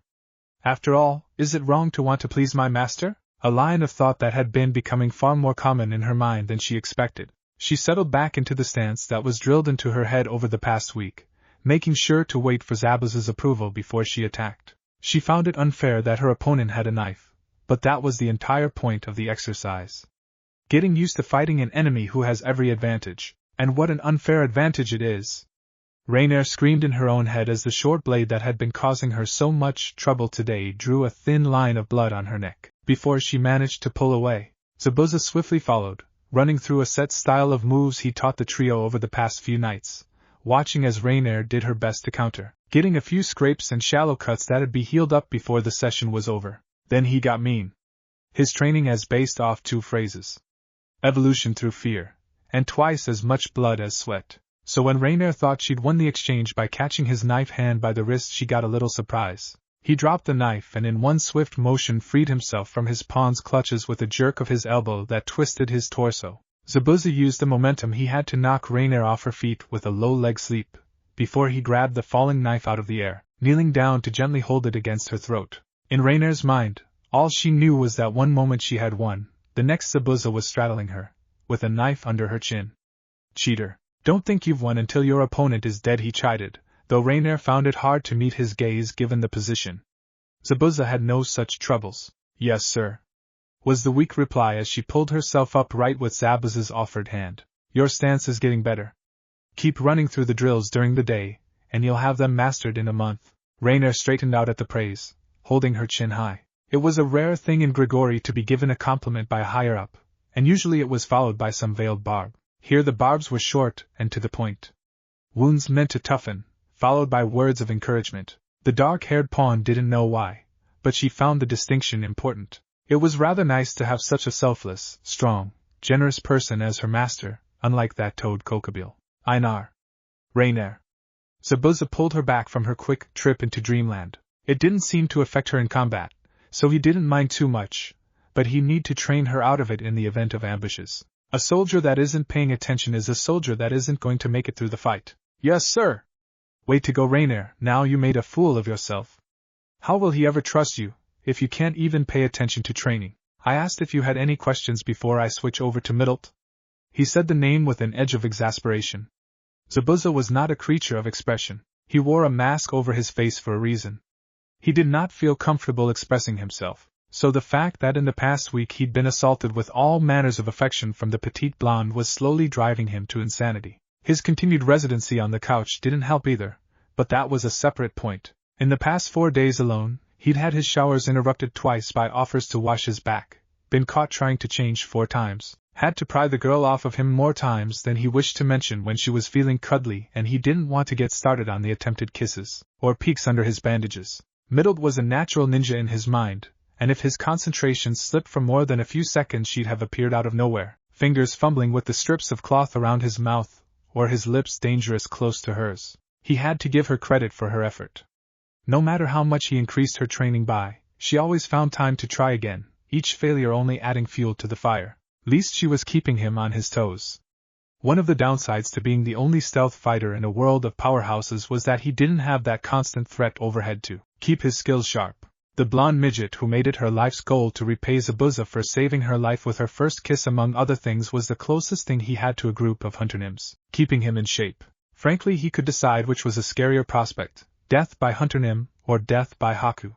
After all, is it wrong to want to please my master? A line of thought that had been becoming far more common in her mind than she expected. She settled back into the stance that was drilled into her head over the past week, making sure to wait for Zabuza's approval before she attacked. She found it unfair that her opponent had a knife, but that was the entire point of the exercise. Getting used to fighting an enemy who has every advantage, and what an unfair advantage it is. Rainier screamed in her own head as the short blade that had been causing her so much trouble today drew a thin line of blood on her neck, before she managed to pull away. Zabuza swiftly followed, running through a set style of moves he taught the trio over the past few nights, watching as Rainier did her best to counter, getting a few scrapes and shallow cuts that'd be healed up before the session was over. Then he got mean. His training is based off two phrases. Evolution through fear, and twice as much blood as sweat. So when Rainier thought she'd won the exchange by catching his knife hand by the wrist, she got a little surprise. He dropped the knife and in one swift motion freed himself from his pawn's clutches with a jerk of his elbow that twisted his torso. Zabuza used the momentum he had to knock Rainier off her feet with a low leg sweep, before he grabbed the falling knife out of the air, kneeling down to gently hold it against her throat. In Rainier's mind, all she knew was that one moment she had won, the next Zabuza was straddling her, with a knife under her chin. Cheater. Don't think you've won until your opponent is dead, he chided, though Rainier found it hard to meet his gaze given the position. Zabuza had no such troubles. Yes, sir, was the weak reply as she pulled herself upright with Zabuza's offered hand. Your stance is getting better. Keep running through the drills during the day, and you'll have them mastered in a month. Rainier straightened out at the praise, holding her chin high. It was a rare thing in Gregory to be given a compliment by a higher-up, and usually it was followed by some veiled barb. Here the barbs were short and to the point. Wounds meant to toughen, followed by words of encouragement. The dark-haired pawn didn't know why, but she found the distinction important. It was rather nice to have such a selfless, strong, generous person as her master, unlike that toad Kokabille. Einar. Rainier. Zabuza pulled her back from her quick trip into dreamland. It didn't seem to affect her in combat, so he didn't mind too much, but he need to train her out of it in the event of ambushes. A soldier that isn't paying attention is a soldier that isn't going to make it through the fight. Yes, sir. Way to go, Rainier. Now you made a fool of yourself. How will he ever trust you, if you can't even pay attention to training? I asked if you had any questions before I switch over to Middlet. He said the name with an edge of exasperation. Zabuza was not a creature of expression. He wore a mask over his face for a reason. He did not feel comfortable expressing himself, so the fact that in the past week he'd been assaulted with all manners of affection from the petite blonde was slowly driving him to insanity. His continued residency on the couch didn't help either, but that was a separate point. In the past 4 days alone, he'd had his showers interrupted twice by offers to wash his back, been caught trying to change 4 times, had to pry the girl off of him more times than he wished to mention when she was feeling cuddly, and he didn't want to get started on the attempted kisses, or peeks under his bandages. Middlet was a natural ninja in his mind, and if his concentration slipped for more than a few seconds she'd have appeared out of nowhere, fingers fumbling with the strips of cloth around his mouth, or his lips dangerous close to hers. He had to give her credit for her effort. No matter how much he increased her training by, she always found time to try again, each failure only adding fuel to the fire. Least she was keeping him on his toes. One of the downsides to being the only stealth fighter in a world of powerhouses was that he didn't have that constant threat overhead to keep his skills sharp. The blonde midget who made it her life's goal to repay Zabuza for saving her life with her first kiss among other things was the closest thing he had to a group of hunter nymphs, keeping him in shape. Frankly, he could decide which was a scarier prospect, death by hunter nymph or death by Haku.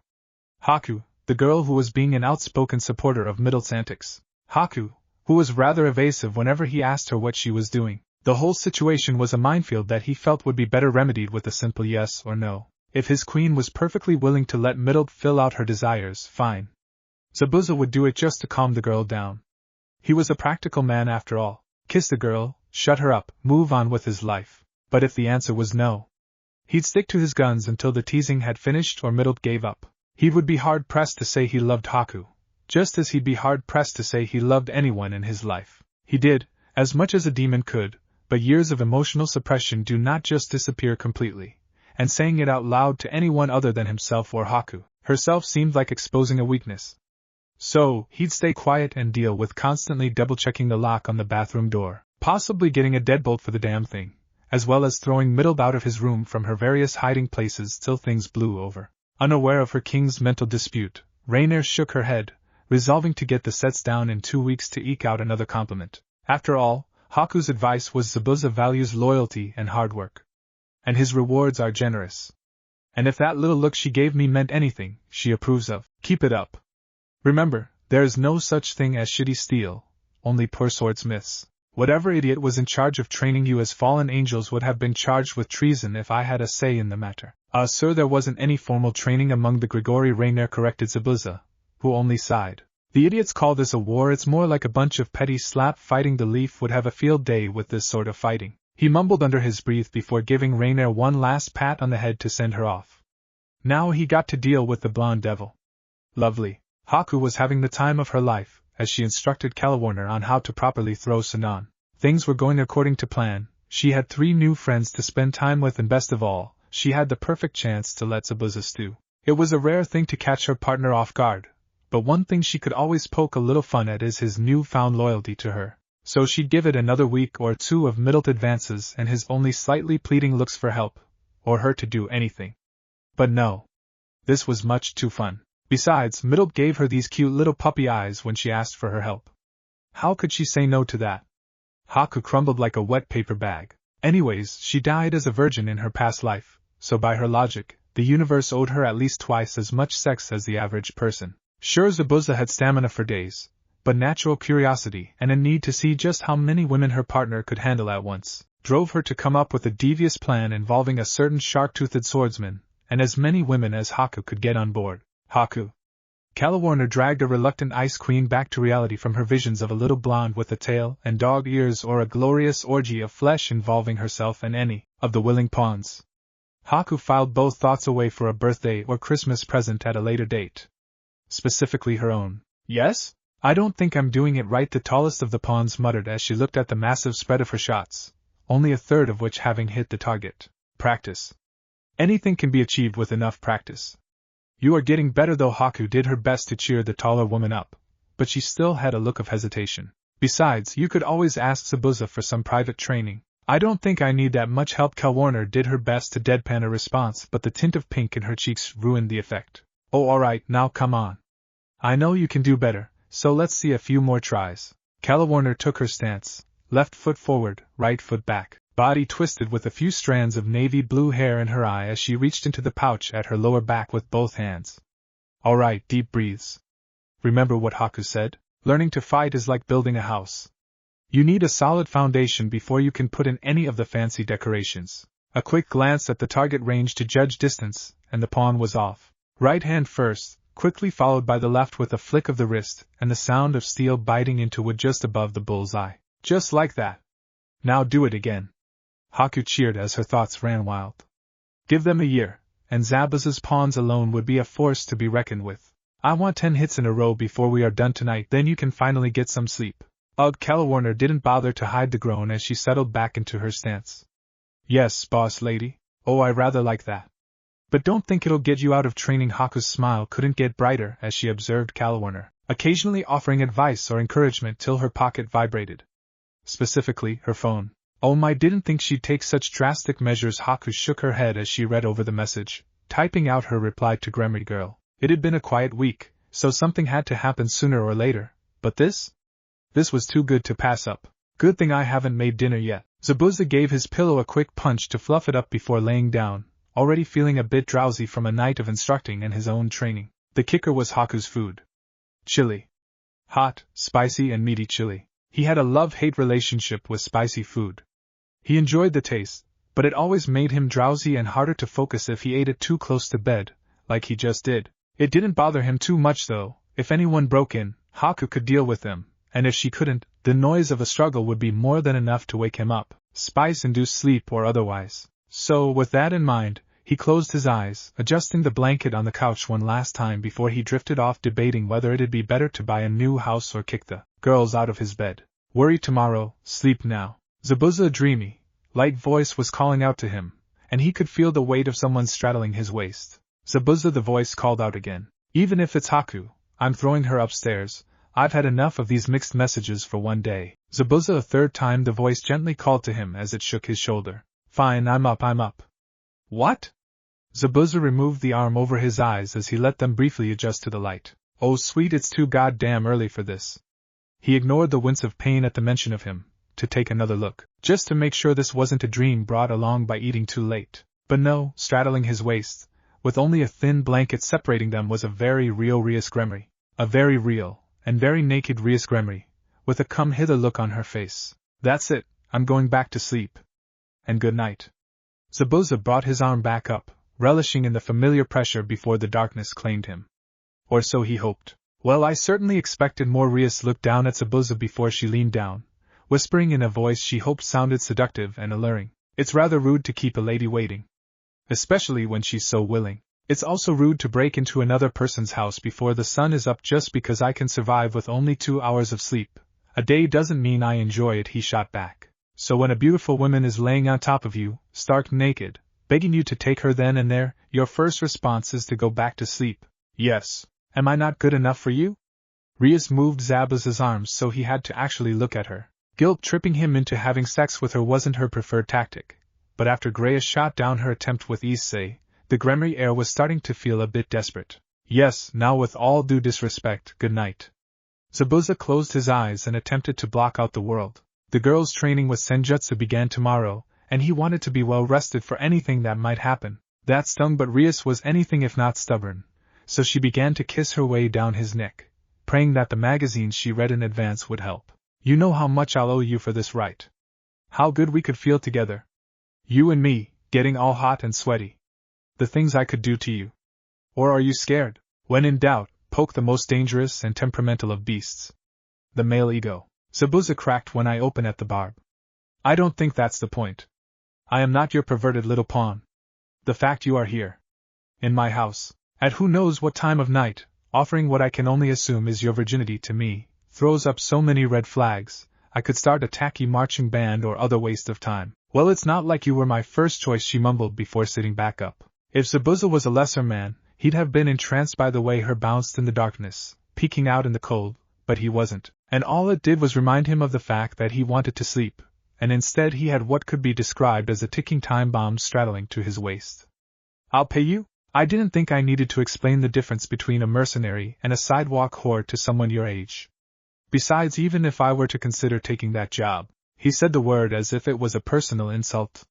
Haku, the girl who was being an outspoken supporter of Middlet's antics. Haku, who was rather evasive whenever he asked her what she was doing. The whole situation was a minefield that he felt would be better remedied with a simple yes or no. If his queen was perfectly willing to let Middlet fill out her desires, fine. Zabuza would do it just to calm the girl down. He was a practical man after all. Kiss the girl, shut her up, move on with his life. But if the answer was no, he'd stick to his guns until the teasing had finished or Middlet gave up. He would be hard-pressed to say he loved Haku, just as he'd be hard-pressed to say he loved anyone in his life. He did, as much as a demon could, but years of emotional suppression do not just disappear completely, and saying it out loud to anyone other than himself or Haku herself seemed like exposing a weakness. So, he'd stay quiet and deal with constantly double-checking the lock on the bathroom door, possibly getting a deadbolt for the damn thing, as well as throwing Middlet out of his room from her various hiding places till things blew over. Unaware of her king's mental dispute, Rainier shook her head, resolving to get the sets down in 2 weeks to eke out another compliment. After all, Haku's advice was Zabuza values loyalty and hard work. And his rewards are generous. And if that little look she gave me meant anything, she approves of. Keep it up. Remember, there is no such thing as shitty steel, only poor swordsmiths. Whatever idiot was in charge of training you as fallen angels would have been charged with treason if I had a say in the matter. Sir, there wasn't any formal training among the Gregory, Rainier corrected Zabuza, who only sighed. The idiots call this a war. It's more like a bunch of petty slap fighting. The Leaf would have a field day with this sort of fighting. He mumbled under his breath before giving Rainier one last pat on the head to send her off. Now he got to deal with the blonde devil. Lovely. Haku was having the time of her life, as she instructed Calawarner on how to properly throw Sinan. Things were going according to plan. She had 3 new friends to spend time with, and best of all, she had the perfect chance to let Zabuza stew. It was a rare thing to catch her partner off guard, but one thing she could always poke a little fun at is his newfound loyalty to her. So she'd give it another week or 2 of Middlet advances and his only slightly pleading looks for help, or her to do anything. But no. This was much too fun. Besides, Middlet gave her these cute little puppy eyes when she asked for her help. How could she say no to that? Haku crumbled like a wet paper bag. Anyways, she died as a virgin in her past life, so by her logic, the universe owed her at least twice as much sex as the average person. Sure, Zabuza had stamina for days, but natural curiosity and a need to see just how many women her partner could handle at once drove her to come up with a devious plan involving a certain shark-toothed swordsman, and as many women as Haku could get on board. Haku. Calawarner dragged a reluctant Ice Queen back to reality from her visions of a little blonde with a tail and dog ears or a glorious orgy of flesh involving herself and any of the willing pawns. Haku filed both thoughts away for a birthday or Christmas present at a later date. Specifically her own. Yes? I don't think I'm doing it right, the tallest of the pawns muttered as she looked at the massive spread of her shots, only a third of which having hit the target. Practice. Anything can be achieved with enough practice. You are getting better though. Haku did her best to cheer the taller woman up, but she still had a look of hesitation. Besides, you could always ask Zabuza for some private training. I don't think I need that much help. Calawarner did her best to deadpan a response, but the tint of pink in her cheeks ruined the effect. Oh, alright, now come on. I know you can do better, so let's see a few more tries. Calawarner took her stance, left foot forward, right foot back, body twisted with a few strands of navy blue hair in her eye as she reached into the pouch at her lower back with both hands. Alright, deep breaths. Remember what Haku said? Learning to fight is like building a house. You need a solid foundation before you can put in any of the fancy decorations. A quick glance at the target range to judge distance, and the pawn was off. Right hand first, quickly followed by the left with a flick of the wrist and the sound of steel biting into wood just above the bull's eye. Just like that. Now do it again. Haku cheered as her thoughts ran wild. Give them a year, and Zabuza's pawns alone would be a force to be reckoned with. I want 10 hits in a row before we are done tonight, then you can finally get some sleep. Ugh, Calawarner didn't bother to hide the groan as she settled back into her stance. Yes, boss lady. Oh, I rather like that. But don't think it'll get you out of training. Haku's smile couldn't get brighter as she observed Calawarner, occasionally offering advice or encouragement till her pocket vibrated. Specifically, her phone. Oh my, didn't think she'd take such drastic measures. Haku shook her head as she read over the message, typing out her reply to Gremory Girl. It had been a quiet week, so something had to happen sooner or later, but this? This was too good to pass up. Good thing I haven't made dinner yet. Zabuza gave his pillow a quick punch to fluff it up before laying down, already feeling a bit drowsy from a night of instructing and his own training. The kicker was Haku's food. Chili. Hot, spicy and meaty chili. He had a love-hate relationship with spicy food. He enjoyed the taste, but it always made him drowsy and harder to focus if he ate it too close to bed, like he just did. It didn't bother him too much though. If anyone broke in, Haku could deal with them, and if she couldn't, the noise of a struggle would be more than enough to wake him up, spice-induced sleep or otherwise. So, with that in mind, he closed his eyes, adjusting the blanket on the couch one last time before he drifted off debating whether it'd be better to buy a new house or kick the girls out of his bed. Worry tomorrow, sleep now. Zabuza, a dreamy, light voice was calling out to him, and he could feel the weight of someone straddling his waist. Zabuza, the voice called out again. Even if it's Haku, I'm throwing her upstairs. I've had enough of these mixed messages for one day. Zabuza, a third time the voice gently called to him as it shook his shoulder. Fine, I'm up. What? Zabuza removed the arm over his eyes as he let them briefly adjust to the light. Oh sweet, it's too goddamn early for this. He ignored the wince of pain at the mention of him, to take another look, just to make sure this wasn't a dream brought along by eating too late. But no, straddling his waist, with only a thin blanket separating them, was a very real Rias Gremory. A very real, and very naked Rias Gremory, with a come-hither look on her face. That's it, I'm going back to sleep. And good night. Zabuza brought his arm back up, relishing in the familiar pressure before the darkness claimed him. Or so he hoped. Well, I certainly expected more. Rias looked down at Zabuza before she leaned down, whispering in a voice she hoped sounded seductive and alluring. It's rather rude to keep a lady waiting. Especially when she's so willing. It's also rude to break into another person's house before the sun is up just because I can survive with only 2 hours of sleep. A day doesn't mean I enjoy it, he shot back. So when a beautiful woman is laying on top of you, stark naked, begging you to take her then and there, your first response is to go back to sleep. Yes. Am I not good enough for you? Rias moved Zabuza's arms so he had to actually look at her. Guilt tripping him into having sex with her wasn't her preferred tactic, but after Greya shot down her attempt with Issei, the Gremory heir was starting to feel a bit desperate. Yes, now with all due disrespect, good night. Zabuza closed his eyes and attempted to block out the world. The girl's training with Senjutsu began tomorrow, and he wanted to be well rested for anything that might happen. That stung, but Rias was anything if not stubborn, so she began to kiss her way down his neck, praying that the magazines she read in advance would help. You know how much I'll owe you for this, right? How good we could feel together. You and me, getting all hot and sweaty. The things I could do to you. Or are you scared? When in doubt, poke the most dangerous and temperamental of beasts. The male ego. Zabuza cracked one eye open at the barb. I don't think that's the point. I am not your perverted little pawn. The fact you are here, in my house, at who knows what time of night, offering what I can only assume is your virginity to me, throws up so many red flags. I could start a tacky marching band or other waste of time. Well, it's not like you were my first choice, she mumbled before sitting back up. If Zabuza was a lesser man, he'd have been entranced by the way her bounced in the darkness, peeking out in the cold, but he wasn't, and all it did was remind him of the fact that he wanted to sleep, and instead he had what could be described as a ticking time bomb straddling to his waist. I'll pay you? I didn't think I needed to explain the difference between a mercenary and a sidewalk whore to someone your age. Besides, even if I were to consider taking that job, he said the word as if it was a personal insult.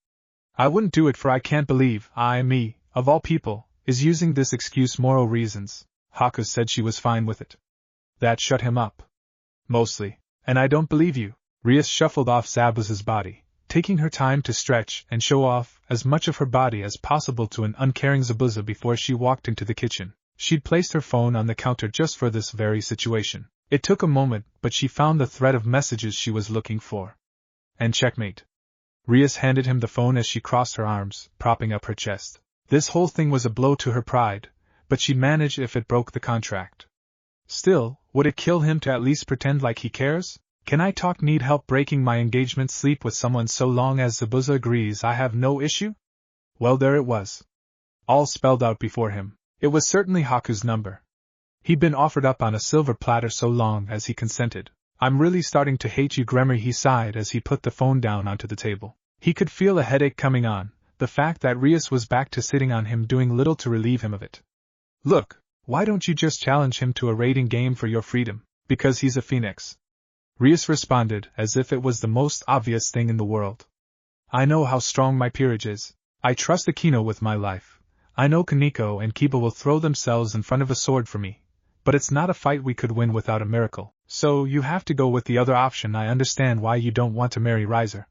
I wouldn't do it, for I can't believe me, of all people, is using this excuse moral reasons. Haku said she was fine with it. That shut him up. Mostly. And I don't believe you. Rias shuffled off Zabuza's body, taking her time to stretch and show off as much of her body as possible to an uncaring Zabuza before she walked into the kitchen. She'd placed her phone on the counter just for this very situation. It took a moment, but she found the thread of messages she was looking for. And checkmate. Rias handed him the phone as she crossed her arms, propping up her chest. This whole thing was a blow to her pride, but she'd manage if it broke the contract. Still, would it kill him to at least pretend like he cares? Can I talk? Need help breaking my engagement? Sleep with someone so long as Zabuza agrees I have no issue? Well, there it was. All spelled out before him. It was certainly Haku's number. He'd been offered up on a silver platter so long as he consented. I'm really starting to hate you, Gremory, he sighed as he put the phone down onto the table. He could feel a headache coming on, the fact that Rias was back to sitting on him doing little to relieve him of it. Look, why don't you just challenge him to a raiding game for your freedom? Because he's a phoenix. Rias responded as if it was the most obvious thing in the world. I know how strong my peerage is. I trust Akino with my life. I know Kaneko and Kiba will throw themselves in front of a sword for me. But it's not a fight we could win without a miracle, so you have to go with the other option. I understand why you don't want to marry Riser.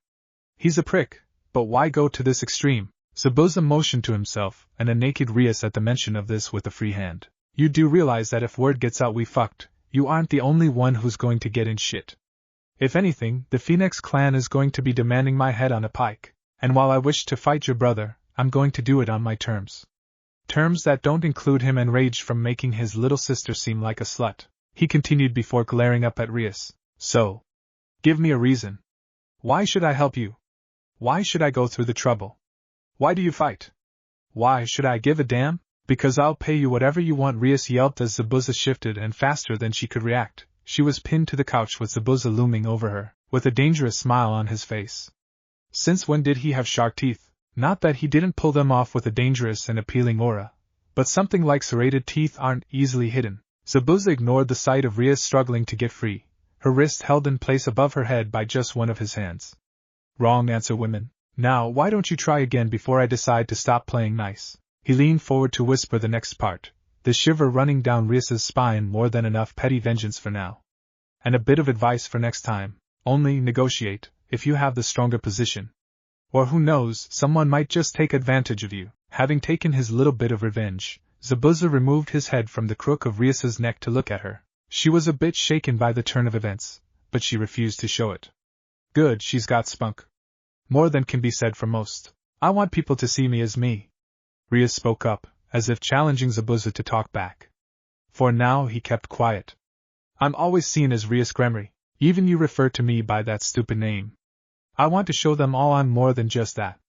He's a prick, but why go to this extreme? Zabuza motioned to himself and a naked Rias at the mention of this with a free hand. You do realize that if word gets out we fucked, you aren't the only one who's going to get in shit. If anything, the Phoenix clan is going to be demanding my head on a pike, and while I wish to fight your brother, I'm going to do it on my terms. Terms that don't include him, enraged from making his little sister seem like a slut. He continued before glaring up at Rias. So, give me a reason. Why should I help you? Why should I go through the trouble? Why do you fight? Why should I give a damn? Because I'll pay you whatever you want, Rias yelped as Zabuza shifted, and faster than she could react, she was pinned to the couch with Zabuza looming over her, with a dangerous smile on his face. Since when did he have shark teeth? Not that he didn't pull them off with a dangerous and appealing aura, but something like serrated teeth aren't easily hidden. Zabuza ignored the sight of Rias struggling to get free, her wrist held in place above her head by just one of his hands. Wrong answer, women. Now, why don't you try again before I decide to stop playing nice? He leaned forward to whisper the next part, the shiver running down Rias's spine. More than enough petty vengeance for now. And a bit of advice for next time, only negotiate, if you have the stronger position. Or who knows, someone might just take advantage of you. Having taken his little bit of revenge, Zabuza removed his head from the crook of Rias's neck to look at her. She was a bit shaken by the turn of events, but she refused to show it. Good, she's got spunk. More than can be said for most. I want people to see me as me. Rias spoke up, as if challenging Zabuza to talk back. For now he kept quiet. I'm always seen as Rias Gremory. Even you refer to me by that stupid name. I want to show them all I'm more than just that.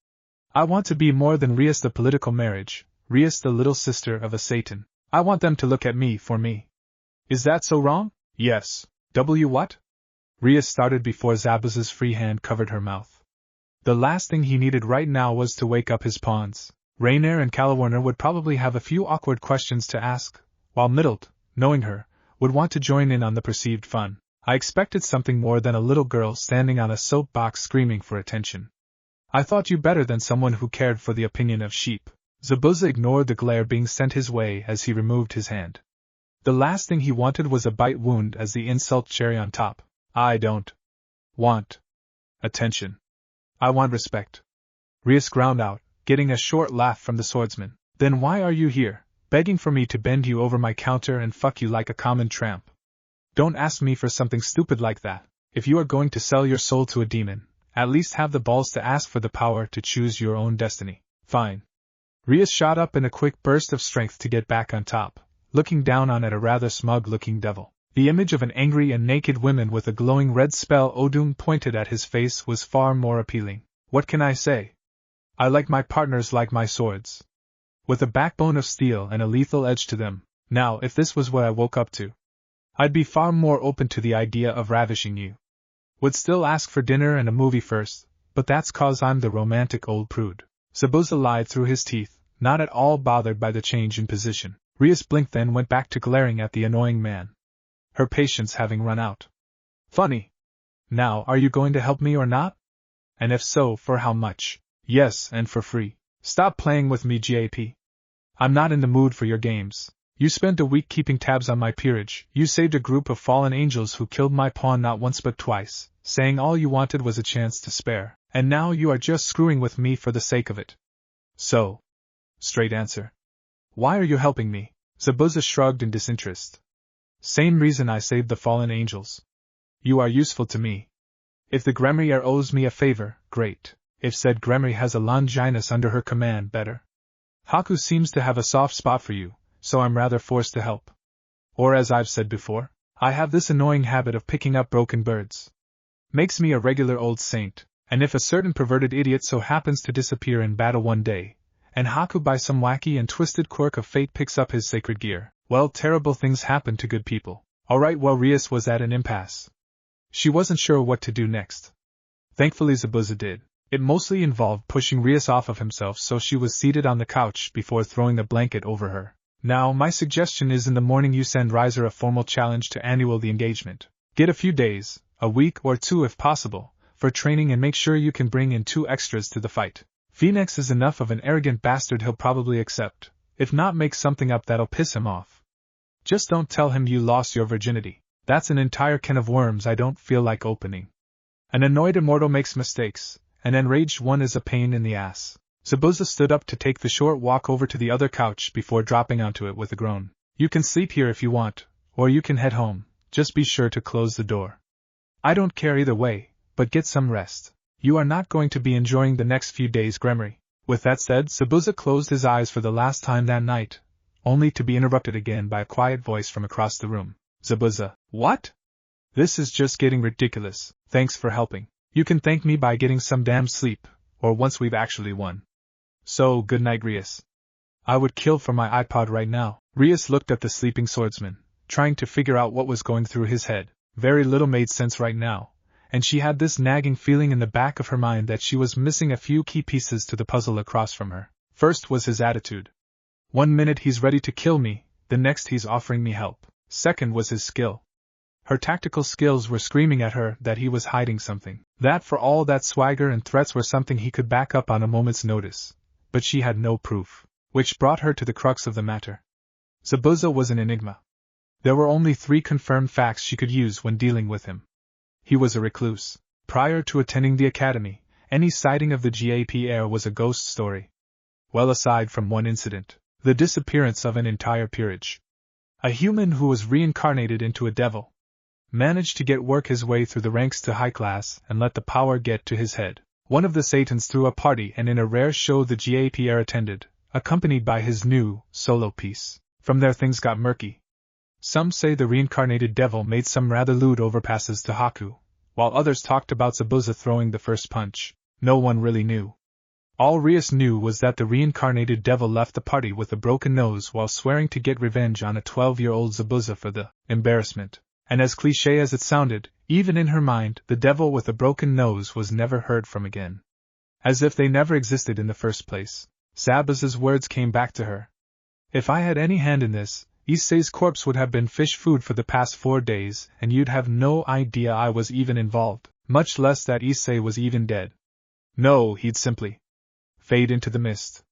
I want to be more than Rias the political marriage, Rias the little sister of a Satan. I want them to look at me for me. Is that so wrong? Yes. What? Rias started before Zabuza's free hand covered her mouth. The last thing he needed right now was to wake up his pawns. Rainier and Calawarner would probably have a few awkward questions to ask, while Middled, knowing her, would want to join in on the perceived fun. I expected something more than a little girl standing on a soapbox screaming for attention. I thought you better than someone who cared for the opinion of sheep. Zabuza ignored the glare being sent his way as he removed his hand. The last thing he wanted was a bite wound as the insult cherry on top. I don't want attention. I want respect. Rias ground out, getting a short laugh from the swordsman. Then why are you here? begging for me to bend you over my counter and fuck you like a common tramp. Don't ask me for something stupid like that. If you are going to sell your soul to a demon, at least have the balls to ask for the power to choose your own destiny. Fine. Rias shot up in a quick burst of strength to get back on top, looking down on at a rather smug-looking devil. The image of an angry and naked woman with a glowing red spell odum pointed at his face was far more appealing. What can I say? I like my partners like my swords, with a backbone of steel and a lethal edge to them. Now, if this was what I woke up to, I'd be far more open to the idea of ravishing you. Would still ask for dinner and a movie first, but that's 'cause I'm the romantic old prude. Zabuza lied through his teeth, not at all bothered by the change in position. Rias blinked, then went back to glaring at the annoying man, her patience having run out. Funny. Now, are you going to help me or not? And if so, for how much? Yes, and for free. Stop playing with me, GAP. I'm not in the mood for your games. You spent a week keeping tabs on my peerage, you saved a group of fallen angels who killed my pawn not once but twice, saying all you wanted was a chance to spare, and now you are just screwing with me for the sake of it. So? Straight answer. Why are you helping me? Zabuza shrugged in disinterest. Same reason I saved the fallen angels. You are useful to me. If the Gremory owes me a favor, great. If said Gremory has a Longinus under her command, better. Haku seems to have a soft spot for you, so I'm rather forced to help. Or as I've said before, I have this annoying habit of picking up broken birds. Makes me a regular old saint, and if a certain perverted idiot so happens to disappear in battle one day, and Haku by some wacky and twisted quirk of fate picks up his sacred gear, well, terrible things happen to good people. Alright, well, Rias was at an impasse. She wasn't sure what to do next. Thankfully Zabuza did. It mostly involved pushing Rias off of himself so she was seated on the couch before throwing a blanket over her. Now, my suggestion is in the morning you send Riser a formal challenge to annul the engagement. Get a few days, a week or two if possible, for training and make sure you can bring in 2 extras to the fight. Phoenix is enough of an arrogant bastard he'll probably accept, if not make something up that'll piss him off. Just don't tell him you lost your virginity. That's an entire can of worms I don't feel like opening. An annoyed immortal makes mistakes. An enraged one is a pain in the ass. Zabuza stood up to take the short walk over to the other couch before dropping onto it with a groan. You can sleep here if you want, or you can head home, just be sure to close the door. I don't care either way, but get some rest. You are not going to be enjoying the next few days, Gremory. With that said, Zabuza closed his eyes for the last time that night, only to be interrupted again by a quiet voice from across the room. Zabuza, what? This is just getting ridiculous, thanks for helping. You can thank me by getting some damn sleep, or once we've actually won. So, good night, Rias. I would kill for my iPod right now. Rias looked at the sleeping swordsman, trying to figure out what was going through his head. Very little made sense right now, and she had this nagging feeling in the back of her mind that she was missing a few key pieces to the puzzle across from her. First was his attitude. 1 minute he's ready to kill me, the next he's offering me help. Second was his skill. Her tactical skills were screaming at her that he was hiding something. That for all that swagger and threats were something he could back up on a moment's notice. But she had no proof. Which brought her to the crux of the matter. Zabuza was an enigma. There were only 3 confirmed facts she could use when dealing with him. He was a recluse. Prior to attending the academy, any sighting of the GAP heir was a ghost story. Well, aside from one incident, the disappearance of an entire peerage. A human who was reincarnated into a devil. Managed to work his way through the ranks to high class and let the power get to his head. One of the Satans threw a party and in a rare show the GAP heir attended, accompanied by his new, solo piece. From there things got murky. Some say the reincarnated devil made some rather lewd overpasses to Haku, while others talked about Zabuza throwing the first punch. No one really knew. All Rias knew was that the reincarnated devil left the party with a broken nose while swearing to get revenge on a 12-year-old Zabuza for the embarrassment. And as cliché as it sounded, even in her mind, the devil with a broken nose was never heard from again. As if they never existed in the first place. Zabuza's words came back to her. If I had any hand in this, Issei's corpse would have been fish food for the past 4 days, and you'd have no idea I was even involved, much less that Issei was even dead. No, he'd simply fade into the mist.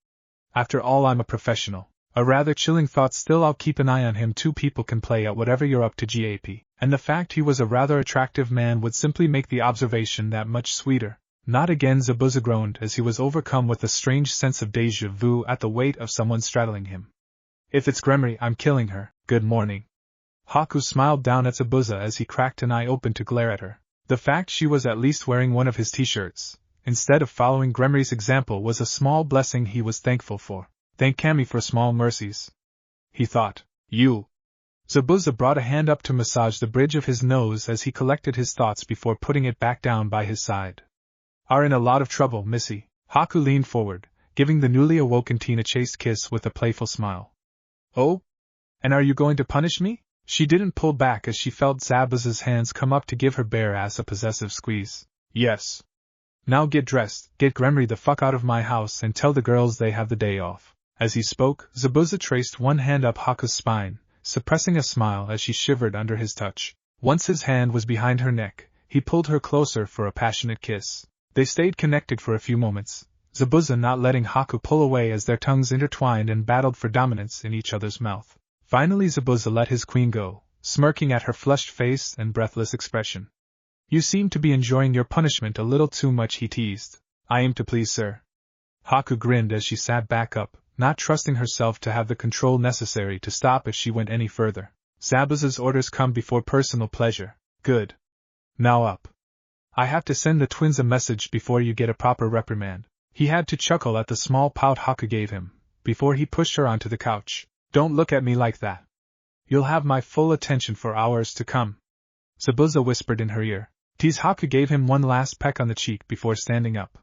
After all, I'm a professional. A rather chilling thought, still I'll keep an eye on him. 2 people can play at whatever you're up to, GAP. And the fact he was a rather attractive man would simply make the observation that much sweeter. Not again, Zabuza groaned as he was overcome with a strange sense of déjà vu at the weight of someone straddling him. If it's Gremory, I'm killing her. Good morning. Haku smiled down at Zabuza as he cracked an eye open to glare at her. The fact she was at least wearing one of his t-shirts, instead of following Gremory's example, was a small blessing he was thankful for. Thank Kami for small mercies, he thought. You. Zabuza brought a hand up to massage the bridge of his nose as he collected his thoughts before putting it back down by his side. Are in a lot of trouble, Missy. Haku leaned forward, giving the newly awoken teen a chaste kiss with a playful smile. Oh? And are you going to punish me? She didn't pull back as she felt Zabuza's hands come up to give her bare ass a possessive squeeze. Yes. Now get dressed, get Gremory the fuck out of my house and tell the girls they have the day off. As he spoke, Zabuza traced one hand up Haku's spine, suppressing a smile as she shivered under his touch. Once his hand was behind her neck, he pulled her closer for a passionate kiss. They stayed connected for a few moments, Zabuza not letting Haku pull away as their tongues intertwined and battled for dominance in each other's mouth. Finally Zabuza let his queen go, smirking at her flushed face and breathless expression. You seem to be enjoying your punishment a little too much, he teased. I aim to please, sir. Haku grinned as she sat back up, not trusting herself to have the control necessary to stop if she went any further. Zabuza's orders come before personal pleasure. Good. Now up. I have to send the twins a message before you get a proper reprimand. He had to chuckle at the small pout Haku gave him, before he pushed her onto the couch. Don't look at me like that. You'll have my full attention for hours to come. Zabuza whispered in her ear. Tease Haku gave him one last peck on the cheek before standing up.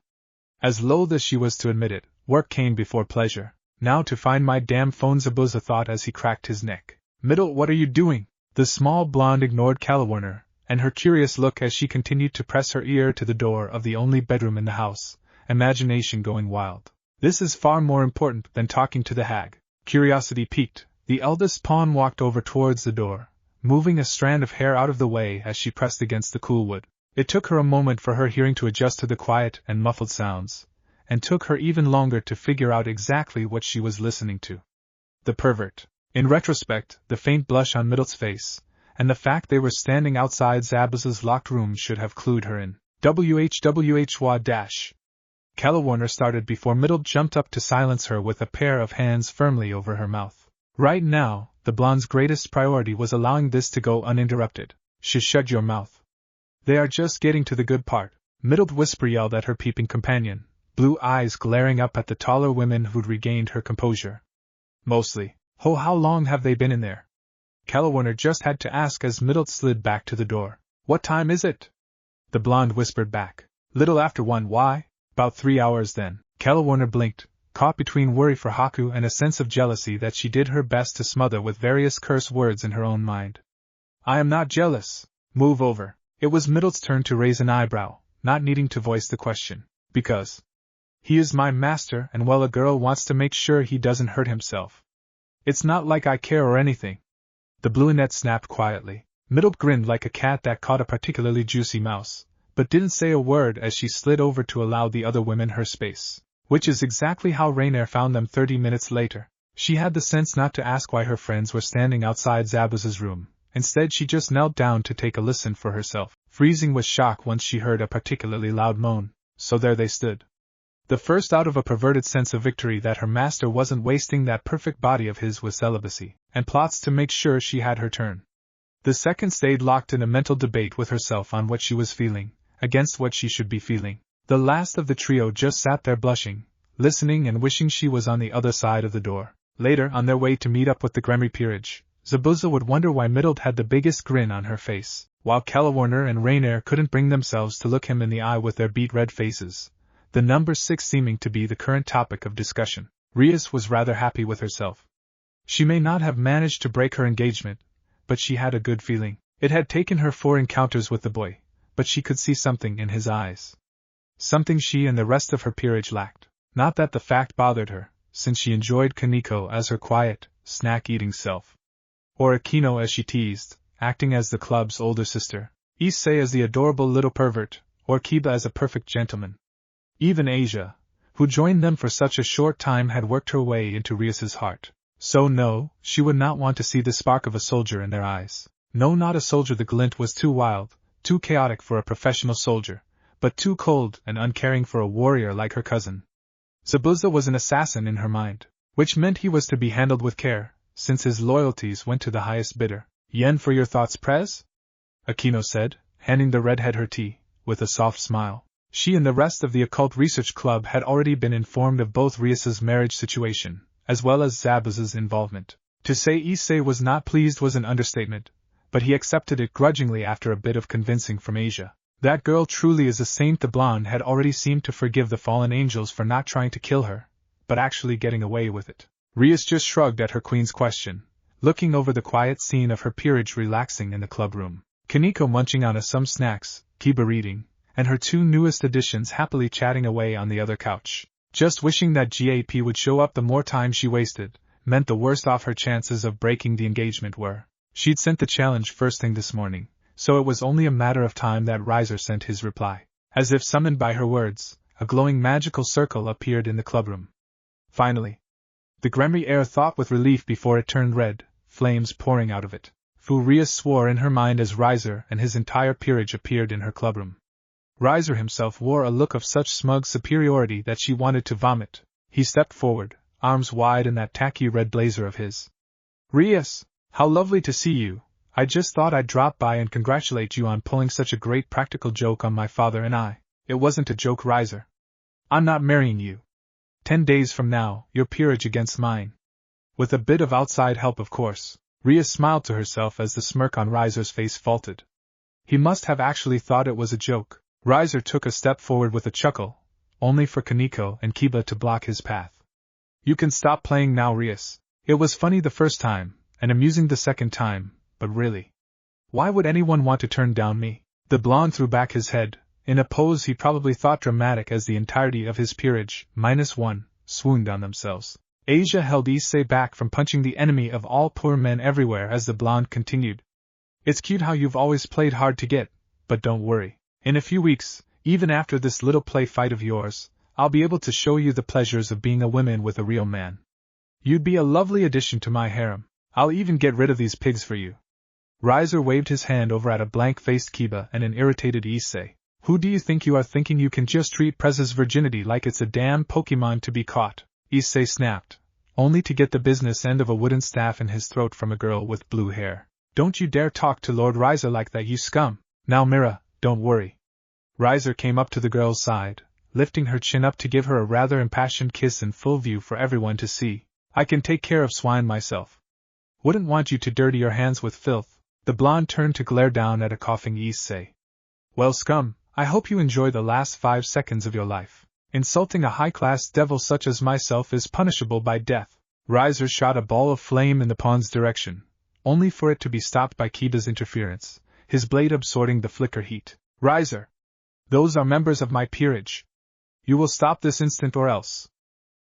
As loath as she was to admit it, work came before pleasure. Now to find my damn phone, Zabuza thought as he cracked his neck. Middle, what are you doing? The small blonde ignored Calawarner, and her curious look as she continued to press her ear to the door of the only bedroom in the house, imagination going wild. This is far more important than talking to the hag. Curiosity piqued, the eldest pawn walked over towards the door, moving a strand of hair out of the way as she pressed against the cool wood. It took her a moment for her hearing to adjust to the quiet and muffled sounds, and took her even longer to figure out exactly what she was listening to. The pervert. In retrospect, the faint blush on Middle's face, and the fact they were standing outside Zabuza's locked room should have clued her in. WHWHWA-. Calawarner started before Middle jumped up to silence her with a pair of hands firmly over her mouth. Right now, the blonde's greatest priority was allowing this to go uninterrupted. Shut your mouth. They are just getting to the good part. Middle whisper yelled at her peeping companion, blue eyes glaring up at the taller women who'd regained her composure. Mostly. Oh, how long have they been in there? Calawarner just had to ask as Middle slid back to the door. What time is it? The blonde whispered back. Little after 1. Why? About 3 hours then. Calawarner blinked, caught between worry for Haku and a sense of jealousy that she did her best to smother with various curse words in her own mind. I am not jealous. Move over. It was Middle's turn to raise an eyebrow, not needing to voice the question. Because he is my master and well, a girl wants to make sure he doesn't hurt himself. It's not like I care or anything. The brunette snapped quietly. Middle grinned like a cat that caught a particularly juicy mouse, but didn't say a word as she slid over to allow the other women her space. Which is exactly how Renegotiating found them 30 minutes later. She had the sense not to ask why her friends were standing outside Zabuza's room. Instead she just knelt down to take a listen for herself, freezing with shock once she heard a particularly loud moan. So there they stood. The first out of a perverted sense of victory that her master wasn't wasting that perfect body of his with celibacy, and plots to make sure she had her turn. The second stayed locked in a mental debate with herself on what she was feeling, against what she should be feeling. The last of the trio just sat there blushing, listening and wishing she was on the other side of the door. Later, on their way to meet up with the Gremory peerage, Zabuza would wonder why Middle had the biggest grin on her face, while Calawarner and Renegotiating couldn't bring themselves to look him in the eye with their beet red faces. The number 6 seeming to be the current topic of discussion. Rias was rather happy with herself. She may not have managed to break her engagement, but she had a good feeling. It had taken her 4 encounters with the boy, but she could see something in his eyes. Something she and the rest of her peerage lacked. Not that the fact bothered her, since she enjoyed Kaneko as her quiet, snack-eating self. Or Akino as she teased, acting as the club's older sister. Issei as the adorable little pervert, or Kiba as a perfect gentleman. Even Asia, who joined them for such a short time, had worked her way into Rias's heart. So no, she would not want to see the spark of a soldier in their eyes. No, not a soldier. The glint was too wild, too chaotic for a professional soldier, but too cold and uncaring for a warrior like her cousin. Zabuza was an assassin in her mind, which meant he was to be handled with care, since his loyalties went to the highest bidder. Yen for your thoughts, Prez? Aquino said, handing the redhead her tea, with a soft smile. She and the rest of the Occult Research Club had already been informed of both Rias's marriage situation, as well as Zabuza's involvement. To say Issei was not pleased was an understatement, but he accepted it grudgingly after a bit of convincing from Asia. That girl truly is a saint. The blonde had already seemed to forgive the fallen angels for not trying to kill her, but actually getting away with it. Rias just shrugged at her queen's question, looking over the quiet scene of her peerage relaxing in the clubroom. Kaneko munching on some snacks, Kiba reading, and her two newest additions happily chatting away on the other couch. Just wishing that GAP would show up. The more time she wasted, meant the worse off her chances of breaking the engagement were. She'd sent the challenge first thing this morning, so it was only a matter of time that Riser sent his reply. As if summoned by her words, a glowing magical circle appeared in the clubroom. Finally. The Gremory heir thought with relief before it turned red, flames pouring out of it. Rias swore in her mind as Riser and his entire peerage appeared in her clubroom. Riser himself wore a look of such smug superiority that she wanted to vomit. He stepped forward, arms wide in that tacky red blazer of his. Rias, how lovely to see you. I just thought I'd drop by and congratulate you on pulling such a great practical joke on my father and I. It wasn't a joke, Riser. I'm not marrying you. 10 days from now, your peerage against mine. With a bit of outside help, of course. Rias smiled to herself as the smirk on Riser's face faltered. He must have actually thought it was a joke. Riser took a step forward with a chuckle, only for Kaneko and Kiba to block his path. You can stop playing now, Rias. It was funny the first time, and amusing the second time, but really. Why would anyone want to turn down me? The blonde threw back his head, in a pose he probably thought dramatic as the entirety of his peerage, -1, swooned on themselves. Asia held Issei back from punching the enemy of all poor men everywhere as the blonde continued. It's cute how you've always played hard to get, but don't worry. In a few weeks, even after this little play fight of yours, I'll be able to show you the pleasures of being a woman with a real man. You'd be a lovely addition to my harem. I'll even get rid of these pigs for you. Riser waved his hand over at a blank-faced Kiba and an irritated Issei. Who do you think you are thinking you can just treat Prez's virginity like it's a damn Pokemon to be caught? Issei snapped, only to get the business end of a wooden staff in his throat from a girl with blue hair. Don't you dare talk to Lord Riser like that, you scum. Now Mira, don't worry. Riser came up to the girl's side, lifting her chin up to give her a rather impassioned kiss in full view for everyone to see. I can take care of swine myself. Wouldn't want you to dirty your hands with filth. The blonde turned to glare down at a coughing Issei. Well, scum, I hope you enjoy the last 5 seconds of your life. Insulting a high-class devil such as myself is punishable by death. Riser shot a ball of flame in the pawn's direction, only for it to be stopped by Kiba's interference, his blade absorbing the flicker heat. Riser! Those are members of my peerage. You will stop this instant or else.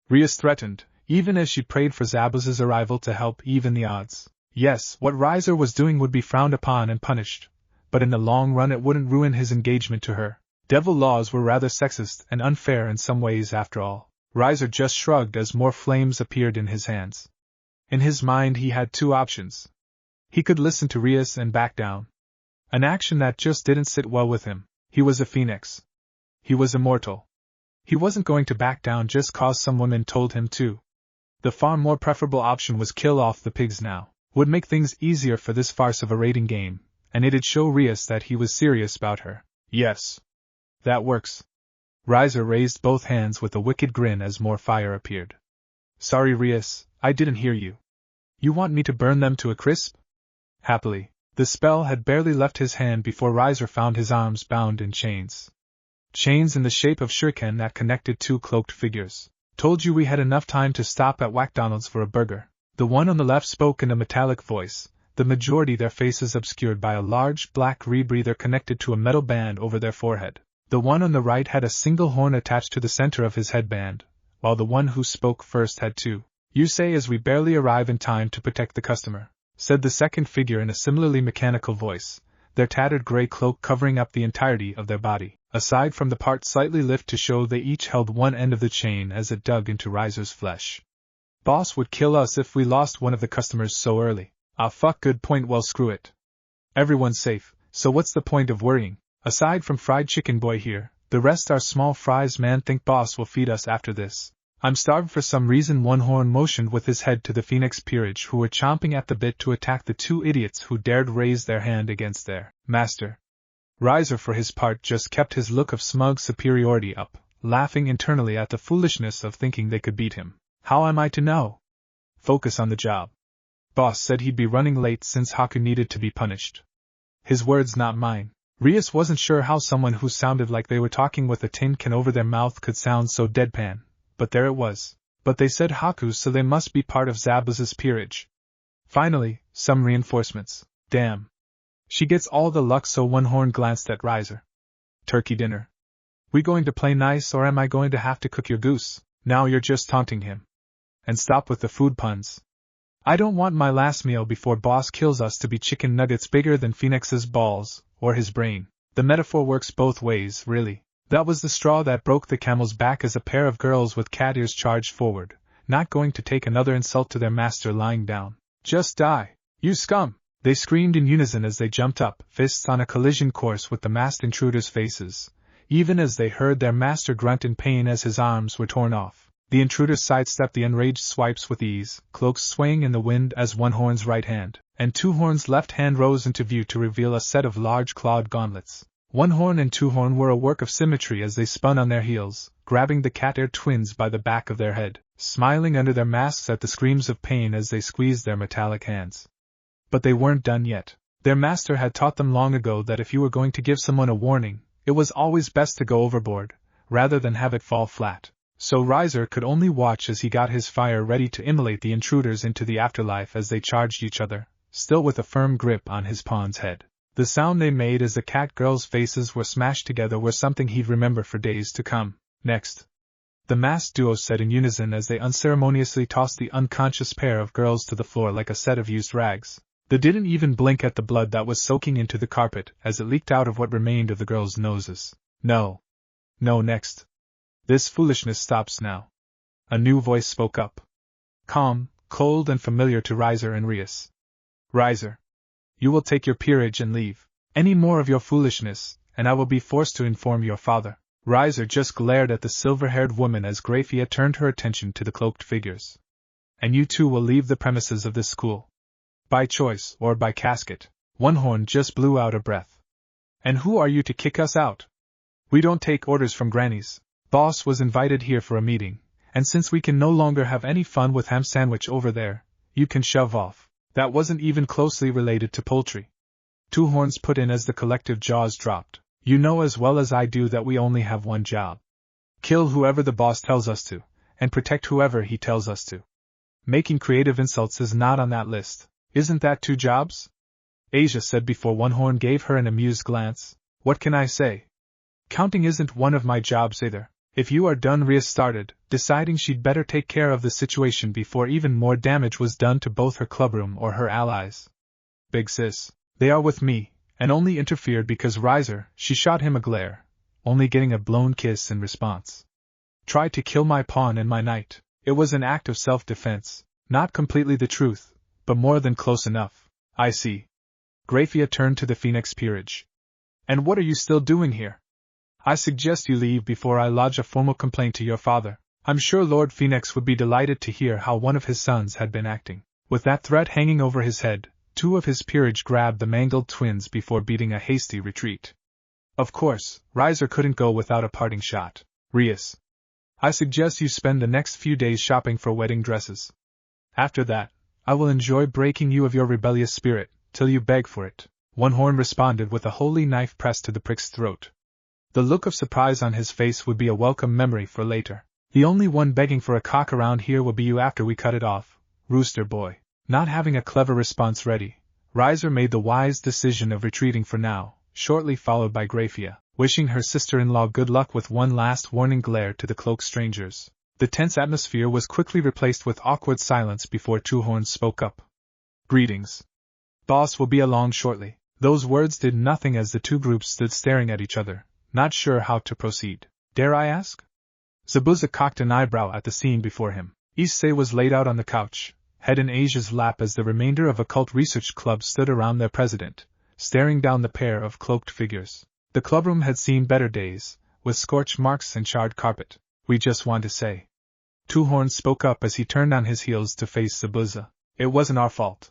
Rias threatened, even as she prayed for Zabuza's arrival to help even the odds. Yes, what Riser was doing would be frowned upon and punished, but in the long run it wouldn't ruin his engagement to her. Devil laws were rather sexist and unfair in some ways after all. Riser just shrugged as more flames appeared in his hands. In his mind he had two options. He could listen to Rias and back down. An action that just didn't sit well with him. He was a phoenix. He was immortal. He wasn't going to back down just cause some woman told him to. The far more preferable option was kill off the pigs now. Would make things easier for this farce of a raiding game, and it'd show Rias that he was serious about her. Yes. That works. Riser raised both hands with a wicked grin as more fire appeared. Sorry, Rias, I didn't hear you. You want me to burn them to a crisp? Happily, the spell had barely left his hand before Riser found his arms bound in chains. Chains in the shape of shuriken that connected two cloaked figures. Told you we had enough time to stop at McDonald's for a burger. The one on the left spoke in a metallic voice, the majority their faces obscured by a large black rebreather connected to a metal band over their forehead. The one on the right had a single horn attached to the center of his headband, while the one who spoke first had two. You say as we barely arrive in time to protect the customer, said the second figure in a similarly mechanical voice, their tattered gray cloak covering up the entirety of their body, aside from the part slightly lift to show they each held one end of the chain as it dug into Riser's flesh. Boss would kill us if we lost one of the customers so early. Ah fuck, good point, well screw it. Everyone's safe, so what's the point of worrying? Aside from fried chicken boy here, the rest are small fries, man. Think boss will feed us after this. I'm starved for some reason. One Horn motioned with his head to the Phoenix peerage, who were chomping at the bit to attack the two idiots who dared raise their hand against their master. Riser, for his part, just kept his look of smug superiority up, laughing internally at the foolishness of thinking they could beat him. How am I to know? Focus on the job. Boss said he'd be running late since Haku needed to be punished. His words, not mine. Rias wasn't sure how someone who sounded like they were talking with a tin can over their mouth could sound so deadpan, but there it was. But they said Haku's, so they must be part of Zabuza's peerage. Finally, some reinforcements. Damn. She gets all the luck. So One Horn glanced at Riser. Turkey dinner. We going to play nice, or am I going to have to cook your goose? Now you're just taunting him. And stop with the food puns. I don't want my last meal before boss kills us to be chicken nuggets bigger than Phoenix's balls, or his brain. The metaphor works both ways, really. That was the straw that broke the camel's back as a pair of girls with cat ears charged forward, not going to take another insult to their master lying down. Just die, you scum! They screamed in unison as they jumped up, fists on a collision course with the masked intruders' faces, even as they heard their master grunt in pain as his arms were torn off. The intruders sidestepped the enraged swipes with ease, cloaks swaying in the wind as One Horn's right hand and Two Horn's left hand rose into view to reveal a set of large clawed gauntlets. One Horn and Two Horn were a work of symmetry as they spun on their heels, grabbing the cat-ear twins by the back of their head, smiling under their masks at the screams of pain as they squeezed their metallic hands. But they weren't done yet. Their master had taught them long ago that if you were going to give someone a warning, it was always best to go overboard, rather than have it fall flat. So Riser could only watch as he got his fire ready to immolate the intruders into the afterlife as they charged each other, still with a firm grip on his pawn's head. The sound they made as the cat girls' faces were smashed together were something he'd remember for days to come. Next, the masked duo said in unison as they unceremoniously tossed the unconscious pair of girls to the floor like a set of used rags. They didn't even blink at the blood that was soaking into the carpet as it leaked out of what remained of the girls' noses. No. No, next. This foolishness stops now. A new voice spoke up. Calm, cold and familiar to Riser and Rias. Riser. You will take your peerage and leave. Any more of your foolishness, and I will be forced to inform your father. Riser just glared at the silver-haired woman as Grafia turned her attention to the cloaked figures. And you too will leave the premises of this school. By choice, or by casket. One Horn just blew out a breath. And who are you to kick us out? We don't take orders from grannies. Boss was invited here for a meeting, and since we can no longer have any fun with ham sandwich over there, you can shove off. That wasn't even closely related to poultry. Two Horns put in as the collective jaws dropped. You know as well as I do that we only have one job. Kill whoever the boss tells us to, and protect whoever he tells us to. Making creative insults is not on that list. Isn't that 2 jobs? Asia said before One Horn gave her an amused glance. What can I say? Counting isn't one of my jobs either. If you are done, Rias started, deciding she'd better take care of the situation before even more damage was done to both her clubroom or her allies. Big sis, they are with me, and only interfered because Riser, she shot him a glare, only getting a blown kiss in response. Tried to kill my pawn and my knight. It was an act of self-defense, not completely the truth, but more than close enough. I see. Grafia turned to the Phoenix peerage. And what are you still doing here? I suggest you leave before I lodge a formal complaint to your father. I'm sure Lord Phoenix would be delighted to hear how one of his sons had been acting. With that threat hanging over his head, 2 of his peerage grabbed the mangled twins before beating a hasty retreat. Of course, Riser couldn't go without a parting shot. Rias. I suggest you spend the next few days shopping for wedding dresses. After that, I will enjoy breaking you of your rebellious spirit, till you beg for it. One Horn responded with a holy knife pressed to the prick's throat. The look of surprise on his face would be a welcome memory for later. The only one begging for a cock around here will be you after we cut it off, rooster boy. Not having a clever response ready, Riser made the wise decision of retreating for now, shortly followed by Grafia, wishing her sister-in-law good luck with one last warning glare to the cloaked strangers. The tense atmosphere was quickly replaced with awkward silence before Two Horns spoke up. Greetings. Boss will be along shortly. Those words did nothing as the 2 groups stood staring at each other, not sure how to proceed. Dare I ask? Zabuza cocked an eyebrow at the scene before him. Issei was laid out on the couch, head in Asia's lap as the remainder of Occult Research Club stood around their president, staring down the pair of cloaked figures. The clubroom had seen better days, with scorch marks and charred carpet. We just want to say. Two Horns spoke up as he turned on his heels to face Zabuza. It wasn't our fault.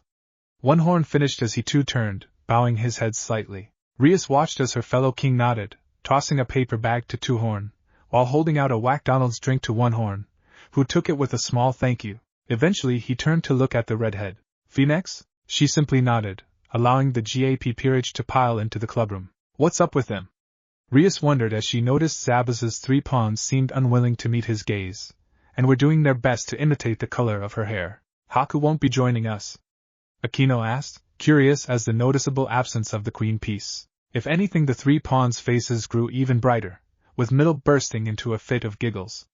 One Horn finished as he too turned, bowing his head slightly. Rias watched as her fellow king nodded, tossing a paper bag to Two Horn, while holding out a McDonald's drink to One Horn, who took it with a small thank you. Eventually he turned to look at the redhead. Phoenix? She simply nodded, allowing the GAP peerage to pile into the clubroom. What's up with them? Rias wondered as she noticed Zabuza's 3 pawns seemed unwilling to meet his gaze, and were doing their best to imitate the color of her hair. Haku won't be joining us? Akino asked, curious as the noticeable absence of the queen piece. If anything, the 3 pawns' faces grew even brighter, with Middle bursting into a fit of giggles.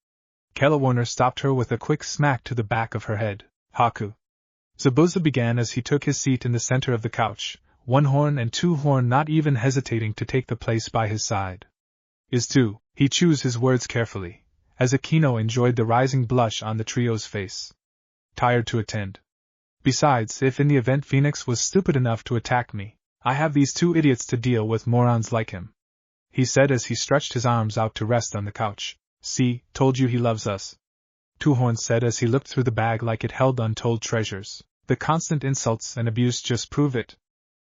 Warner stopped her with a quick smack to the back of her head. Haku. Zabuza began as he took his seat in the center of the couch, One Horn and Two Horn not even hesitating to take the place by his side. Is two, he chose his words carefully, as Akino enjoyed the rising blush on the trio's face. Tired to attend. Besides, if in the event Phoenix was stupid enough to attack me, I have these 2 idiots to deal with, morons like him, he said as he stretched his arms out to rest on the couch. See, told you he loves us. Two Horn said as he looked through the bag like it held untold treasures. The constant insults and abuse just prove it.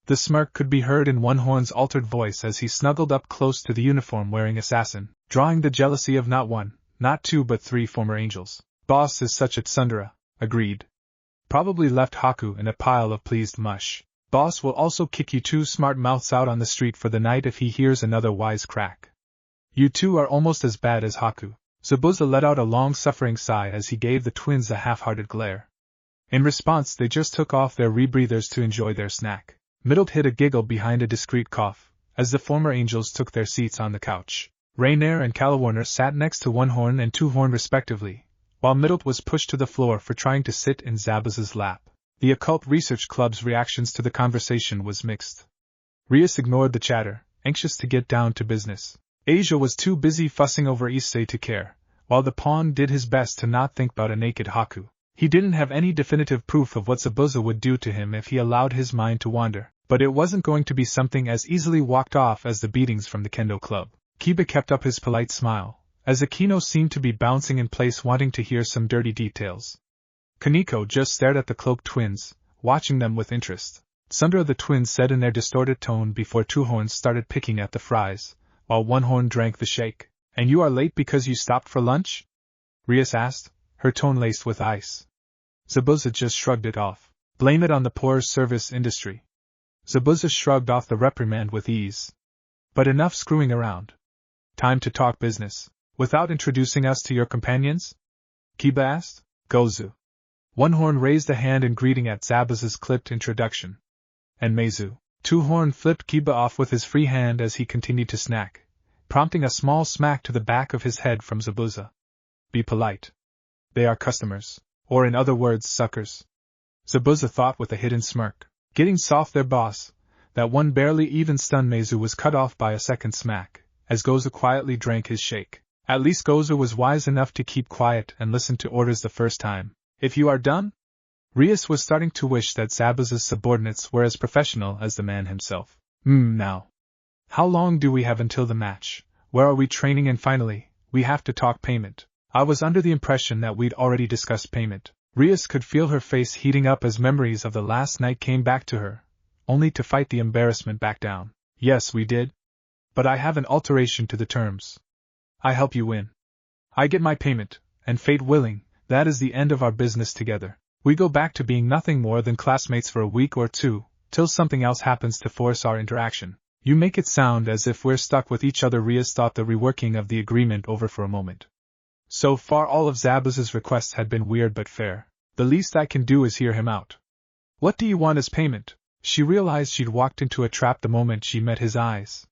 The smirk could be heard in One Horn's altered voice as he snuggled up close to the uniform-wearing assassin, drawing the jealousy of not 1, not 2 but 3 former angels. Boss is such a tsundere, agreed. Probably left Haku in a pile of pleased mush. Boss will also kick you 2 smart mouths out on the street for the night if he hears another wise crack. You 2 are almost as bad as Haku. Zabuza let out a long-suffering sigh as he gave the twins a half-hearted glare. In response, they just took off their rebreathers to enjoy their snack. Middle hid a giggle behind a discreet cough, as the former angels took their seats on the couch. Rainier and Warner sat next to One Horn and Two Horn respectively, while Middle was pushed to the floor for trying to sit in Zabuza's lap. The Occult Research Club's reactions to the conversation was mixed. Rias ignored the chatter, anxious to get down to business. Asia was too busy fussing over Issei to care, while the pawn did his best to not think about a naked Haku. He didn't have any definitive proof of what Zabuza would do to him if he allowed his mind to wander, but it wasn't going to be something as easily walked off as the beatings from the kendo club. Kiba kept up his polite smile, as Akino seemed to be bouncing in place wanting to hear some dirty details. Kaneko just stared at the cloaked twins, watching them with interest. Tsundere, the twins said in their distorted tone before Two Horns started picking at the fries, while One Horn drank the shake. And you are late because you stopped for lunch? Rias asked, her tone laced with ice. Zabuza just shrugged it off. Blame it on the poor service industry. Zabuza shrugged off the reprimand with ease. But enough screwing around. Time to talk business. Without introducing us to your companions? Kiba asked. Gozu. One Horn raised a hand in greeting at Zabuza's clipped introduction. And Meizu. Two Horn flipped Kiba off with his free hand as he continued to snack, prompting a small smack to the back of his head from Zabuza. Be polite. They are customers, or in other words, suckers. Zabuza thought with a hidden smirk. Getting soft there, boss. That one barely even stunned Meizu was cut off by a second smack, as Gozu quietly drank his shake. At least Gozu was wise enough to keep quiet and listen to orders the first time. If you are done? Rias was starting to wish that Zabuza's subordinates were as professional as the man himself. Now. How long do we have until the match? Where are we training? And finally, we have to talk payment. I was under the impression that we'd already discussed payment. Rias could feel her face heating up as memories of the last night came back to her, only to fight the embarrassment back down. Yes, we did. But I have an alteration to the terms. I help you win. I get my payment, and fate willing, that is the end of our business together. We go back to being nothing more than classmates for a week or two, till something else happens to force our interaction. You make it sound as if we're stuck with each other. Rias thought the reworking of the agreement over for a moment. So far all of Zabuza's requests had been weird but fair. The least I can do is hear him out. What do you want as payment? She realized she'd walked into a trap the moment she met his eyes.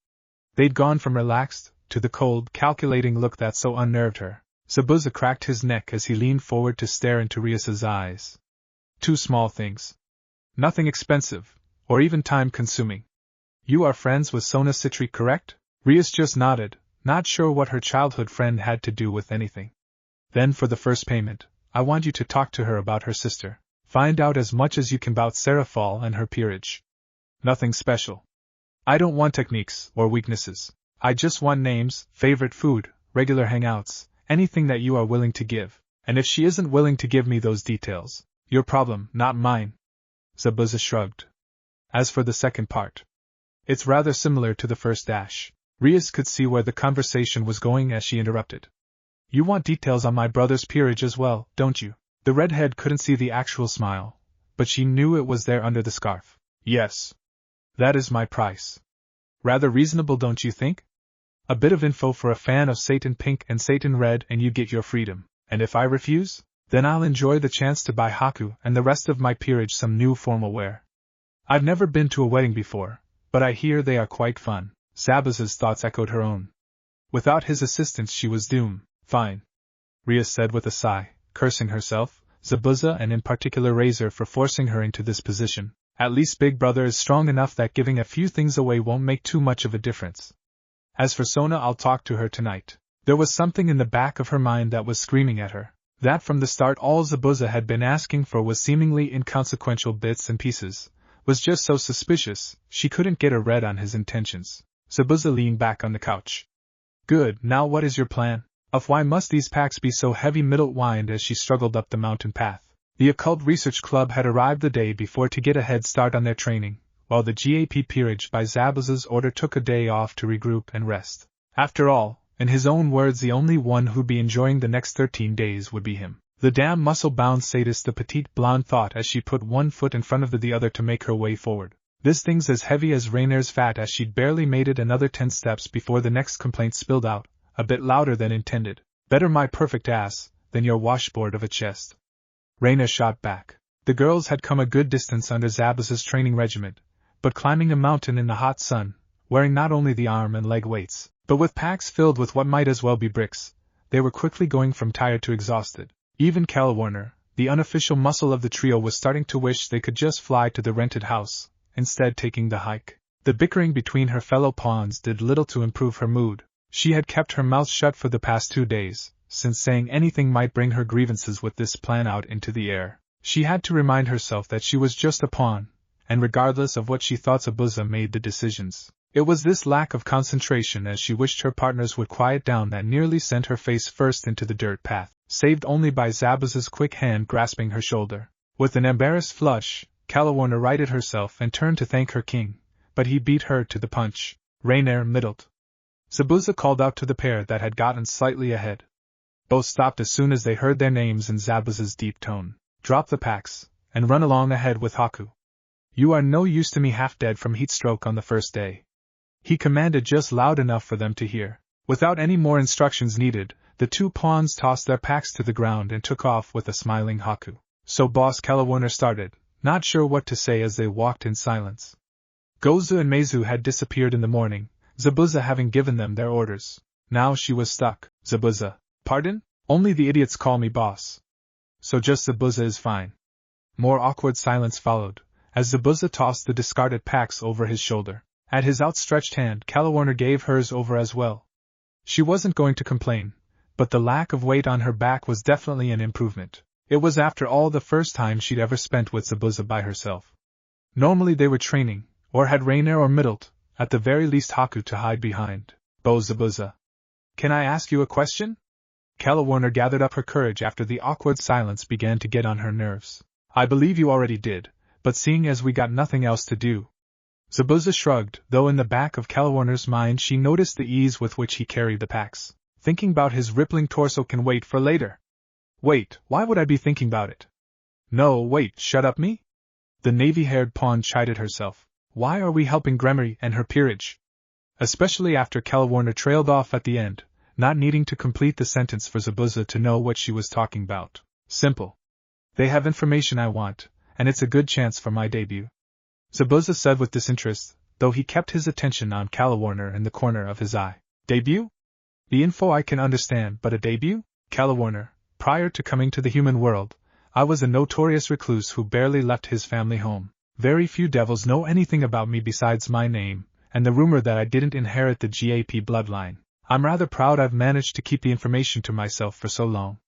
They'd gone from relaxed, to the cold, calculating look that so unnerved her. Zabuza cracked his neck as he leaned forward to stare into Rias's eyes. 2 small things. Nothing expensive, or even time-consuming. You are friends with Sona Citri, correct? Rias just nodded, not sure what her childhood friend had to do with anything. Then for the first payment, I want you to talk to her about her sister. Find out as much as you can about Serafal and her peerage. Nothing special. I don't want techniques or weaknesses. I just want names, favorite food, regular hangouts, anything that you are willing to give. And if she isn't willing to give me those details, your problem, not mine. Zabuza shrugged. As for the second part, it's rather similar to the first dash. Rias could see where the conversation was going as she interrupted. You want details on my brother's peerage as well, don't you? The redhead couldn't see the actual smile, but she knew it was there under the scarf. Yes. That is my price. Rather reasonable, don't you think? A bit of info for a fan of Satan Pink and Satan Red and you get your freedom. And if I refuse, then I'll enjoy the chance to buy Haku and the rest of my peerage some new formal wear. I've never been to a wedding before, but I hear they are quite fun. Zabuza's thoughts echoed her own. Without his assistance she was doomed. Fine. Rias said with a sigh, cursing herself, Zabuza and in particular Razor for forcing her into this position. At least Big Brother is strong enough that giving a few things away won't make too much of a difference. As for Sona, I'll talk to her tonight. There was something in the back of her mind that was screaming at her. That from the start all Zabuza had been asking for was seemingly inconsequential bits and pieces, was just so suspicious, she couldn't get a read on his intentions. Zabuza leaned back on the couch. Good, now what is your plan? Of why must these packs be so heavy? Middle whined as she struggled up the mountain path. The Occult Research Club had arrived the day before to get a head start on their training, while the GAP peerage by Zabuza's order took a day off to regroup and rest. After all, in his own words, the only one who'd be enjoying the next 13 days would be him. The damn muscle-bound sadist, the petite blonde thought as she put one foot in front of the other to make her way forward. This thing's as heavy as Rainer's fat, as she'd barely made it another 10 steps before the next complaint spilled out, a bit louder than intended. Better my perfect ass than your washboard of a chest. Rainer shot back. The girls had come a good distance under Zabuza's training regiment, but climbing a mountain in the hot sun, wearing not only the arm and leg weights, but with packs filled with what might as well be bricks, they were quickly going from tired to exhausted. Even Calawarner, the unofficial muscle of the trio, was starting to wish they could just fly to the rented house, instead taking the hike. The bickering between her fellow pawns did little to improve her mood. She had kept her mouth shut for the past 2 days, since saying anything might bring her grievances with this plan out into the air. She had to remind herself that she was just a pawn, and regardless of what she thought, Zabuza made the decisions. It was this lack of concentration as she wished her partners would quiet down that nearly sent her face first into the dirt path, saved only by Zabuza's quick hand grasping her shoulder. With an embarrassed flush, Calawarner righted herself and turned to thank her king, but he beat her to the punch. Rainer middled. Zabuza called out to the pair that had gotten slightly ahead. Both stopped as soon as they heard their names in Zabuza's deep tone. Drop the packs, and run along ahead with Haku. You are no use to me, half dead from heat stroke on the first day. He commanded just loud enough for them to hear. Without any more instructions needed, the 2 pawns tossed their packs to the ground and took off with a smiling Haku. So Boss Calawarner started, not sure what to say as they walked in silence. Gozu and Meizu had disappeared in the morning, Zabuza having given them their orders. Now she was stuck. Zabuza. Pardon? Only the idiots call me boss. So just Zabuza is fine. More awkward silence followed, as Zabuza tossed the discarded packs over his shoulder. At his outstretched hand, Calawarner gave hers over as well. She wasn't going to complain, but the lack of weight on her back was definitely an improvement. It was after all the first time she'd ever spent with Zabuza by herself. Normally they were training, or had Rainer or Middled, at the very least Haku to hide behind. Bo Zabuza. Can I ask you a question? Calawarner gathered up her courage after the awkward silence began to get on her nerves. I believe you already did, but seeing as we got nothing else to do. Zabuza shrugged, though in the back of Calawarner's mind she noticed the ease with which he carried the packs. Thinking about his rippling torso can wait for later. Wait, why would I be thinking about it? No, wait, shut up me? The navy-haired pawn chided herself. Why are we helping Gremory and her peerage? Especially after Calawarner trailed off at the end, not needing to complete the sentence for Zabuza to know what she was talking about. Simple. They have information I want, and it's a good chance for my debut. Zabuza said with disinterest, though he kept his attention on Calawarner in the corner of his eye. Debut? The info I can understand, but a debut? Calawarner, prior to coming to the human world, I was a notorious recluse who barely left his family home. Very few devils know anything about me besides my name, and the rumor that I didn't inherit the GAP bloodline. I'm rather proud I've managed to keep the information to myself for so long.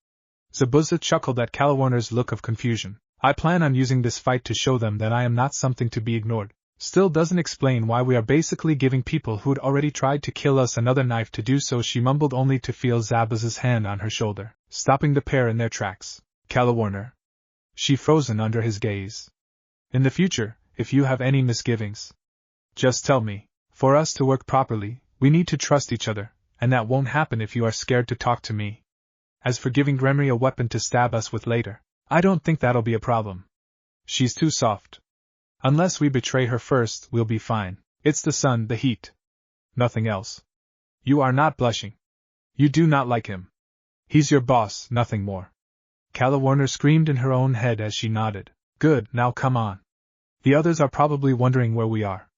Zabuza chuckled at Calawarner's look of confusion. I plan on using this fight to show them that I am not something to be ignored. Still doesn't explain why we are basically giving people who'd already tried to kill us another knife to do so. She mumbled only to feel Zabuza's hand on her shoulder. stopping the pair in their tracks. Calawarner. She frozen under his gaze. In the future, if you have any misgivings, just tell me. For us to work properly, we need to trust each other, and that won't happen if you are scared to talk to me. As for giving Gremory a weapon to stab us with later, I don't think that'll be a problem. She's too soft. Unless we betray her first, we'll be fine. It's the sun, the heat. Nothing else. You are not blushing. You do not like him. He's your boss, nothing more. Calawarner screamed in her own head as she nodded. Good, now come on. The others are probably wondering where we are.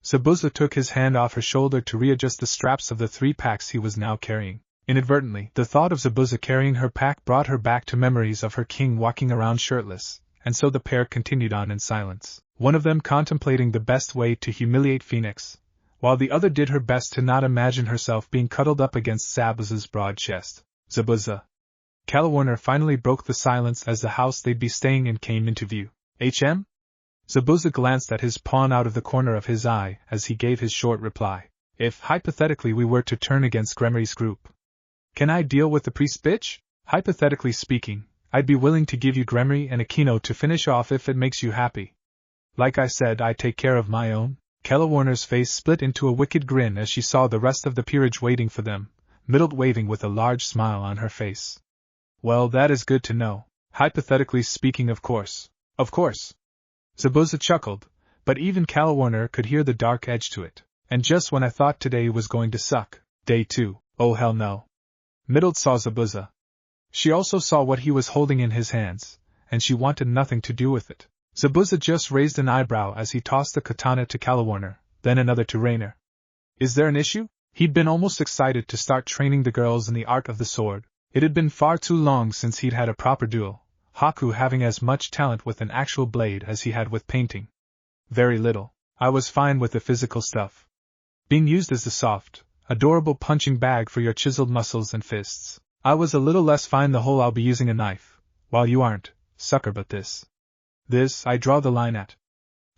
Zabuza took his hand off her shoulder to readjust the straps of the 3 packs he was now carrying. Inadvertently, the thought of Zabuza carrying her pack brought her back to memories of her king walking around shirtless, and so the pair continued on in silence, one of them contemplating the best way to humiliate Phoenix, while the other did her best to not imagine herself being cuddled up against Zabuza's broad chest. Zabuza. Calawarner finally broke the silence as the house they'd be staying in came into view. HM? Zabuza glanced at his pawn out of the corner of his eye as he gave his short reply. If, hypothetically, we were to turn against Gremory's group. Can I deal with the priest bitch? Hypothetically speaking, I'd be willing to give you Gremory and Aquino to finish off if it makes you happy. Like I said, I take care of my own. Calawarner's face split into a wicked grin as she saw the rest of the peerage waiting for them, Middle waving with a large smile on her face. Well, that is good to know. Hypothetically speaking, of course. Of course. Zabuza chuckled, but even Calawarner could hear the dark edge to it. And just when I thought today was going to suck, day 2, oh hell no. Middle saw Zabuza. She also saw what he was holding in his hands, and she wanted nothing to do with it. Zabuza just raised an eyebrow as he tossed the katana to Calawarner, then another to Rainer. Is there an issue? He'd been almost excited to start training the girls in the art of the sword. It had been far too long since he'd had a proper duel, Haku having as much talent with an actual blade as he had with painting. Very little. I was fine with the physical stuff. Being used as the soft, adorable punching bag for your chiseled muscles and fists. I was a little less fine the whole I'll be using a knife, while you aren't, sucker, but this I draw the line at.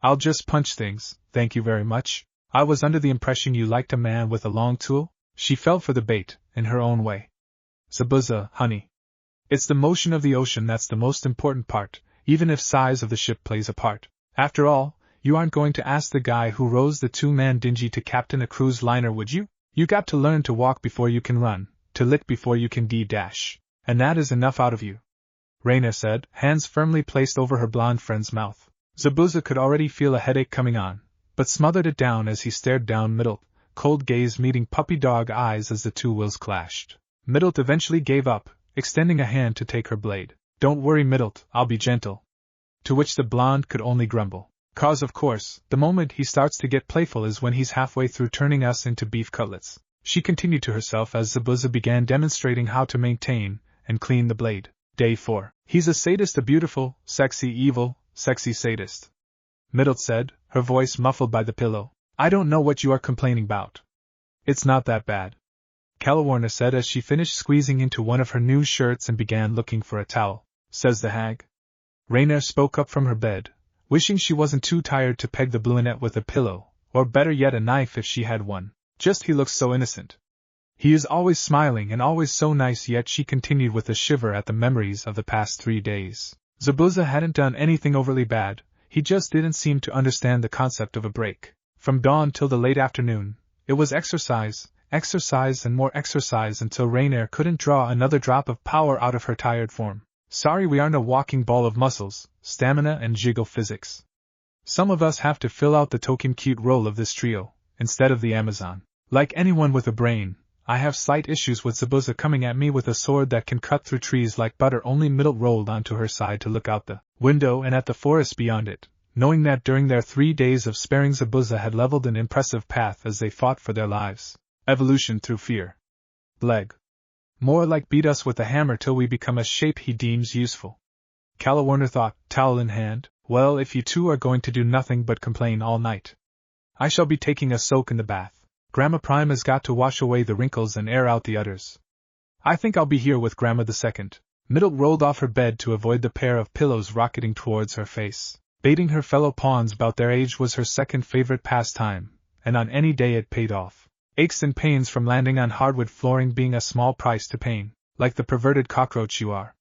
I'll just punch things, thank you very much. I was under the impression you liked a man with a long tool? She fell for the bait, in her own way. Zabuza, honey. It's the motion of the ocean that's the most important part, even if size of the ship plays a part. After all, you aren't going to ask the guy who rows the 2-man dinghy to captain a cruise liner, would you? You got to learn to walk before you can run, to lick before you can dash. And that is enough out of you. Raina said, hands firmly placed over her blonde friend's mouth. Zabuza could already feel a headache coming on, but smothered it down as he stared down Middle, cold gaze meeting puppy dog eyes as the 2 wills clashed. Middle eventually gave up, extending a hand to take her blade. Don't worry, Middle, I'll be gentle. To which the blonde could only grumble. 'Cause of course, the moment he starts to get playful is when he's halfway through turning us into beef cutlets. She continued to herself as Zabuza began demonstrating how to maintain and clean the blade. Day 4. He's a sadist, a beautiful, sexy, evil, sexy sadist. Middle said, her voice muffled by the pillow. I don't know what you are complaining about. It's not that bad. Calawarner said as she finished squeezing into one of her new shirts and began looking for a towel. Says the hag. Raina spoke up from her bed, wishing she wasn't too tired to peg the brunette with a pillow, or better yet a knife if she had one. Just he looks so innocent. He is always smiling and always so nice, yet she continued with a shiver at the memories of the past 3 days. Zabuza hadn't done anything overly bad, he just didn't seem to understand the concept of a break. From dawn till the late afternoon, it was exercise, exercise and more exercise until Rainier couldn't draw another drop of power out of her tired form. Sorry, we aren't a walking ball of muscles, stamina and jiggle physics. Some of us have to fill out the token cute role of this trio, instead of the Amazon. Like anyone with a brain, I have slight issues with Zabuza coming at me with a sword that can cut through trees like butter. Only Middle rolled onto her side to look out the window and at the forest beyond it, knowing that during their 3 days of sparring Zabuza had leveled an impressive path as they fought for their lives. Evolution through fear. Leg. More like beat us with a hammer till we become a shape he deems useful. Calawarner thought, towel in hand, well, if you two are going to do nothing but complain all night, I shall be taking a soak in the bath. Grandma Prime has got to wash away the wrinkles and air out the udders. I think I'll be here with Grandma the Second. Middle rolled off her bed to avoid the pair of pillows rocketing towards her face. Baiting her fellow pawns about their age was her second favorite pastime, and on any day it paid off. Aches and pains from landing on hardwood flooring being a small price to pain. Like the perverted cockroach you are.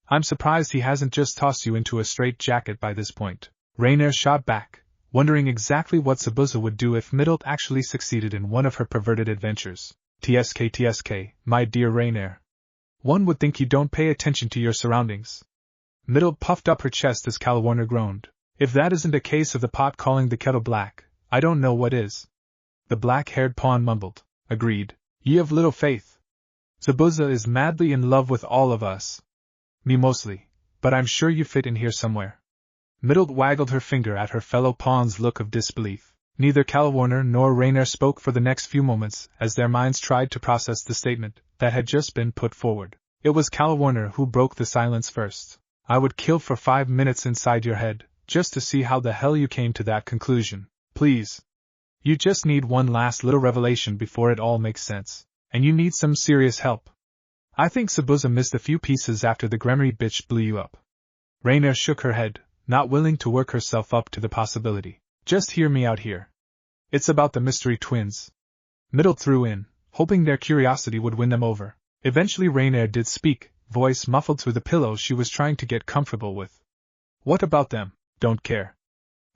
I'm surprised he hasn't just tossed you into a straitjacket by this point. Rainier shot back, wondering exactly what Zabuza would do if Middle actually succeeded in one of her perverted adventures. TSK, my dear Rainier. One would think you don't pay attention to your surroundings. Middle puffed up her chest as Calwarner groaned. If that isn't a case of the pot calling the kettle black, I don't know what is. The black-haired pawn mumbled. Agreed. Ye have little faith. Zabuza is madly in love with all of us. Me mostly, but I'm sure you fit in here somewhere. Middle waggled her finger at her fellow pawn's look of disbelief. Neither Calwarner nor Rainier spoke for the next few moments as their minds tried to process the statement that had just been put forward. It was Calwarner who broke the silence first. I would kill for 5 minutes inside your head, just to see how the hell you came to that conclusion. Please. You just need one last little revelation before it all makes sense. And you need some serious help. I think Zabuza missed a few pieces after the Gremory bitch blew you up. Rainier shook her head, not willing to work herself up to the possibility. Just hear me out here. It's about the mystery twins. Middle threw in, hoping their curiosity would win them over. Eventually Rainier did speak, voice muffled through the pillow she was trying to get comfortable with. What about them? Don't care.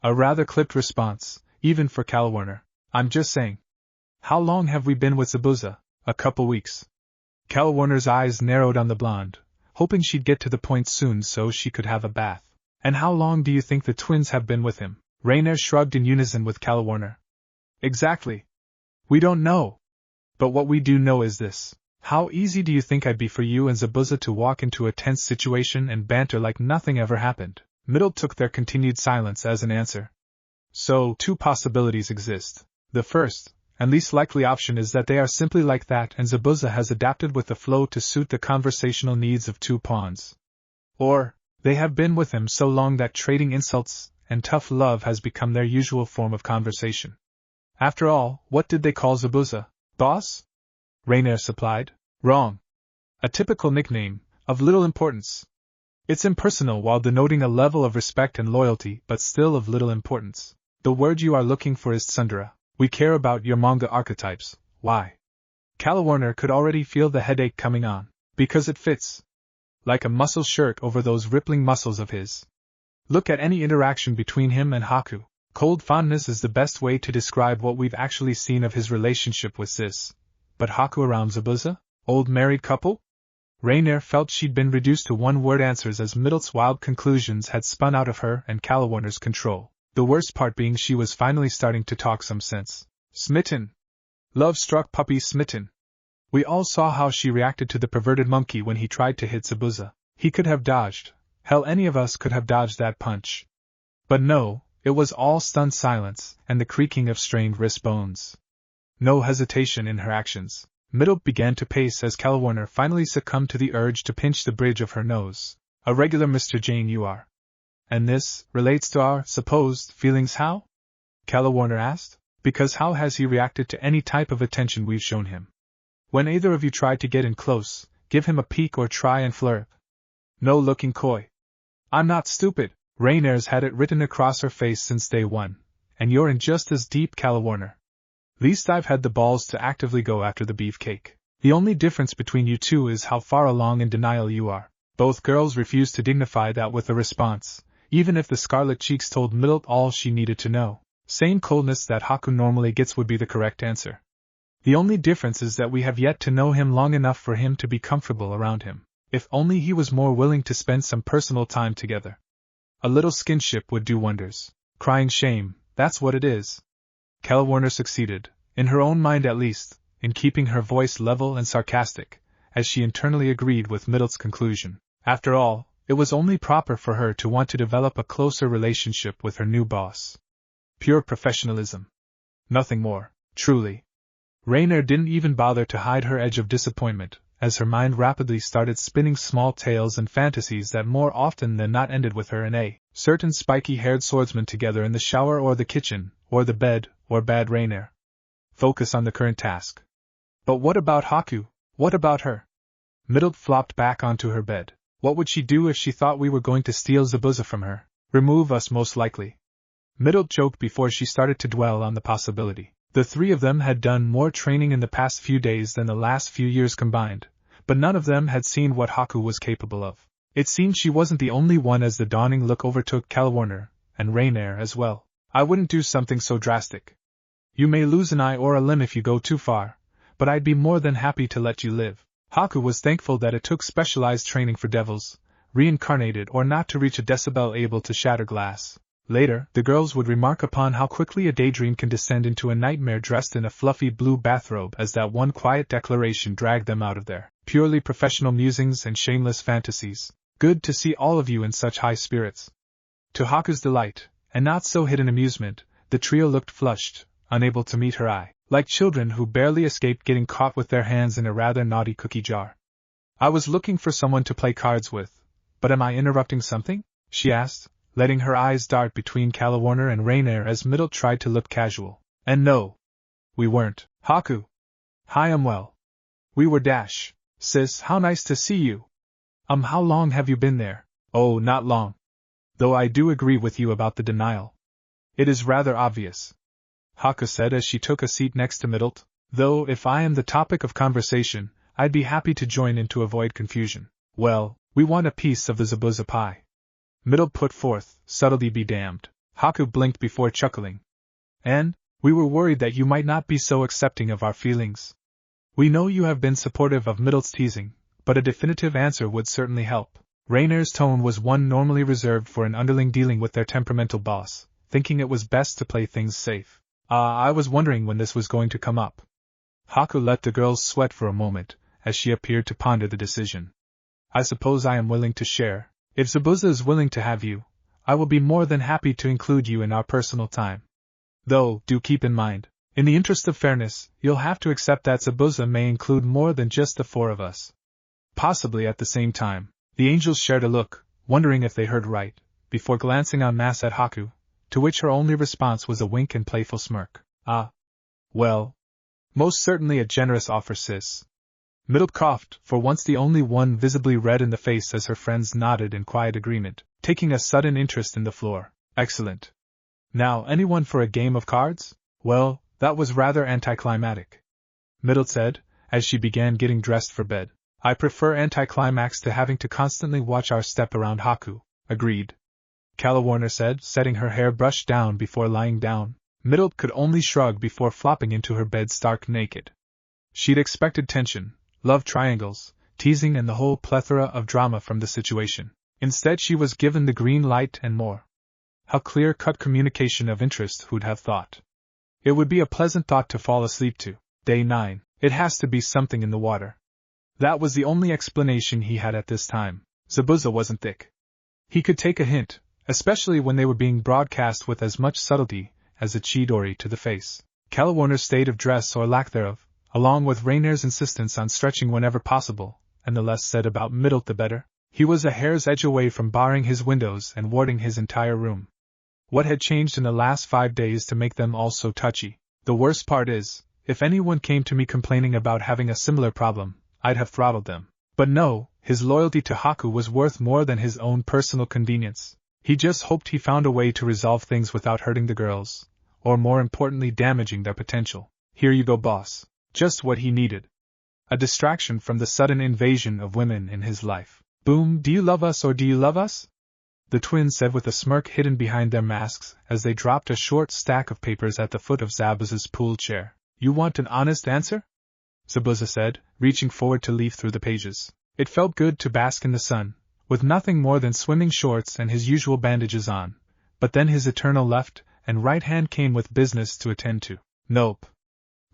A rather clipped response, even for Calwarner. I'm just saying. How long have we been with Zabuza? A couple weeks. Calwarner's eyes narrowed on the blonde, hoping she'd get to the point soon so she could have a bath. And how long do you think the twins have been with him? Rainier shrugged in unison with Calwarner. Exactly. We don't know. But what we do know is this. How easy do you think I'd be for you and Zabuza to walk into a tense situation and banter like nothing ever happened? Middle took their continued silence as an answer. So, 2 possibilities exist. The first, and least likely option is that they are simply like that and Zabuza has adapted with the flow to suit the conversational needs of 2 pawns. Or, they have been with him so long that trading insults and tough love has become their usual form of conversation. After all, what did they call Zabuza? Boss? Rainier supplied. Wrong. A typical nickname, of little importance. It's impersonal while denoting a level of respect and loyalty, but still of little importance. The word you are looking for is tsundere. We care about your manga archetypes. Why? Calwarner could already feel the headache coming on. Because it fits. Like a muscle shirt over those rippling muscles of his. Look at any interaction between him and Haku. Cold fondness is the best way to describe what we've actually seen of his relationship with Sis. But Haku around Zabuza? Old married couple? Rainier felt she'd been reduced to one-word answers as Middle's wild conclusions had spun out of her and Calwarner's control. The worst part being she was finally starting to talk some sense. Smitten. Love-struck puppy smitten. We all saw how she reacted to the perverted monkey when he tried to hit Zabuza. He could have dodged. Hell, any of us could have dodged that punch. But no, it was all stunned silence and the creaking of strained wrist bones. No hesitation in her actions. Middle began to pace as Calwarner finally succumbed to the urge to pinch the bridge of her nose. A regular Mr. Jane you are. And this relates to our supposed feelings how? Calwarner asked. Because how has he reacted to any type of attention we've shown him? When either of you tried to get in close, give him a peek or try and flirt. No looking coy. I'm not stupid. Rainier's had it written across her face since day one. And you're in just as deep, Calwarner. Least I've had the balls to actively go after the beefcake. The only difference between you two is how far along in denial you are. Both girls refused to dignify that with a response, even if the scarlet cheeks told Middle all she needed to know. Same coldness that Haku normally gets would be the correct answer. The only difference is that we have yet to know him long enough for him to be comfortable around him. If only he was more willing to spend some personal time together. A little skinship would do wonders. Crying shame, that's what it is. Calwarner succeeded, in her own mind at least, in keeping her voice level and sarcastic, as she internally agreed with Middle's conclusion. After all, it was only proper for her to want to develop a closer relationship with her new boss. Pure professionalism. Nothing more, truly. Rainier didn't even bother to hide her edge of disappointment, as her mind rapidly started spinning small tales and fantasies that more often than not ended with her and a certain spiky-haired swordsman together in the shower or the kitchen, or the bed, or bad Rainier. Focus on the current task. But what about Haku? What about her? Middle flopped back onto her bed. What would she do if she thought we were going to steal Zabuza from her? Remove us most likely. Middle joked before she started to dwell on the possibility. The 3 of them had done more training in the past few days than the last few years combined, but none of them had seen what Haku was capable of. It seemed she wasn't the only one as the dawning look overtook Calwarner and Rainier as well. I wouldn't do something so drastic. You may lose an eye or a limb if you go too far, but I'd be more than happy to let you live. Haku was thankful that it took specialized training for devils, reincarnated or not, to reach a decibel able to shatter glass. Later, the girls would remark upon how quickly a daydream can descend into a nightmare dressed in a fluffy blue bathrobe, as that one quiet declaration dragged them out of their purely professional musings and shameless fantasies. Good to see all of you in such high spirits. To Haku's delight, and not so hidden amusement, the trio looked flushed, unable to meet her eye, like children who barely escaped getting caught with their hands in a rather naughty cookie jar. I was looking for someone to play cards with, but am I interrupting something? She asked, letting her eyes dart between Calwarner and Rainier as Middle tried to look casual. And no, we weren't. Haku. Hi, I'm well. We were dash. Sis, how nice to see you. How long have you been there? Oh, not long. Though I do agree with you about the denial. It is rather obvious, Haku said as she took a seat next to Middle, though if I am the topic of conversation, I'd be happy to join in to avoid confusion. Well, we want a piece of the Zabuza pie. Middle put forth, subtlety be damned. Haku blinked before chuckling. And, we were worried that you might not be so accepting of our feelings. We know you have been supportive of Middle's teasing, but a definitive answer would certainly help. Rainier's tone was one normally reserved for an underling dealing with their temperamental boss, thinking it was best to play things safe. I was wondering when this was going to come up. Haku let the girls sweat for a moment, as she appeared to ponder the decision. I suppose I am willing to share. If Zabuza is willing to have you, I will be more than happy to include you in our personal time. Though, do keep in mind, in the interest of fairness, you'll have to accept that Zabuza may include more than just the four of us. Possibly at the same time. The angels shared a look, wondering if they heard right, before glancing en masse at Haku, to which her only response was a wink and playful smirk. Well. Most certainly a generous offer, sis. Middle coughed, for once the only one visibly red in the face as her friends nodded in quiet agreement, taking a sudden interest in the floor. Excellent. Now, anyone for a game of cards? Well, that was rather anticlimactic, Middle said, as she began getting dressed for bed. I prefer anticlimax to having to constantly watch our step around. Haku agreed. Calwarner said, setting her hair brushed down before lying down. Middle could only shrug before flopping into her bed stark naked. She'd expected tension, love triangles, teasing and the whole plethora of drama from the situation. Instead she was given the green light and more. How clear-cut communication of interest, who'd have thought. It would be a pleasant thought to fall asleep to. Day 9. It has to be something in the water. That was the only explanation he had at this time. Zabuza wasn't thick. He could take a hint, especially when they were being broadcast with as much subtlety as a chidori to the face. Calwarner's state of dress or lack thereof, along with Rainier's insistence on stretching whenever possible, and the less said about Middle the better. He was a hair's edge away from barring his windows and warding his entire room. What had changed in the last 5 days to make them all so touchy? The worst part is, if anyone came to me complaining about having a similar problem, I'd have throttled them. But no, his loyalty to Haku was worth more than his own personal convenience. He just hoped he found a way to resolve things without hurting the girls, or more importantly damaging their potential. Here you go, boss. Just what he needed. A distraction from the sudden invasion of women in his life. Boom, do you love us or do you love us? The twins said with a smirk hidden behind their masks as they dropped a short stack of papers at the foot of Zabuza's pool chair. You want an honest answer? Zabuza said, reaching forward to leaf through the pages. It felt good to bask in the sun, with nothing more than swimming shorts and his usual bandages on, but then his eternal left and right hand came with business to attend to. Nope.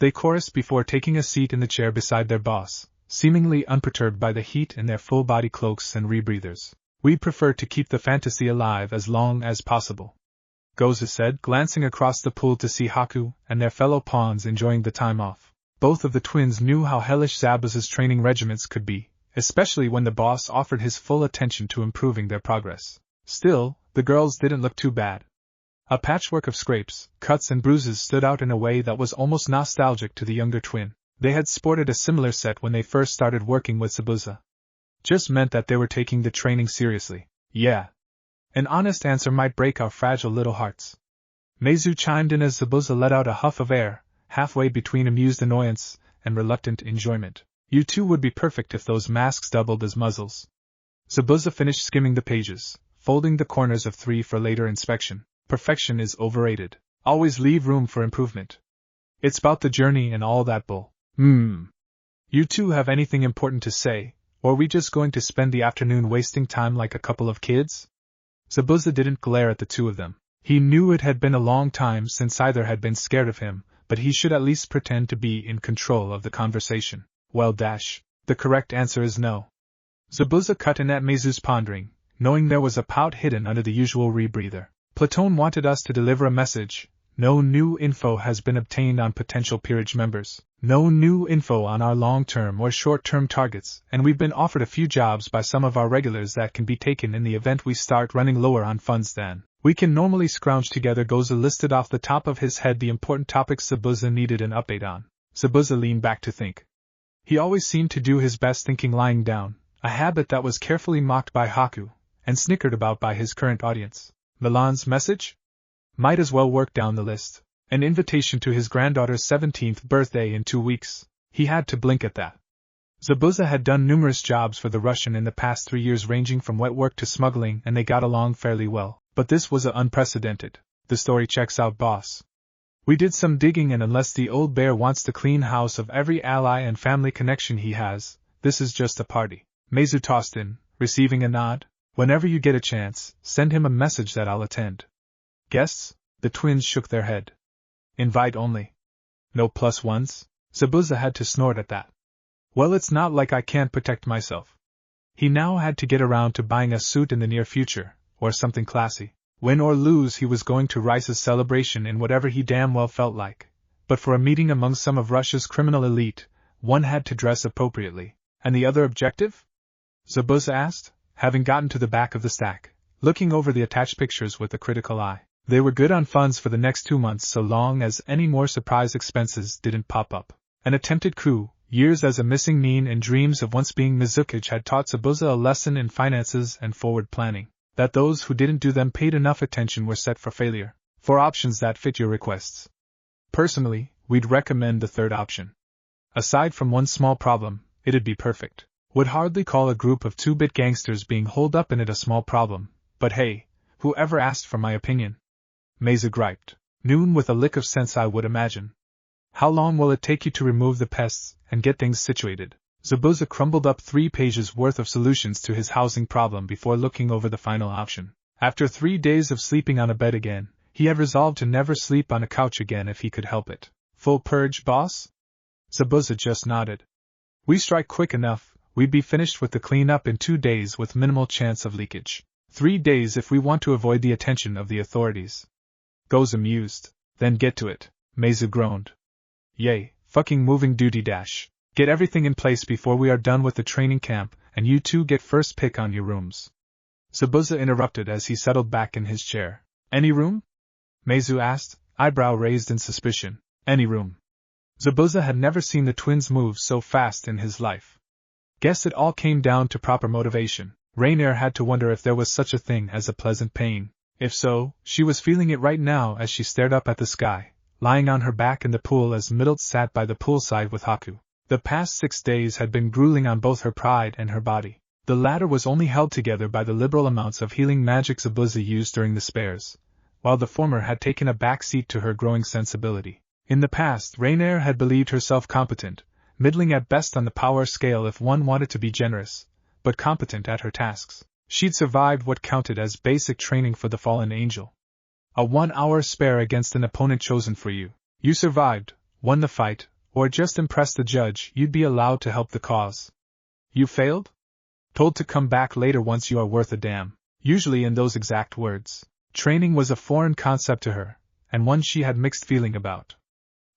They chorused before taking a seat in the chair beside their boss, seemingly unperturbed by the heat in their full-body cloaks and rebreathers. We'd prefer to keep the fantasy alive as long as possible, Goza said, glancing across the pool to see Haku and their fellow pawns enjoying the time off. Both of the twins knew how hellish Zabuza's training regimens could be, especially when the boss offered his full attention to improving their progress. Still, the girls didn't look too bad. A patchwork of scrapes, cuts and bruises stood out in a way that was almost nostalgic to the younger twin. They had sported a similar set when they first started working with Zabuza. Just meant that they were taking the training seriously. Yeah. An honest answer might break our fragile little hearts. Meizu chimed in as Zabuza let out a huff of air, halfway between amused annoyance and reluctant enjoyment. You two would be perfect if those masks doubled as muzzles. Zabuza finished skimming the pages, folding the corners of 3 for later inspection. Perfection is overrated. Always leave room for improvement. It's about the journey and all that bull. You two have anything important to say, or are we just going to spend the afternoon wasting time like a couple of kids? Zabuza didn't glare at the two of them. He knew it had been a long time since either had been scared of him, but he should at least pretend to be in control of the conversation. Well, the correct answer is no. Zabuza cut in at Meizu's pondering, knowing there was a pout hidden under the usual rebreather. Platon wanted us to deliver a message. No new info has been obtained on potential peerage members. No new info on our long-term or short-term targets, and we've been offered a few jobs by some of our regulars that can be taken in the event we start running lower on funds than we can normally scrounge together. Goza listed off the top of his head the important topics Zabuza needed an update on. Zabuza leaned back to think. He always seemed to do his best thinking lying down, a habit that was carefully mocked by Haku, and snickered about by his current audience. Milan's message? Might as well work down the list. An invitation to his granddaughter's 17th birthday in 2 weeks. He had to blink at that. Zabuza had done numerous jobs for the Russian in the past 3 years, ranging from wet work to smuggling, and they got along fairly well. But this was unprecedented. The story checks out, boss. We did some digging, and unless the old bear wants to clean house of every ally and family connection he has, this is just a party. Meizu tossed in, receiving a nod. Whenever you get a chance, send him a message that I'll attend. Guests? The twins shook their head. Invite only. No plus ones? Zabuza had to snort at that. Well, it's not like I can't protect myself. He now had to get around to buying a suit in the near future, or something classy. Win or lose, he was going to Rias's celebration in whatever he damn well felt like. But for a meeting among some of Russia's criminal elite, one had to dress appropriately. And the other objective? Zabuza asked, having gotten to the back of the stack, looking over the attached pictures with a critical eye. They were good on funds for the next 2 months so long as any more surprise expenses didn't pop up. An attempted coup, years as a missing mean, and dreams of once being Mizukic had taught Zabuza a lesson in finances and forward planning. That those who didn't do them paid enough attention were set for failure, for options that fit your requests. Personally, we'd recommend the third option. Aside from one small problem, it'd be perfect. Would hardly call a group of 2-bit gangsters being holed up in it a small problem, but hey, whoever asked for my opinion? Meizu griped. Noon with a lick of sense, I would imagine. How long will it take you to remove the pests and get things situated? Zabuza crumbled up 3 pages worth of solutions to his housing problem before looking over the final option. After 3 days of sleeping on a bed again, he had resolved to never sleep on a couch again if he could help it. Full purge, boss? Zabuza just nodded. We strike quick enough, we'd be finished with the cleanup in 2 days with minimal chance of leakage. 3 days if we want to avoid the attention of the authorities. Goes amused. Then get to it. Meizu groaned. Yay, fucking moving duty dash. Get everything in place before we are done with the training camp, and you two get first pick on your rooms. Zabuza interrupted as he settled back in his chair. Any room? Meizu asked, eyebrow raised in suspicion. Any room. Zabuza had never seen the twins move so fast in his life. Guess it all came down to proper motivation. Rainier had to wonder if there was such a thing as a pleasant pain. If so, she was feeling it right now as she stared up at the sky, lying on her back in the pool as Middle sat by the poolside with Haku. The past 6 days had been grueling on both her pride and her body. The latter was only held together by the liberal amounts of healing magic Zabuza used during the spares, while the former had taken a back seat to her growing sensibility. In the past, Rainier had believed herself competent, middling at best on the power scale if one wanted to be generous, but competent at her tasks. She'd survived what counted as basic training for the fallen angel. A 1-hour spare against an opponent chosen for you. You survived, won the fight, or just impressed the judge, you'd be allowed to help the cause. You failed? Told to come back later once you are worth a damn. Usually in those exact words. Training was a foreign concept to her, and one she had mixed feeling about.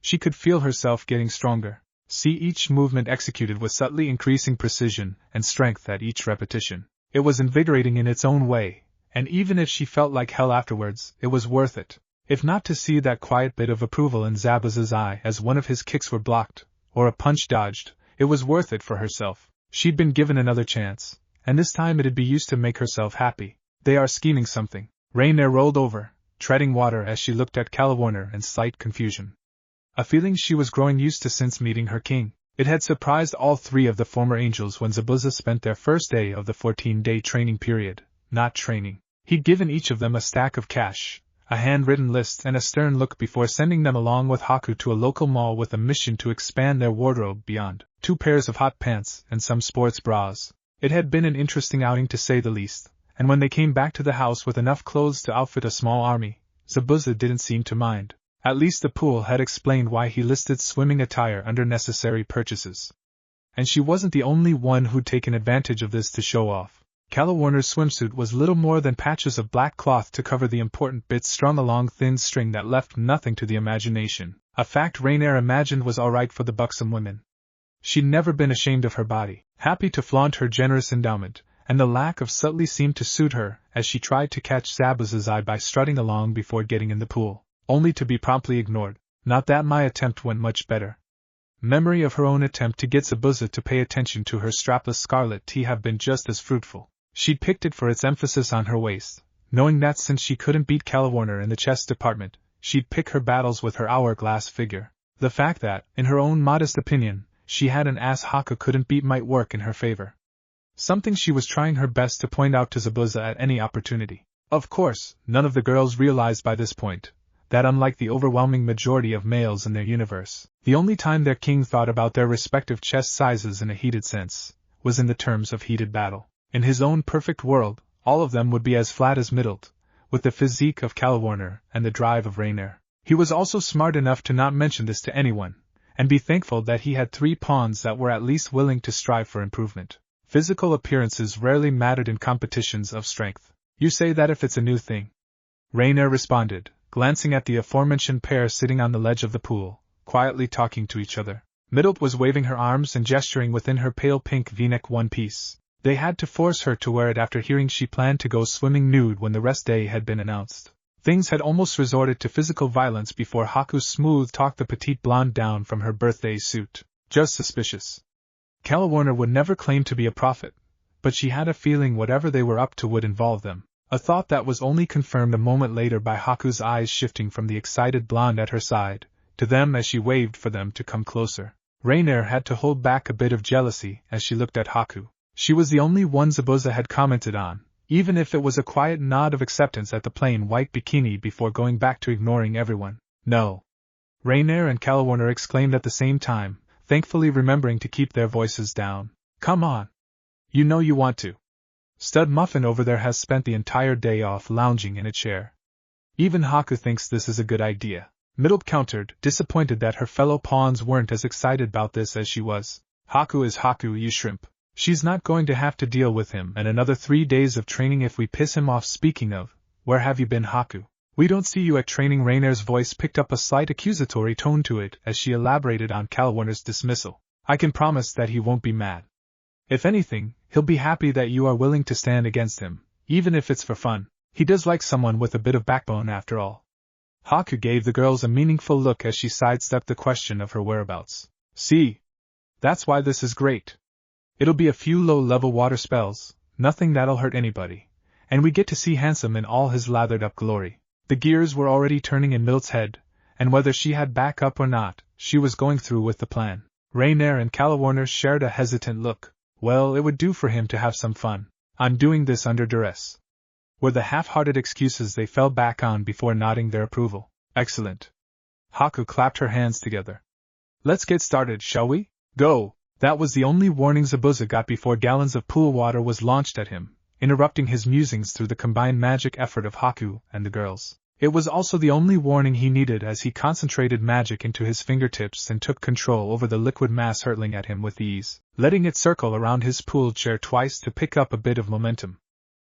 She could feel herself getting stronger, see each movement executed with subtly increasing precision and strength at each repetition. It was invigorating in its own way, and even if she felt like hell afterwards, it was worth it. If not to see that quiet bit of approval in Zabuza's eye as one of his kicks were blocked, or a punch dodged, it was worth it for herself. She'd been given another chance, and this time it'd be used to make herself happy. They are scheming something. Rainier rolled over, treading water as she looked at Calawarner in slight confusion. A feeling she was growing used to since meeting her king. It had surprised all three of the former angels when Zabuza spent their first day of the 14-day training period, not training. He'd given each of them a stack of cash, a handwritten list, and a stern look before sending them along with Haku to a local mall with a mission to expand their wardrobe beyond 2 pairs of hot pants and some sports bras. It had been an interesting outing to say the least, and when they came back to the house with enough clothes to outfit a small army, Zabuza didn't seem to mind. At least the pool had explained why he listed swimming attire under necessary purchases. And she wasn't the only one who'd taken advantage of this to show off. Calawarner's swimsuit was little more than patches of black cloth to cover the important bits strung along thin string that left nothing to the imagination, a fact Rainier imagined was alright for the buxom women. She'd never been ashamed of her body, happy to flaunt her generous endowment, and the lack of subtlety seemed to suit her as she tried to catch Zabuza's eye by strutting along before getting in the pool, only to be promptly ignored. Not that my attempt went much better. Memory of her own attempt to get Zabuza to pay attention to her strapless scarlet tee have been just as fruitful. She'd picked it for its emphasis on her waist, knowing that since she couldn't beat Calawarner in the chess department, she'd pick her battles with her hourglass figure. The fact that, in her own modest opinion, she had an ass Haku couldn't beat might work in her favor. Something she was trying her best to point out to Zabuza at any opportunity. Of course, none of the girls realized by this point that unlike the overwhelming majority of males in their universe, the only time their king thought about their respective chest sizes in a heated sense was in the terms of heated battle. In his own perfect world, all of them would be as flat as middled, with the physique of Calawarner and the drive of Rainier. He was also smart enough to not mention this to anyone, and be thankful that he had 3 pawns that were at least willing to strive for improvement. Physical appearances rarely mattered in competitions of strength. You say that if it's a new thing. Rainier responded, glancing at the aforementioned pair sitting on the ledge of the pool, quietly talking to each other. Middle was waving her arms and gesturing within her pale pink v-neck one-piece. They had to force her to wear it after hearing she planned to go swimming nude when the rest day had been announced. Things had almost resorted to physical violence before Haku smooth-talked the petite blonde down from her birthday suit. Just suspicious. Calawarner would never claim to be a prophet, but she had a feeling whatever they were up to would involve them. A thought that was only confirmed a moment later by Haku's eyes shifting from the excited blonde at her side to them as she waved for them to come closer. Rainier had to hold back a bit of jealousy as she looked at Haku. She was the only one Zabuza had commented on, even if it was a quiet nod of acceptance at the plain white bikini before going back to ignoring everyone. No. Rainier and Calawarner exclaimed at the same time, thankfully remembering to keep their voices down. Come on. You know you want to. Stud Muffin over there has spent the entire day off lounging in a chair. Even Haku thinks this is a good idea. Middle countered, disappointed that her fellow pawns weren't as excited about this as she was. Haku is Haku, you shrimp. She's not going to have to deal with him and another 3 days of training if we piss him off. Speaking of, where have you been, Haku? We don't see you at training. Rainier's voice picked up a slight accusatory tone to it as she elaborated on Calawarner's dismissal. I can promise that he won't be mad. If anything, he'll be happy that you are willing to stand against him, even if it's for fun. He does like someone with a bit of backbone after all. Haku gave the girls a meaningful look as she sidestepped the question of her whereabouts. See? That's why this is great. It'll be a few low-level water spells, nothing that'll hurt anybody, and we get to see Handsome in all his lathered-up glory. The gears were already turning in Mild's head, and whether she had backup or not, she was going through with the plan. Rainier and Calawarner shared a hesitant look. Well, it would do for him to have some fun. I'm doing this under duress, were the half-hearted excuses they fell back on before nodding their approval. Excellent. Haku clapped her hands together. Let's get started, shall we? Go! That was the only warning Zabuza got before gallons of pool water was launched at him, interrupting his musings through the combined magic effort of Haku and the girls. It was also the only warning he needed as he concentrated magic into his fingertips and took control over the liquid mass hurtling at him with ease, letting it circle around his pool chair twice to pick up a bit of momentum.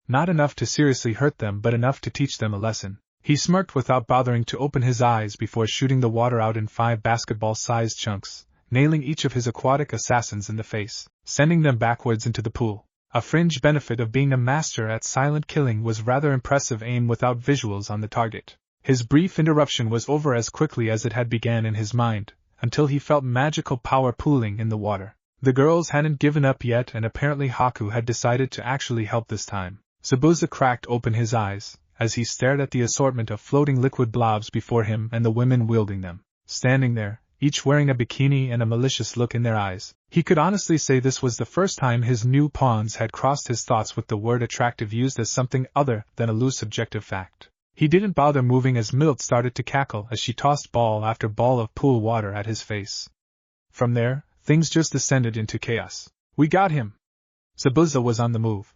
Not enough to seriously hurt them, but enough to teach them a lesson. He smirked without bothering to open his eyes before shooting the water out in 5 basketball-sized chunks, nailing each of his aquatic assassins in the face, sending them backwards into the pool. A fringe benefit of being a master at silent killing was rather impressive aim without visuals on the target. His brief interruption was over as quickly as it had begun in his mind, until he felt magical power pooling in the water. The girls hadn't given up yet, and apparently Haku had decided to actually help this time. Zabuza cracked open his eyes, as he stared at the assortment of floating liquid blobs before him and the women wielding them. Standing there, each wearing a bikini and a malicious look in their eyes. He could honestly say this was the first time his new pawns had crossed his thoughts with the word attractive used as something other than a loose subjective fact. He didn't bother moving as Milt started to cackle as she tossed ball after ball of pool water at his face. From there, things just descended into chaos. "We got him!" Zabuza was on the move.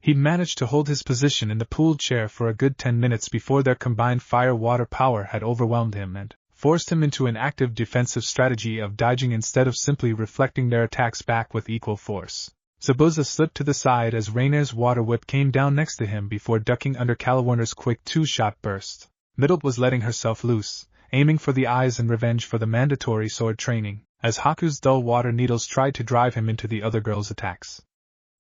He'd managed to hold his position in the pool chair for a good 10 minutes before their combined fire-water power had overwhelmed him and forced him into an active defensive strategy of dodging instead of simply reflecting their attacks back with equal force. Zabuza slipped to the side as Raynier's water whip came down next to him before ducking under Calawarner's quick two-shot burst. Middle was letting herself loose, aiming for the eyes in revenge for the mandatory sword training, as Haku's dull water needles tried to drive him into the other girl's attacks.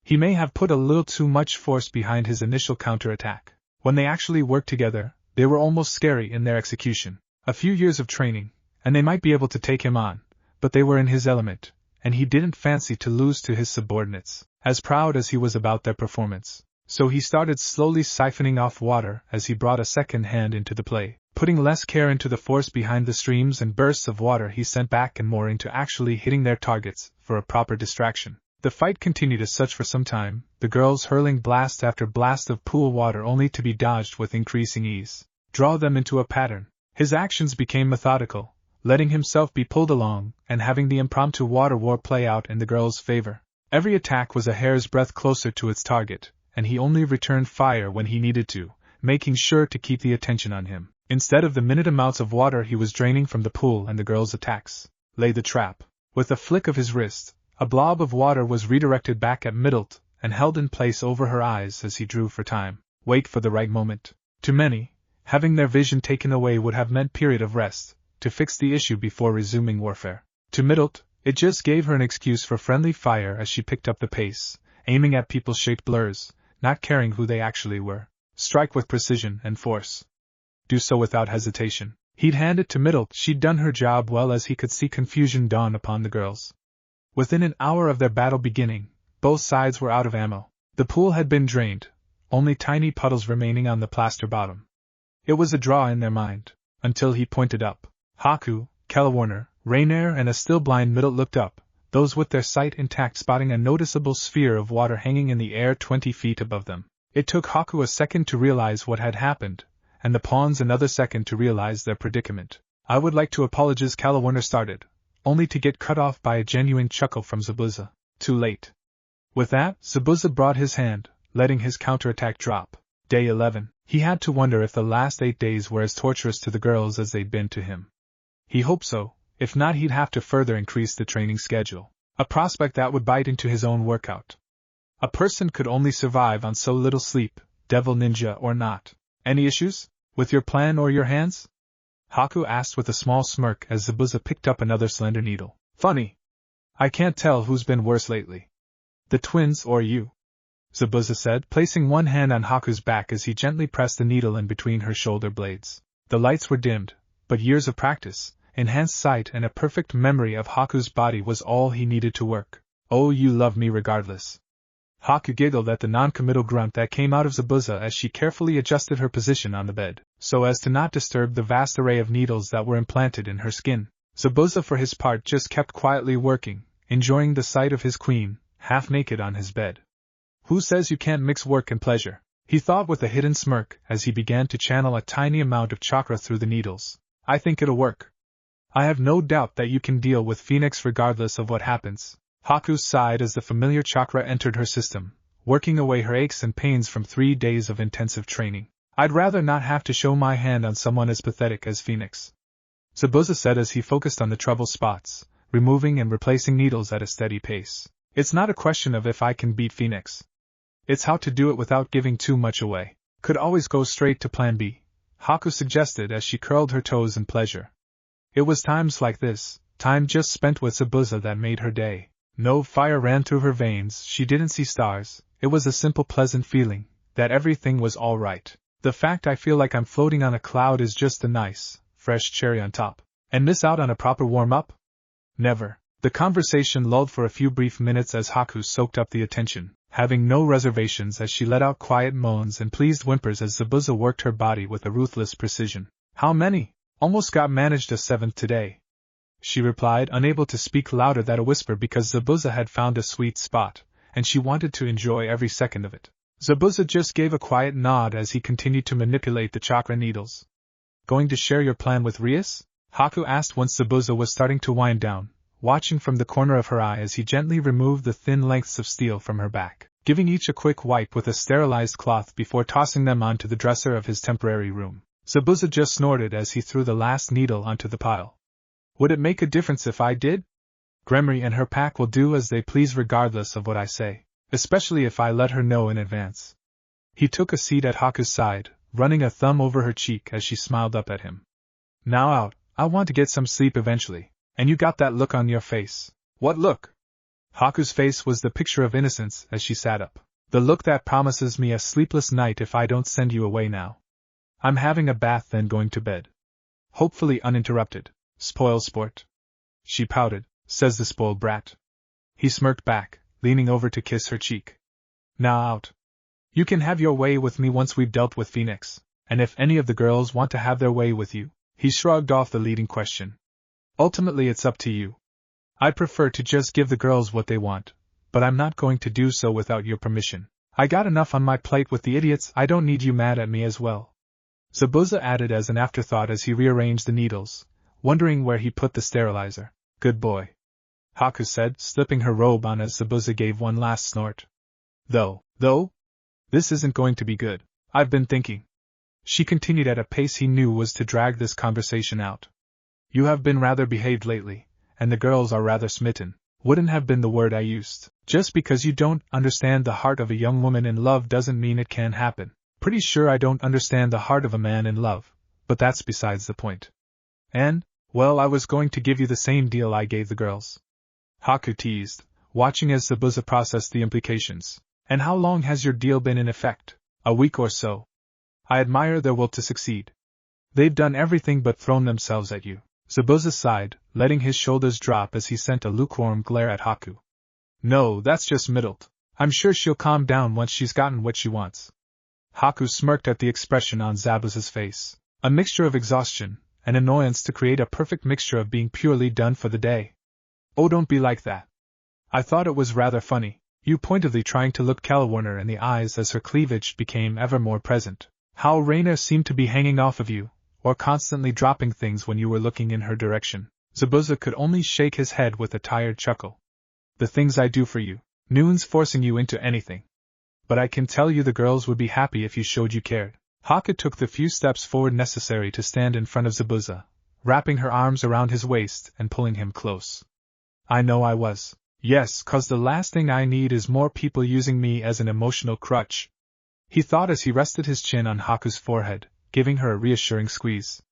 He may have put a little too much force behind his initial counterattack. When they actually worked together, they were almost scary in their execution. A few years of training, and they might be able to take him on, but they were in his element, and he didn't fancy to lose to his subordinates, as proud as he was about their performance. So he started slowly siphoning off water as he brought a second hand into the play, putting less care into the force behind the streams and bursts of water he sent back and more into actually hitting their targets for a proper distraction. The fight continued as such for some time, the girls hurling blast after blast of pool water only to be dodged with increasing ease. Draw them into a pattern. His actions became methodical, letting himself be pulled along, and having the impromptu water war play out in the girls' favor. Every attack was a hair's breadth closer to its target, and he only returned fire when he needed to, making sure to keep the attention on him. Instead of the minute amounts of water he was draining from the pool and the girls' attacks, lay the trap. With a flick of his wrist, a blob of water was redirected back at Middlet and held in place over her eyes as he drew for time. Wait for the right moment. To many, having their vision taken away would have meant period of rest, to fix the issue before resuming warfare. To Middlet, it just gave her an excuse for friendly fire as she picked up the pace, aiming at people-shaped blurs, not caring who they actually were. Strike with precision and force. Do so without hesitation. He'd hand it to Middlet. She'd done her job well as he could see confusion dawn upon the girls. Within an hour of their battle beginning, both sides were out of ammo. The pool had been drained, only tiny puddles remaining on the plaster bottom. It was a draw in their mind, until he pointed up. Haku, Calawarner, Rainier and a still blind Middle looked up, those with their sight intact spotting a noticeable sphere of water hanging in the air 20 feet above them. It took Haku a second to realize what had happened, and the pawns another second to realize their predicament. "I would like to apologize," Calawarner started, only to get cut off by a genuine chuckle from Zabuza. Too late. With that, Zabuza brought his hand, letting his counterattack drop. Day 11. He had to wonder if the last 8 days were as torturous to the girls as they'd been to him. He hoped so, if not he'd have to further increase the training schedule. A prospect that would bite into his own workout. A person could only survive on so little sleep, devil ninja or not. "Any issues? With your plan or your hands?" Haku asked with a small smirk as Zabuza picked up another slender needle. "Funny. I can't tell who's been worse lately. The twins or you," Zabuza said, placing one hand on Haku's back as he gently pressed the needle in between her shoulder blades. The lights were dimmed, but years of practice, enhanced sight and a perfect memory of Haku's body was all he needed to work. "Oh, you love me regardless." Haku giggled at the non-committal grunt that came out of Zabuza as she carefully adjusted her position on the bed, so as to not disturb the vast array of needles that were implanted in her skin. Zabuza for his part just kept quietly working, enjoying the sight of his queen, half naked on his bed. "Who says you can't mix work and pleasure?" he thought with a hidden smirk as he began to channel a tiny amount of chakra through the needles. "I think it'll work. I have no doubt that you can deal with Phoenix regardless of what happens." Haku sighed as the familiar chakra entered her system, working away her aches and pains from 3 days of intensive training. "I'd rather not have to show my hand on someone as pathetic as Phoenix," Zabuza said as he focused on the trouble spots, removing and replacing needles at a steady pace. "It's not a question of if I can beat Phoenix. It's how to do it without giving too much away. Could always go straight to plan B," Haku suggested as she curled her toes in pleasure. It was times like this, time just spent with Zabuza, that made her day. No fire ran through her veins, she didn't see stars, it was a simple pleasant feeling, that everything was all right. "The fact I feel like I'm floating on a cloud is just a nice, fresh cherry on top. And miss out on a proper warm-up? Never." The conversation lulled for a few brief minutes as Haku soaked up the attention, having no reservations as she let out quiet moans and pleased whimpers as Zabuza worked her body with a ruthless precision. "How many? Almost got managed a 7th today." she replied, unable to speak louder than a whisper because Zabuza had found a sweet spot, and she wanted to enjoy every second of it. Zabuza just gave a quiet nod as he continued to manipulate the chakra needles. Going to share your plan with Rias? Haku asked once Zabuza was starting to wind down, watching from the corner of her eye as he gently removed the thin lengths of steel from her back, giving each a quick wipe with a sterilized cloth before tossing them onto the dresser of his temporary room. Zabuza just snorted as he threw the last needle onto the pile. Would it make a difference if I did? Gremory and her pack will do as they please regardless of what I say, especially if I let her know in advance. He took a seat at Haku's side, running a thumb over her cheek as she smiled up at him. Now out, I want to get some sleep eventually, and you got that look on your face. What look? Haku's face was the picture of innocence as she sat up. The look that promises me a sleepless night if I don't send you away now. I'm having a bath then going to bed. Hopefully uninterrupted. Spoil sport. She pouted, says the spoiled brat. He smirked back, leaning over to kiss her cheek. Now out. You can have your way with me once we've dealt with Phoenix, and if any of the girls want to have their way with you. He shrugged off the leading question. Ultimately it's up to you. I'd prefer to just give the girls what they want, but I'm not going to do so without your permission. I got enough on my plate with the idiots, I don't need you mad at me as well. Zabuza added as an afterthought as he rearranged the needles, wondering where he put the sterilizer. Good boy. Haku said, slipping her robe on as Zabuza gave one last snort. Though, this isn't going to be good. I've been thinking. She continued at a pace he knew was to drag this conversation out. You have been rather behaved lately, and the girls are rather smitten. Wouldn't have been the word I used. Just because you don't understand the heart of a young woman in love doesn't mean it can't happen. Pretty sure I don't understand the heart of a man in love, but that's besides the point. And, well, I was going to give you the same deal I gave the girls. Haku teased, watching as Zabuza processed the implications. And how long has your deal been in effect? A week or so. I admire their will to succeed. They've done everything but thrown themselves at you. Zabuza sighed, letting his shoulders drop as he sent a lukewarm glare at Haku. No, that's just middled. I'm sure she'll calm down once she's gotten what she wants. Haku smirked at the expression on Zabuza's face. A mixture of exhaustion and annoyance to create a perfect mixture of being purely done for the day. Oh, don't be like that. I thought it was rather funny, you pointedly trying to look Calawarner in the eyes as her cleavage became ever more present. How Raina seemed to be hanging off of you, or constantly dropping things when you were looking in her direction. Zabuza could only shake his head with a tired chuckle. The things I do for you. Noon's forcing you into anything. But I can tell you the girls would be happy if you showed you cared. Haku took the few steps forward necessary to stand in front of Zabuza, wrapping her arms around his waist and pulling him close. I know I was. Yes, 'cause the last thing I need is more people using me as an emotional crutch. He thought as he rested his chin on Haku's forehead, giving her a reassuring squeeze.